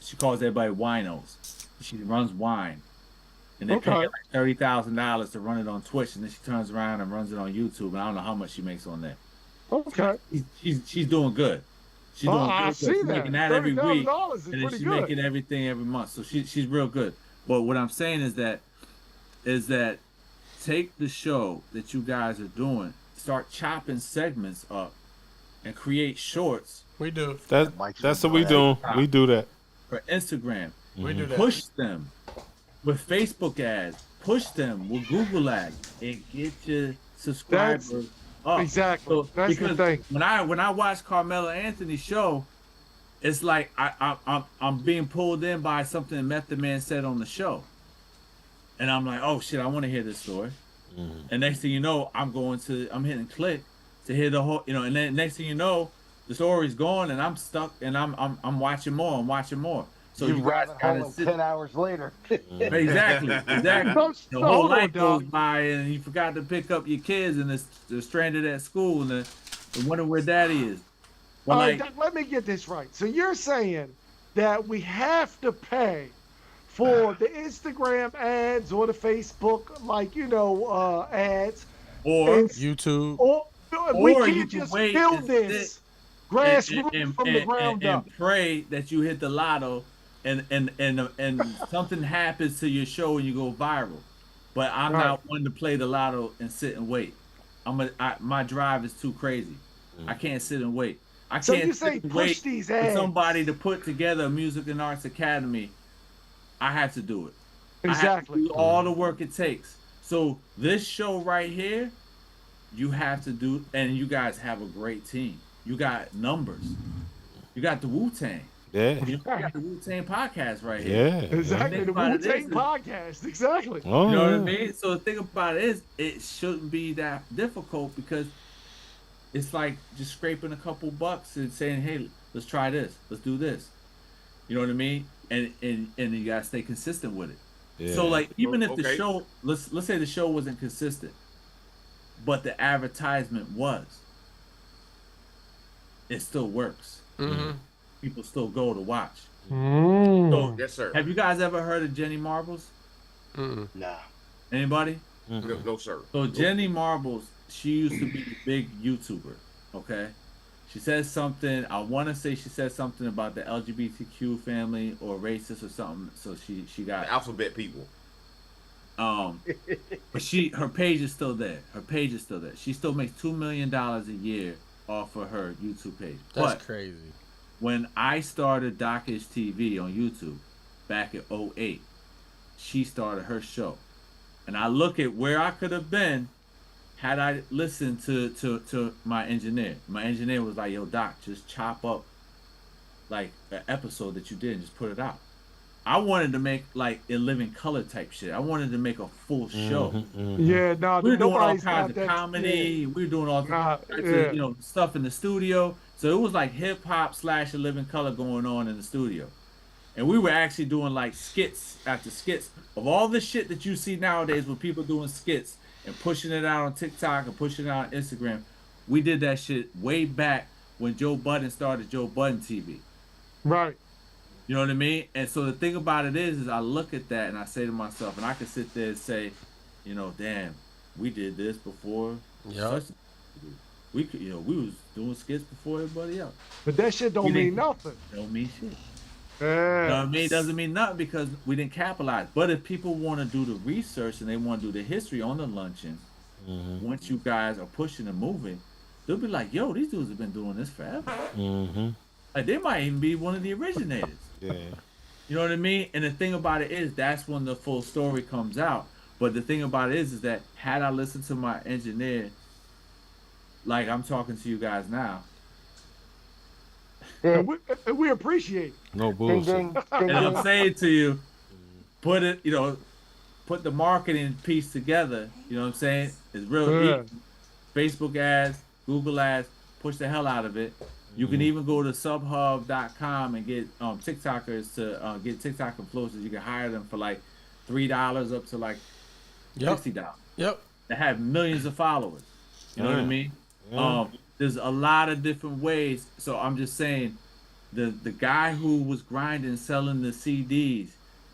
she calls everybody winos. She runs wine, and they pay her like $30,000 to run it on Twitch, and then she turns around and runs it on YouTube, and I don't know how much she makes on there. Okay. She's doing good. She's doing good. I see she's that. making that every week, and then she's making everything every month. So she's real good. But what I'm saying is that take the show that you guys are doing, start chopping segments up, and create shorts. We do. That's what we do. We do that for Instagram. We do that. Push them with Facebook ads. Push them with Google ads and get your subscribers up. Exactly. So, That's because the thing. when I watch Carmelo Anthony's show, it's like I'm being pulled in by something Method Man said on the show, and I'm like, oh shit, I want to hear this story. And next thing you know, I'm hitting click to hear the whole, and then next thing you know, the story's gone, and I'm stuck, and I'm watching more. I'm watching more. So you you guys rabbit gotta hole sit 10 hours later. Exactly. The whole hold on, life goes Doc. by, and you forgot to pick up your kids, and they're stranded at school, and they wonder where daddy is. But All right, Doc, let me get this right. So you're saying that we have to pay for the Instagram ads or the Facebook, ads, or YouTube, or we can't just build this grassroots and, from the ground up. and pray that you hit the lotto, and something happens to your show and you go viral. But I'm not one to play the lotto and sit and wait. My drive is too crazy. I can't sit and wait. I So can't you sit say and push wait these for ads. somebody to put together a music and arts academy. I have to do it. Exactly. I have to do all the work it takes. So this show right here, you have to do, and you guys have a great team. You got numbers. You got the Wu-Tang. Yeah. You got the Wu-Tang podcast right here. Yeah. Exactly. The Wu-Tang podcast. Exactly. Oh, you know what I mean? So the thing about it is, it shouldn't be that difficult, because it's like just scraping a couple bucks and saying, hey, let's try this. Let's do this. You know what I mean? And you gotta stay consistent with it. Yeah. So like, even if the show, let's say the show wasn't consistent, but the advertisement was, it still works. People still go to watch. So, yes, sir. Have you guys ever heard of Jenny Marbles? Nah. Anybody? No, sir. So Jenny Marbles, she used to be a big YouTuber. Okay. She says something. I want to say she said something about the LGBTQ family or racist or something. So she got the alphabet people. But her page is still there. Her page is still there. She still makes $2 million a year off of her YouTube page. That's crazy. When I started Dockish TV on YouTube back in 2008, she started her show. And I look at where I could have been had I listened to my engineer. My engineer was like, yo, Doc, just chop up like an episode that you did and just put it out. I wanted to make like a living color type shit. I wanted to make a full show. Yeah, no, we were doing all nobody's kinds got of that. comedy. Yeah. We were doing all kinds of, stuff in the studio. So it was like hip hop / a living color going on in the studio. And we were actually doing like skits after skits of all the shit that you see nowadays with people doing skits and pushing it out on TikTok and pushing it out on Instagram. We did that shit way back when Joe Budden started Joe Budden TV. Right. You know what I mean? And so the thing about it is I look at that and I say to myself, and I can sit there and say, damn, we did this before. Yeah. We could, we was doing skits before everybody else. But that shit don't mean nothing. Don't mean shit. Yeah. You know what I mean? It doesn't mean nothing because we didn't capitalize. But if people want to do the research and they want to do the history on the luncheon, once you guys are pushing and moving, they'll be like, yo, these dudes have been doing this forever. Like they might even be one of the originators. Yeah. You know what I mean? And the thing about it is that's when the full story comes out. But the thing about it is that had I listened to my engineer, like I'm talking to you guys now. And we appreciate it. No bullshit. And I'm saying to you, put the marketing piece together. You know what I'm saying? It's real easy. Facebook ads, Google ads, push the hell out of it. You can even go to subhub.com and get TikTokers to get TikTok influencers. You can hire them for like $3 up to like $60. Yep. They have millions of followers. You know what I mean? There's a lot of different ways. So I'm just saying, the guy who was grinding, selling the CDs,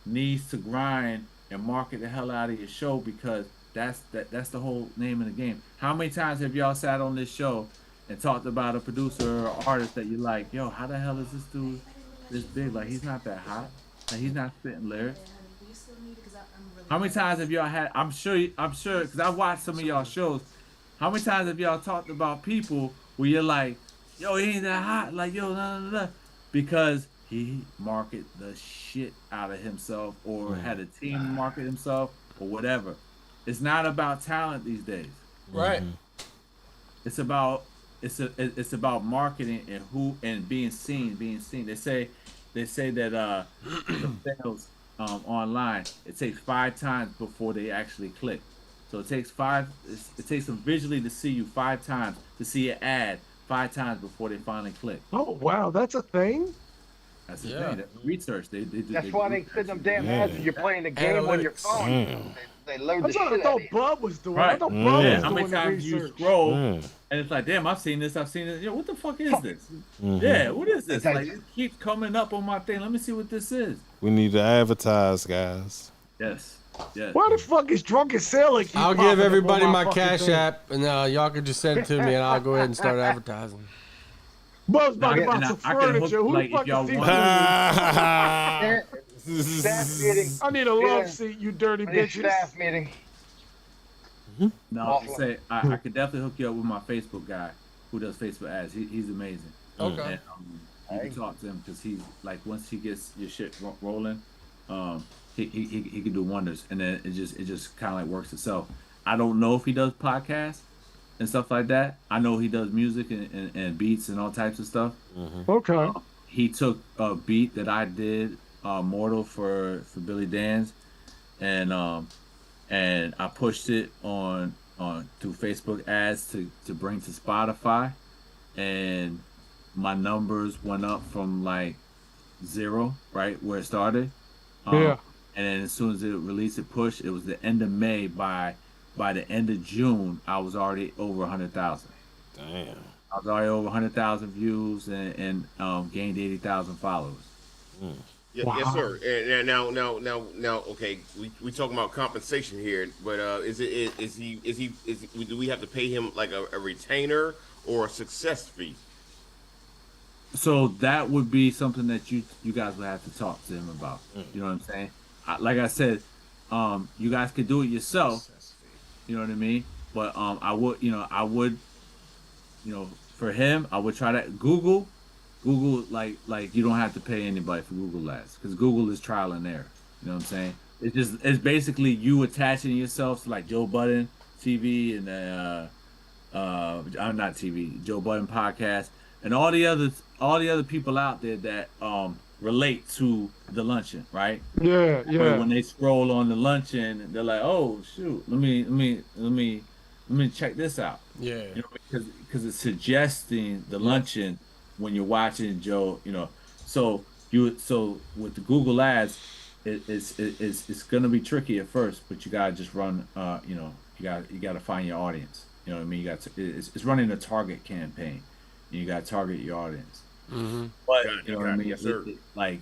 needs to grind and market the hell out of your show because that's the whole name of the game. How many times have y'all sat on this show and talked about a producer or artist that you like? Yo, how the hell is this dude this big? Like he's not that hot. Like he's not spitting lyrics. How many times have y'all had? I'm sure because I watched some of y'all shows. How many times have y'all talked about people where you're like, yo, he ain't that hot, like yo, nah, because he market the shit out of himself or had a team market himself or whatever. It's not about talent these days. Right. it's about marketing and being seen. They say that the sales online, it takes 5 times before they actually click. So it takes them visually to see you 5 times, to see an ad 5 times before they finally click. Oh wow, that's a thing. That's the thing. That's research. That's why they send them damn ads when you're playing the game on your phone. They load the shit. I thought Bub was doing. Right. I thought Bub was How many doing the times you research. scroll and it's like, damn, I've seen this. Yo, what the fuck is this? Yeah, what is this? Like, it keeps coming up on my thing. Let me see what this is. We need to advertise, guys. Yes. Why the fuck is Drunken Sailor? I'll give everybody my Cash App, and y'all can just send it to me, and I'll go ahead and start advertising. Bub's about to buy some furniture. Who the fuck is Staff meeting. I need a love seat, you dirty bitches. Staff meeting. No, I could definitely hook you up with my Facebook guy who does Facebook ads. He's amazing. Okay. And, you can talk to him because he's like, once he gets your shit rolling, he can do wonders, and then it just kind of like works itself. I don't know if he does podcasts and stuff like that. I know he does music and beats and all types of stuff. Okay. He took a beat that I did, Mortal for Billy Dan's, and I pushed it on through Facebook ads to bring to Spotify, and my numbers went up from like 0, right where it started. And then as soon as it released, it pushed. It was the end of May. By the end of June, I was already over 100,000. Damn. I was already over 100,000 views and gained 80,000 followers. Yeah, wow. Yes, sir. And now, okay, we talking about compensation here, but do we have to pay him like a retainer or a success fee? So that would be something that you guys would have to talk to him about. You know what I'm saying? Like I said, you guys could do it yourself. You know what I mean? But I would, for him, I would try that. Google, like you don't have to pay anybody for Google Ads because Google is trial and error. You know what I'm saying? It's basically you attaching yourself to like Joe Budden TV and I'm not TV, Joe Budden podcast and all the other people out there that relate to the luncheon, right? Yeah. When they scroll on the luncheon, they're like, "Oh shoot, let me check this out." Yeah, because it's suggesting the luncheon when you're watching Joe. So with the Google Ads, it's gonna be tricky at first, but you gotta just run. You gotta find your audience. You know what I mean? It's running a target campaign. And you gotta target your audience. But you know what I mean? Yes, sir. Like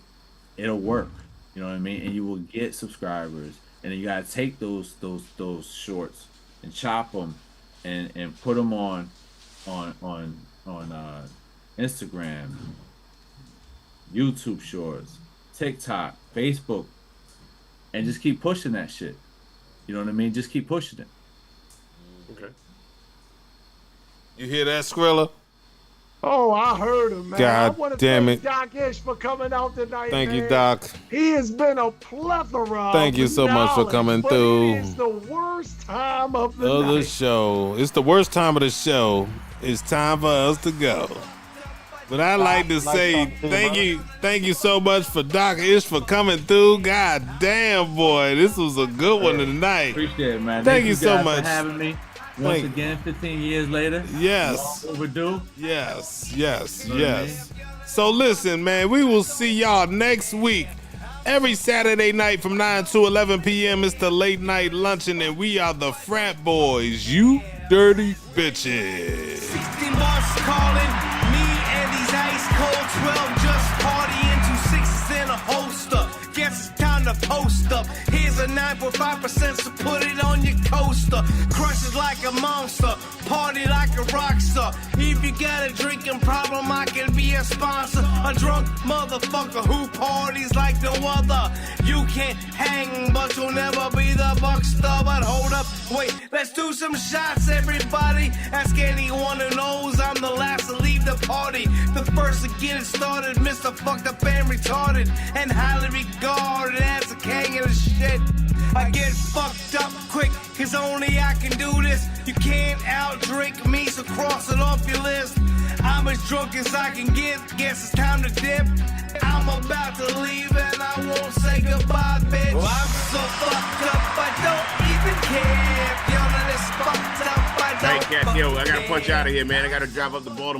it'll work. You know what I mean? And you will get subscribers. And then you gotta take those shorts and chop them and put them on Instagram, YouTube Shorts, TikTok, Facebook, and just keep pushing that shit. You know what I mean? Just keep pushing it. Okay. You hear that, Skrilla? Oh, I heard him, man. God I want to damn thank it. Doc Ish for coming out tonight. Thank you, man. Doc. He has been a plethora. Thank you so much for coming through. It is the worst time of the night. Show. It's the worst time of the show. It's time for us to go. But I'd like to say thank you so much for Doc Ish for coming through. God damn, boy, this was a good one tonight. Appreciate it, man. Thank you so guys much for having me. Once again, 15 years later. Yes. Overdue. Yes. So listen, man, we will see y'all next week. Every Saturday night from 9 to 11 p.m. It's the Late Night Luncheon, and we are the Frat Boys, you dirty bitches. 16 bars calling, me and these ice cold 12 just partying, 2 6s in a holster. Guess it's time to post up. Here's a 9.5%, so put it on your coaster. Crush it like a monster, party like a rock star. If you got a drinking problem, I can be a sponsor. A drunk motherfucker who parties like no other. You can't hang, but you'll never be the buckster. But hold up, wait, let's do some shots, everybody. Ask anyone who knows I'm the last to leave the party. The first to get it started, Mr. Fucked Up and Retarded, and highly regarded as a king of the shit. I get fucked up quick, cause only I can do this. You can't outdrink me, so cross it off your list. I'm as drunk as I can get, guess it's time to dip. I'm about to leave and I won't say goodbye, bitch. Well, I'm so fucked up, I don't even care. If you're not as fucked up, I don't. Hey, Cat, yo, I gotta punch out of here, man. I gotta drive up to Baltimore.